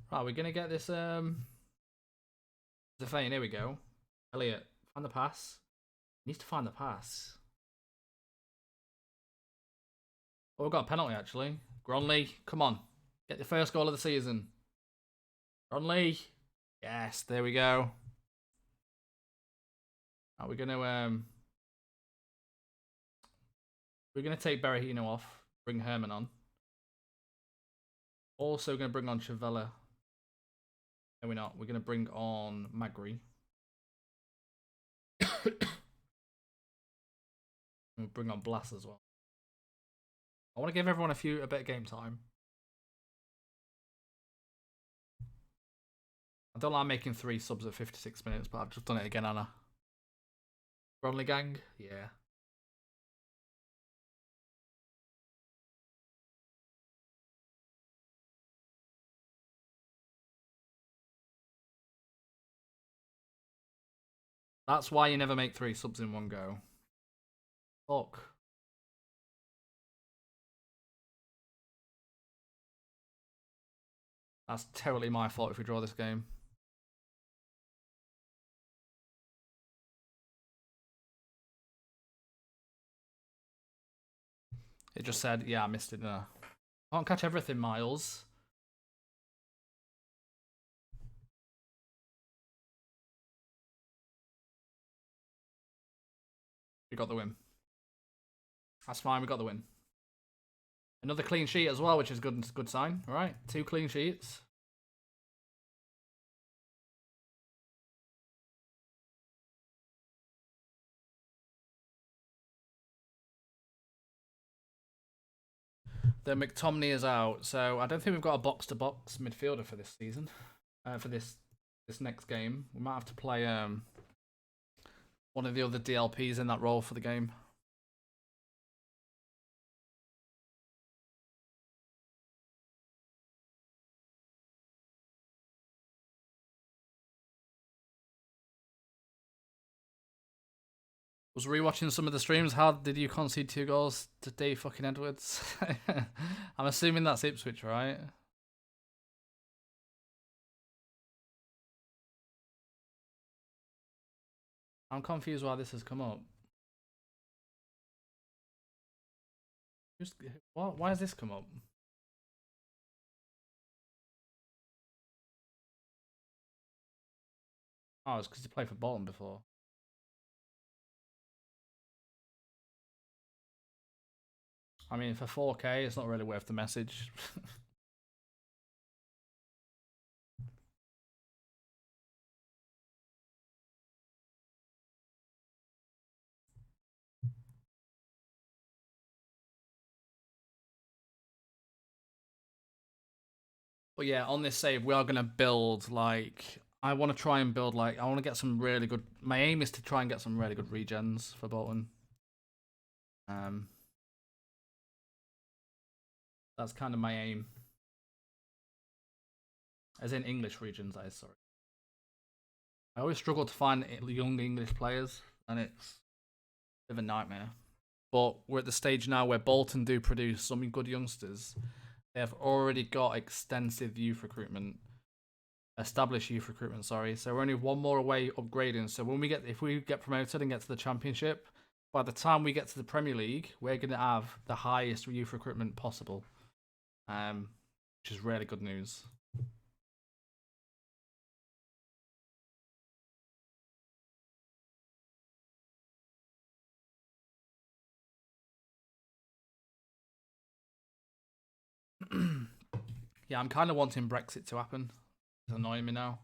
Right, we're gonna get this Defane, here we go. Elliot, find the pass. Needs to find the pass. Oh, we've got a penalty actually. Gronley, come on. Get the first goal of the season. Gronley. Yes, there we go. Right, we're gonna take Berahino off, bring Herman on. Also gonna bring on Chavella. No, we're not. We're gonna bring on Magri. We'll bring on Blass as well. I want to give everyone a bit of game time. I don't like making 3 subs at 56 minutes, but I've just done it again, Anna. Bronley gang? Yeah. That's why you never make 3 subs in one go. Fuck. That's totally my fault if we draw this game. It just said, yeah, I missed it. No. Can't catch everything, Miles. We got the win. That's fine, we got the win. Another clean sheet as well, which is good sign. All right, 2 clean sheets. The McTominay is out, so I don't think we've got a box-to-box midfielder for this season. For this next game, we might have to play one of the other DLPs in that role for the game. Was rewatching some of the streams. How did you concede 2 goals to Dave fucking Edwards? I'm assuming that's Ipswich, right? I'm confused why this has come up. What? Why has this come up? Oh, it's because you played for Bolton before. I mean, for 4K, it's not really worth the message. But yeah, on this save, we are going to build, like... I want to try and build, like... I want to get some really good... My aim is to try and get some really good regens for Bolton. That's kind of my aim. As in English regions, that is, sorry. I always struggle to find young English players, and it's a bit of a nightmare. But we're at the stage now where Bolton do produce some good youngsters. They have already got extensive youth recruitment. Established youth recruitment, sorry. So we're only one more away upgrading. So when if we get promoted and get to the Championship, by the time we get to the Premier League, we're going to have the highest youth recruitment possible. Which is really good news. Yeah, I'm kind of wanting Brexit to happen. It's annoying me now.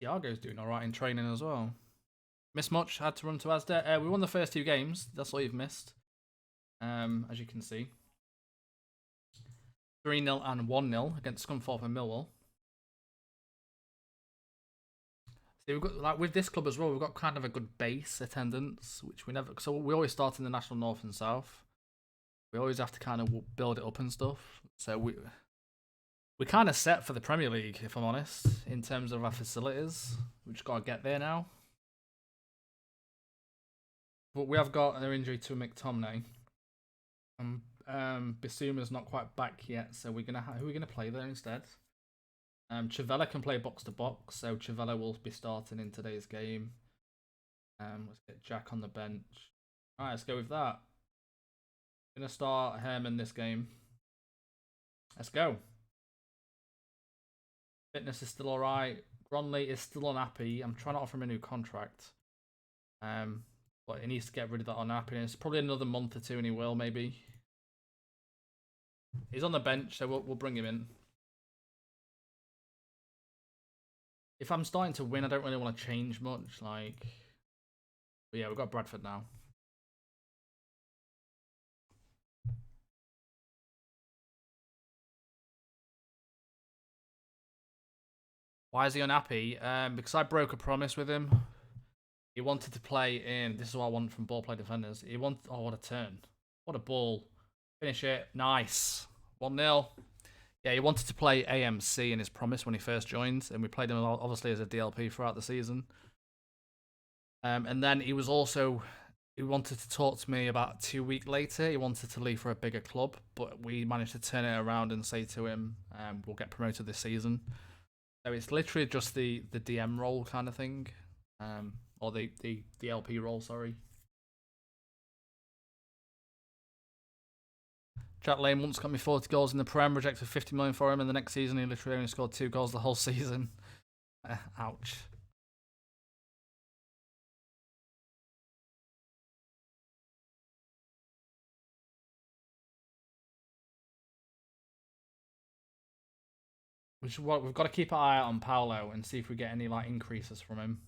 Thiago's doing alright in training as well. Missed much, had to run to Asda. We won the first 2 games, that's all you've missed. As you can see. 3-0 and 1-0 against Scunthorpe and Millwall. See, we've got, like, with this club as well, we've got kind of a good base attendance, which we never... So we always start in the National North and South. We always have to kind of build it up and stuff. So we're kind of set for the Premier League, if I'm honest, in terms of our facilities. We've just got to get there now. But we have got an injury to McTominay. Bissouma's not quite back yet, so who are we gonna play there instead? Chavella can play box to box, so Chavella will be starting in today's game. Let's get Jack on the bench. Alright, let's go with that. Gonna start Herman this game. Let's go. Fitness is still alright. Gronley is still unhappy. I'm trying to offer him a new contract. But he needs to get rid of that unhappiness. Probably another month or 2 and he will, maybe. He's on the bench, so we'll bring him in. If I'm starting to win, I don't really want to change much. But yeah, we've got Bradford now. Why is he unhappy? Because I broke a promise with him. He wanted to play in. This is what I want from ball play defenders. He want. Oh, what a turn! What a ball! Finish it. Nice. 1-0. Yeah, he wanted to play AMC in his promise when he first joined, and we played him obviously as a DLP throughout the season. And then he wanted to talk to me about 2 weeks later. He wanted to leave for a bigger club, but we managed to turn it around and say to him, we'll get promoted this season. So it's literally just the DM role kind of thing, or the DLP role, sorry. Jack Lane once got me 40 goals in the Prem, rejected 50 million for him, and the next season he literally only scored 2 goals the whole season. Ouch. We've got to keep an eye out on Paolo and see if we get any like increases from him.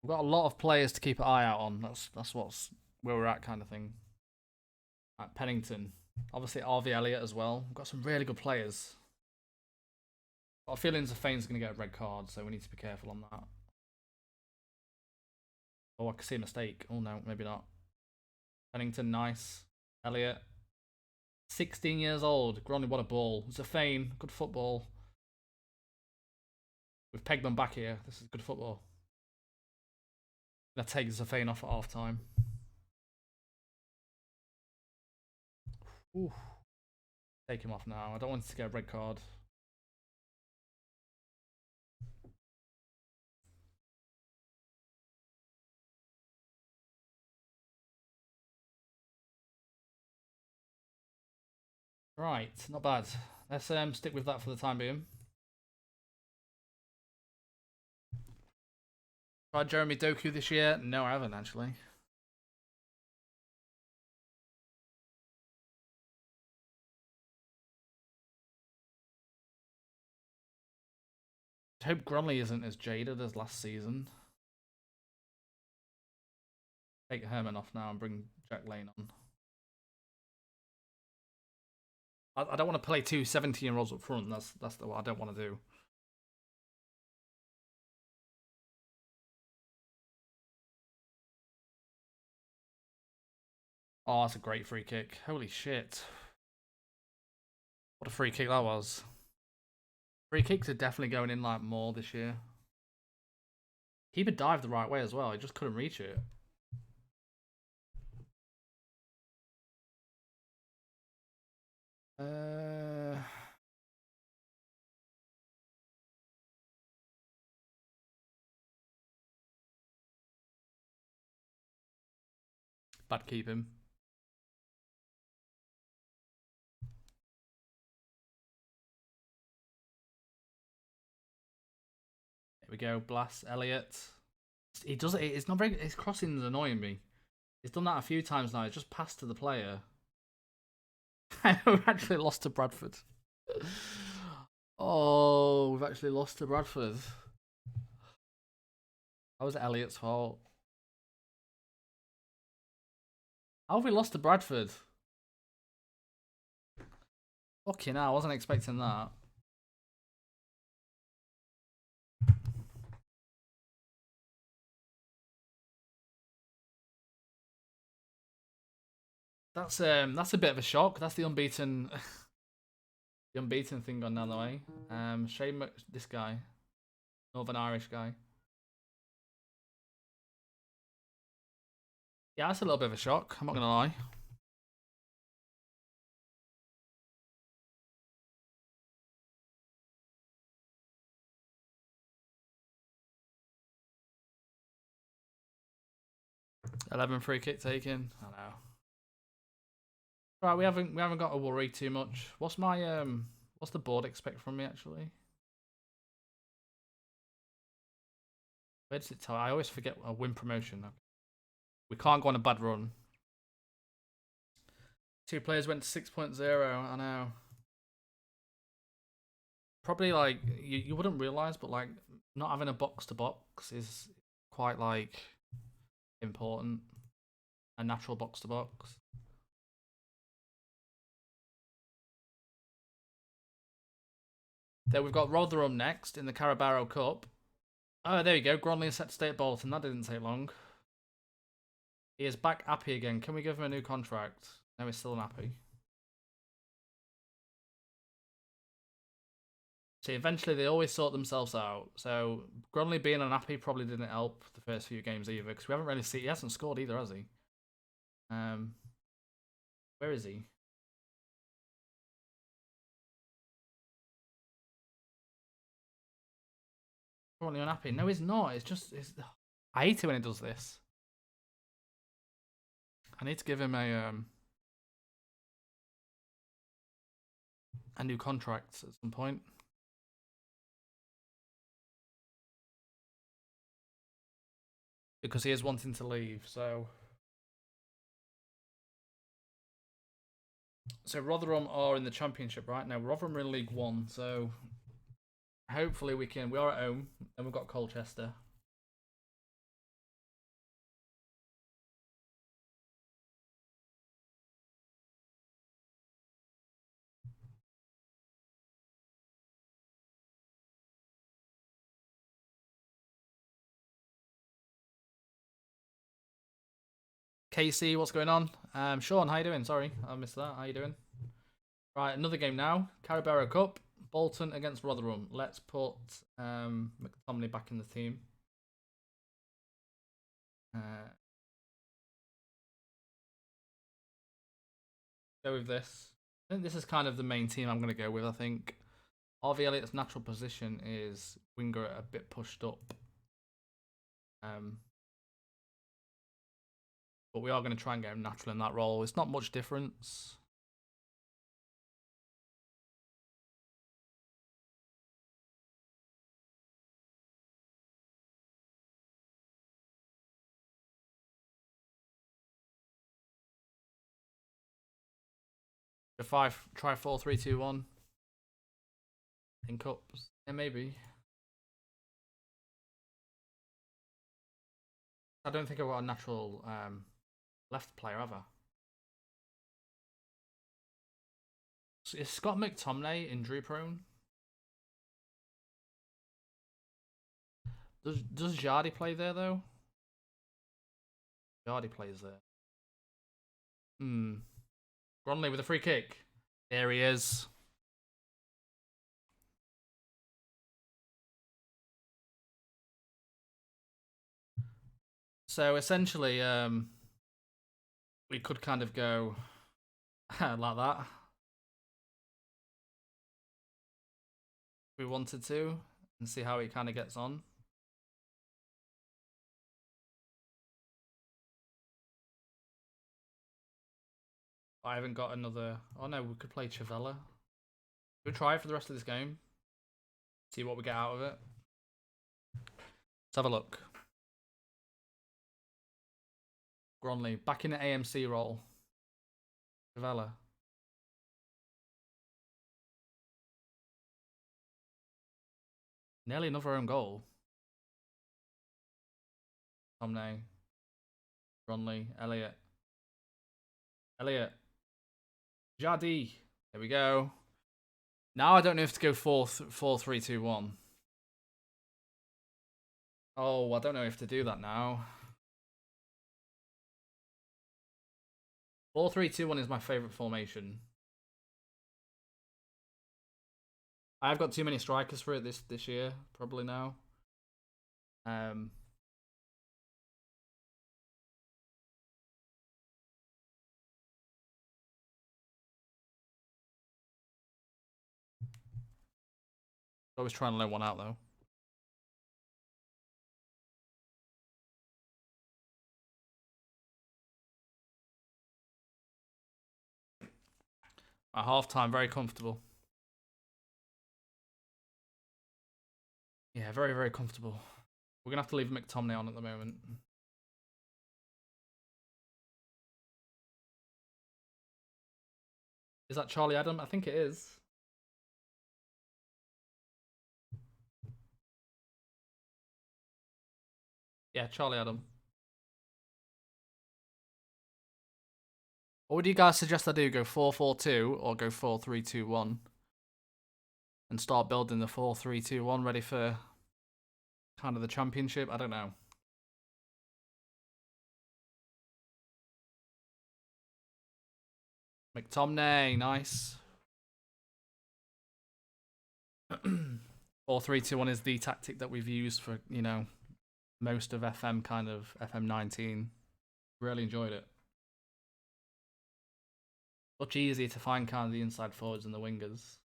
We've got a lot of players to keep an eye out on. That's what's where we're at, kind of thing. Like Pennington, obviously RV Elliott as well. We've got some really good players. Got a feeling Zafane's going to get a red card, so we need to be careful on that. Oh, I can see a mistake. Oh no, maybe not. Pennington, nice. Elliott, 16 years old. Gronley, what a ball. Zafane, good football. We've pegged them back here. This is good football. I'm going to take Zafane off at half time. Ooh. Take him off now. I don't want to get a red card. Right, not bad. Let's stick with that for the time being. Tried Jeremy Doku this year? No, I haven't actually. I hope Gronley isn't as jaded as last season. Take Herman off now and bring Jack Lane on. I don't want to play two 17-year-olds up front. That's what I don't want to do. Oh, that's a great free kick. Holy shit. What a free kick that was. Free kicks are definitely going in like more this year. Keeper dived the right way as well. He just couldn't reach it. Bad keeping. Here we go. Blast Elliott. He does it. It's not very. His crossing is annoying me. He's done that a few times now. He's just passed to the player. We've actually lost to Bradford. Oh, we've actually lost to Bradford. That was Elliott's fault. How have we lost to Bradford? Fucking hell, I wasn't expecting that. That's a bit of a shock. That's the unbeaten the unbeaten thing gone down the way. Shame this guy. Northern Irish guy. Yeah, that's a little bit of a shock, I'm not gonna lie. $11 free kick taken. I know. Right, we haven't got to worry too much. What's the board expect from me actually? Where does it tell? I always forget a win promotion. We can't go on a bad run. 2 players went to 6.0. I know. Probably like you wouldn't realize, but like not having a box to box is quite like important. A natural box to box. Then we've got Rotherham next in the Carabao Cup. Oh, there you go. Gronley is set to stay at Bolton. That didn't take long. He is back happy again. Can we give him a new contract? No, he's still unhappy. See, eventually they always sort themselves out. So Gronley being unhappy probably didn't help the first few games either, because we haven't really seen. He hasn't scored either, has he? Where is he? Gronley unhappy? No, he's not. It's just. I hate it when he does this. I need to give him a new contract at some point. Because he is wanting to leave, so Rotherham are in the Championship right now. Rotherham are in League One, so hopefully we can. We are at home, and we've got Colchester. KC, what's going on? Sean, how you doing? Sorry, I missed that. How you doing? Right, another game now. Carabao Cup. Bolton against Rotherham. Let's put McTominay back in the team. Go with this. I think this is kind of the main team I'm going to go with. I think Harvey Elliott's natural position is winger, a bit pushed up. But we are going to try and get him natural in that role. It's not much difference. If I try 4-3-2-1 in cups, yeah, maybe. I don't think I've got a natural left player ever. Is Scott McTominay injury prone? Does Jardy play there though? Jardy plays there. Gronley with a free kick. There he is. So essentially, we could kind of go like that. If we wanted to, and see how he kind of gets on. I haven't got another. Oh no, we could play Chavella. We'll try it for the rest of this game. See what we get out of it. Let's have a look. Gronley back in the AMC role. Chavella. Nearly another own goal. Tomney. Gronley. Elliott. Jardy. There we go. Now I don't know if to go 4-3-2-1. Oh, I don't know if to do that now. 4-3-2-1 is my favourite formation. I've got too many strikers for it this year, probably now. Always trying to let one out though. At half time, very comfortable. Yeah, very, very comfortable. We're gonna have to leave McTominay on at the moment. Is that Charlie Adam? I think it is. Yeah, Charlie Adam. What would you guys suggest I do? Go 4-4-2 or go 4-3-2-1? and start building the 4-3-2-1 ready for kind of the championship. I don't know. McTominay, nice. 4-3-2-1 is the tactic that we've used for, you know, most of FM, kind of FM19. Really enjoyed it. Much easier to find kind of the inside forwards and the wingers.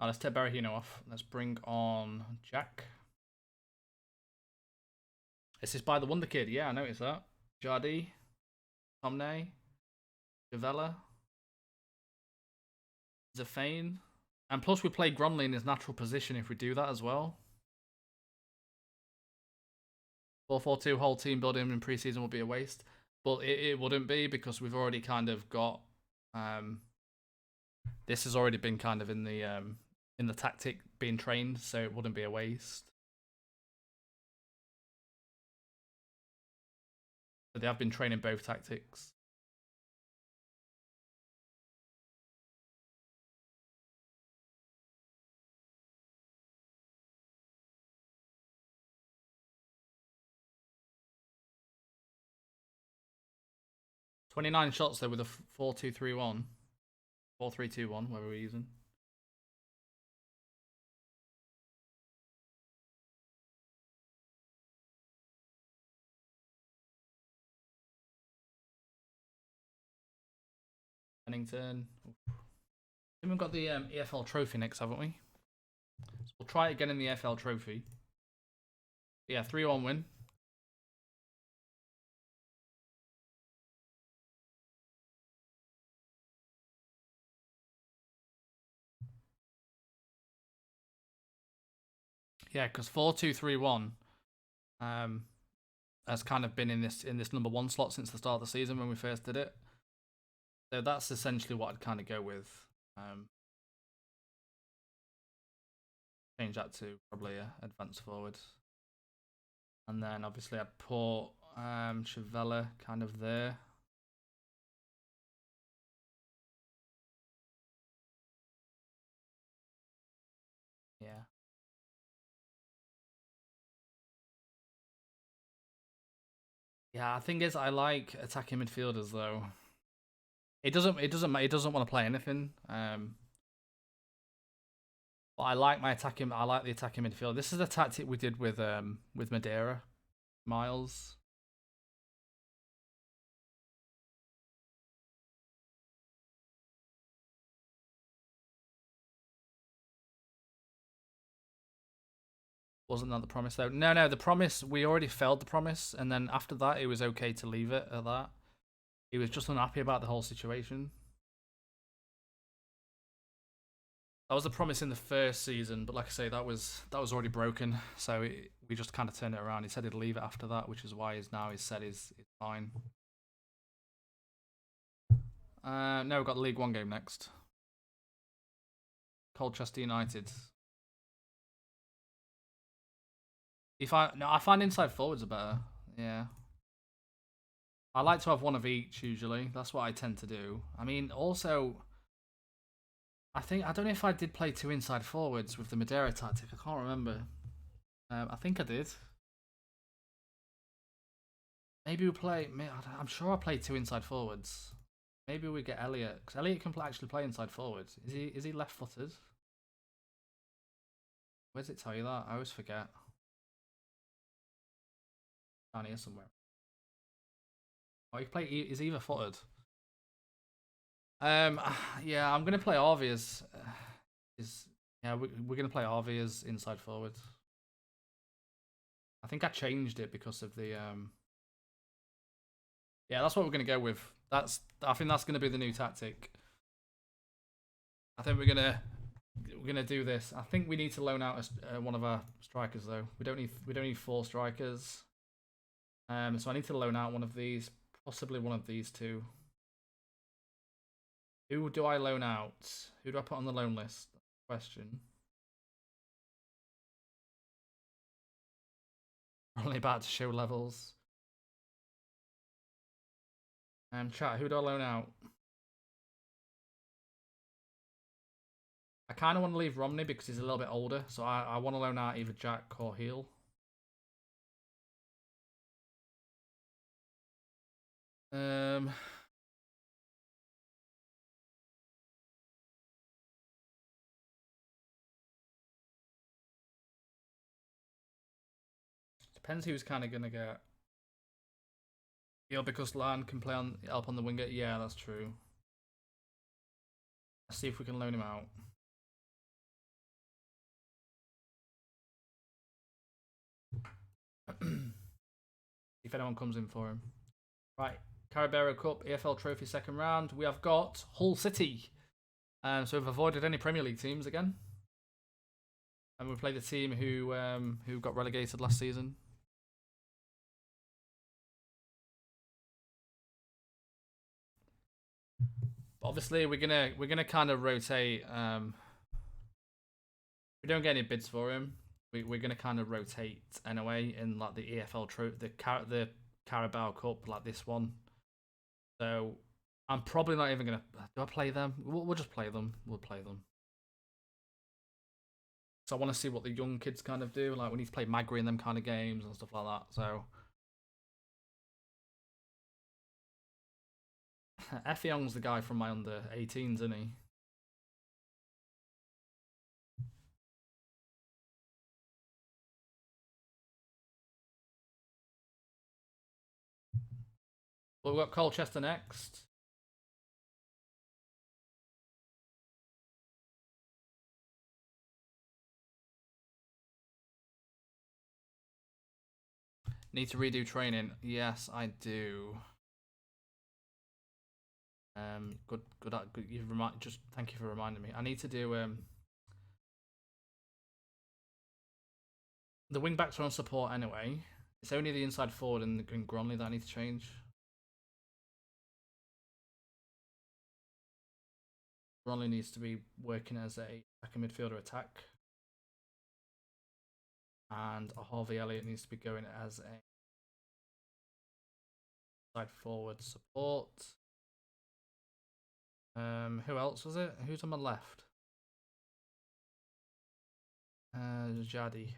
Let's take Berahino off. Let's bring on Jack. This is by the Wonder Kid. Yeah, I noticed that. Jardy, Tomney, Javella, Zafane. And plus we play Gromley in his natural position if we do that as well. 4-4-2 whole team building in pre-season would be a waste. But it wouldn't be, because we've already kind of got... this has already been kind of in the tactic being trained, so it wouldn't be a waste. But they have been training both tactics. "29 shots though with a 4-2-3-1. 4-3-2-1, whatever we're using. Pennington. We've got the EFL trophy next, haven't we? So we'll try it again in the EFL trophy. Yeah, 3-1 win. Yeah, because 4-2-3-1 has kind of been in this number 1 slot since the start of the season when we first did it. So that's essentially what I'd kind of go with. Change that to probably a advanced forward. And then obviously I'd put Chavella kind of there. Yeah. Yeah, I think I like attacking midfielders though. It doesn't want to play anything. But I like the attacking midfield. This is the tactic we did with Madeira, Miles. Wasn't that the promise though? No, the promise, we already failed the promise, and then after that it was okay to leave it at that. He was just unhappy about the whole situation. That was the promise in the first season, but like I say, that was already broken. So we just kind of turned it around. He said he'd leave it after that, which is why he's said it's fine. No, we've got the League One game next. Colchester United. I find inside forwards are better. Yeah. I like to have one of each usually. That's what I tend to do. I mean, also, I don't know if I did play 2 inside forwards with the Madeira tactic. I can't remember. I think I did. Maybe we play. I'm sure I played 2 inside forwards. Maybe we get Elliot, because Elliot can actually play inside forwards. Is he left-footed? Where does it tell you that? I always forget. Down here somewhere. Oh, he play. Is either footed. Yeah, I'm gonna play Harvey as. Yeah, we're gonna play Harvey as inside forward. I think I changed it because of the Yeah, that's what we're gonna go with. I think that's gonna be the new tactic. I think we're gonna do this. I think we need to loan out one of our strikers though. We don't need 4 strikers. So I need to loan out one of these, possibly one of these 2. Who do I loan out? Who do I put on the loan list? Question. Only about to show levels. Chat, who do I loan out? I kind of want to leave Romney because he's a little bit older, so I want to loan out either Jack or Heel. Depends who's kind of gonna get. Heel because Lan can play on help on the winger. Yeah, that's true. Let's see if we can loan him out. If anyone comes in for him. Right, Carabao Cup, EFL Trophy second round. We have got Hull City. So we've avoided any Premier League teams again. And we played the team who got relegated last season. But obviously, we're gonna kind of rotate. If we don't get any bids for him, we're gonna kind of rotate anyway in like the EFL Trophy, the Carabao Cup, like this one. So I'm probably not even gonna. Do I play them? We'll just play them. We'll play them. So I want to see what the young kids kind of do. Like we need to play Magri in them kind of games and stuff like that. So Effiong's the guy from my under 18s, isn't he? Well, we've got Colchester next. Need to redo training. Yes, I do. Good. Just thank you for reminding me. I need to do the wing backs are on support anyway. It's only the inside forward and Gronley that I need to change. Gronley needs to be working as a midfielder attack. And Harvey Elliott needs to be going as a side forward support. Who else was it? Who's on my left? Jadi.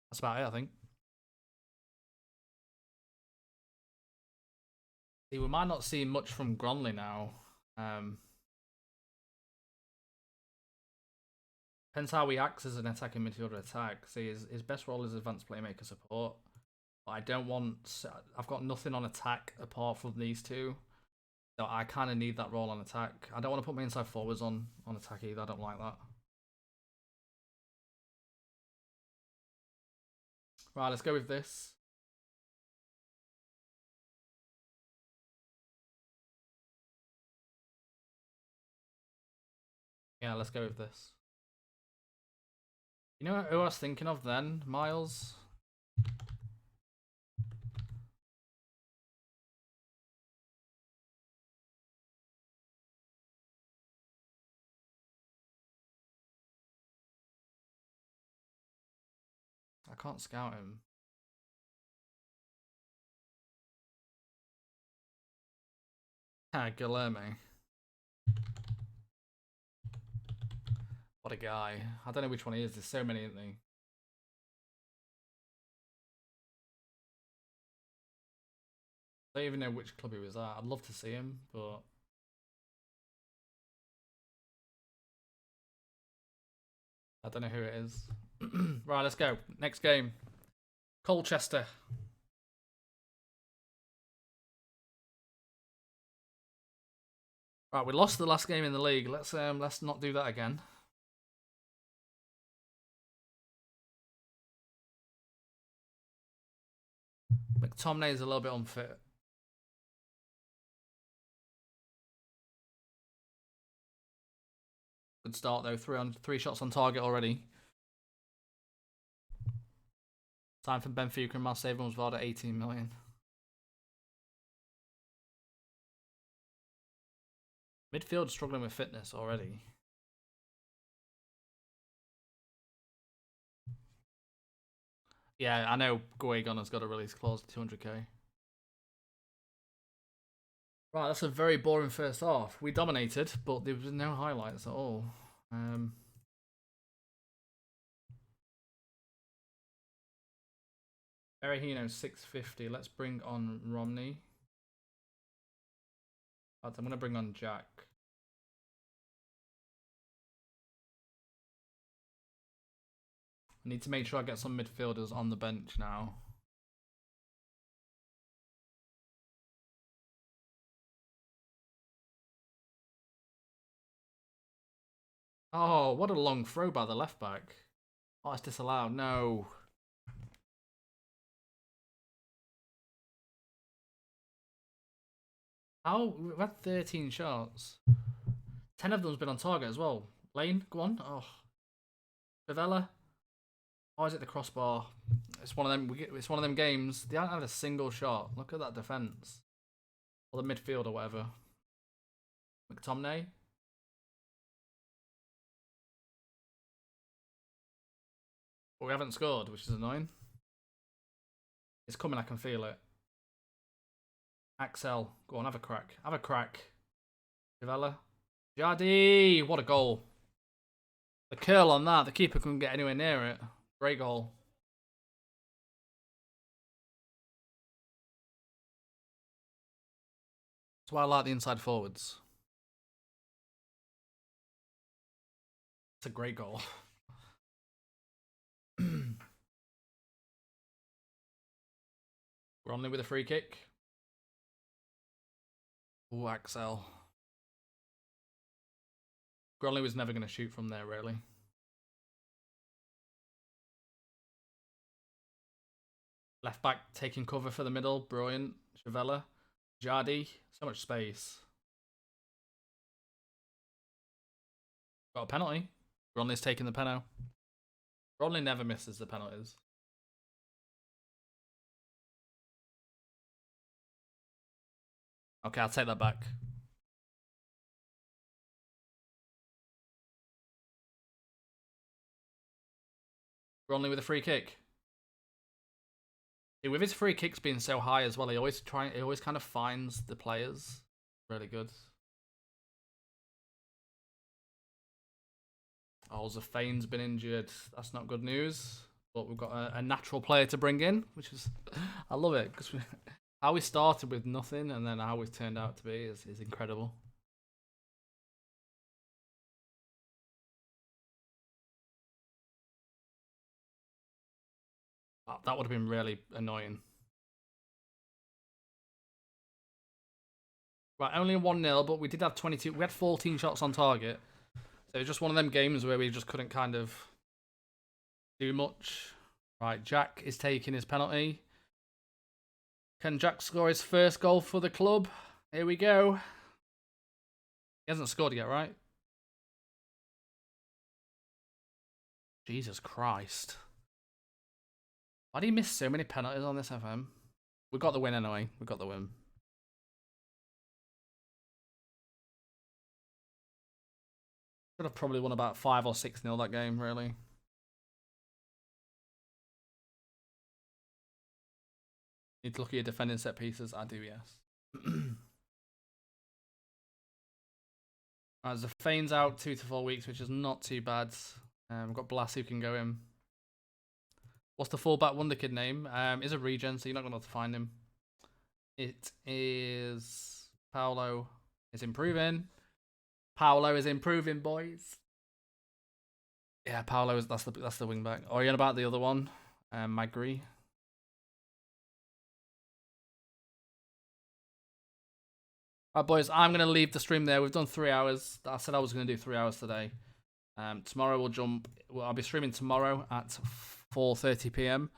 That's about it, I think. See, we might not see much from Gronley now. Depends how he acts as an attacking midfielder attack. See, his best role is advanced playmaker support. But I don't want. I've got nothing on attack apart from these two. So I kind of need that role on attack. I don't want to put my inside forwards on attack either. I don't like that. Right, let's go with this. Yeah, let's go with this. You know who I was thinking of then? Miles? I can't scout him. Guilherme. What a guy. I don't know which one he is. There's so many, isn't there? I don't even know which club he was at. I'd love to see him, but I don't know who it is. Right, let's go. Next game. Colchester. Right, we lost the last game in the league. Let's not do that again. McTominay is a little bit unfit. Good start though. Three shots on target already. Time for Benfica and Marseille. Everyone's valued at 18 million. Midfield struggling with fitness already. Yeah, I know Guegon has got a release clause to 200k. Right, that's a very boring first half. We dominated, but there was no highlights at all. Berahino 650. Let's bring on Romney. I'm going to bring on Jack. I need to make sure I get some midfielders on the bench now. Oh, what a long throw by the left back. Oh, it's disallowed. No. How? We've had 13 shots. 10 of them's been on target as well. Lane, go on. Oh. Favela. Oh, is it the crossbar? It's one of them. It's one of them games. They haven't had a single shot. Look at that defense, or the midfield, or whatever. McTominay. But we haven't scored, which is annoying. It's coming. I can feel it. Axel, go on, have a crack. Have a crack. Favela. Jardy. What a goal. The curl on that. The keeper couldn't get anywhere near it. Great goal. That's why I like the inside forwards. It's a great goal. Romney with a free kick. Ooh, Axel. Gronley was never going to shoot from there, really. Left back taking cover for the middle. Brilliant. Chavella. Jardy. So much space. Got a penalty. Gronley's taking the penalty. Gronley never misses the penalties. Okay, I'll take that back. Gronley with a free kick. See, with his free kicks being so high as well, he always kind of finds the players. Really good. Oh, Zafane's been injured. That's not good news. But we've got a natural player to bring in, which is, I love it, because how we started with nothing and then how we've turned out to be is incredible. Oh, that would have been really annoying. Right, only 1-0, but we did have 22. We had 14 shots on target. So it was just one of them games where we just couldn't kind of do much. Right, Jack is taking his penalty. Can Jack score his first goal for the club? Here we go. He hasn't scored yet, right? Jesus Christ. Why do you miss so many penalties on this FM? We got the win anyway. We got the win. Should have probably won about 5 or 6-0 that game, really. Need to look at your defending set pieces. I do, yes. Zafane's out 2 to 4 weeks, which is not too bad. We've got Blas who can go in. What's the fullback wonder kid name? Is a regen, so you're not going to have to find him. It is Paolo is improving. Paolo is improving, boys. Yeah, Paolo is that's the wing back. Or you on about the other one? Magri. Alright, boys, I'm gonna leave the stream there. We've done 3 hours. I said I was gonna do 3 hours today. Tomorrow we'll jump. Well, I'll be streaming tomorrow at 4:30 p.m.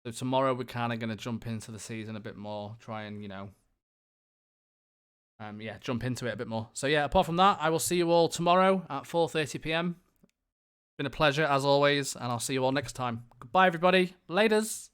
So tomorrow we're kind of gonna jump into the season a bit more. Try and yeah, jump into it a bit more. So yeah, apart from that, I will see you all tomorrow at 4:30 p.m. Been a pleasure as always, and I'll see you all next time. Goodbye, everybody. Laters.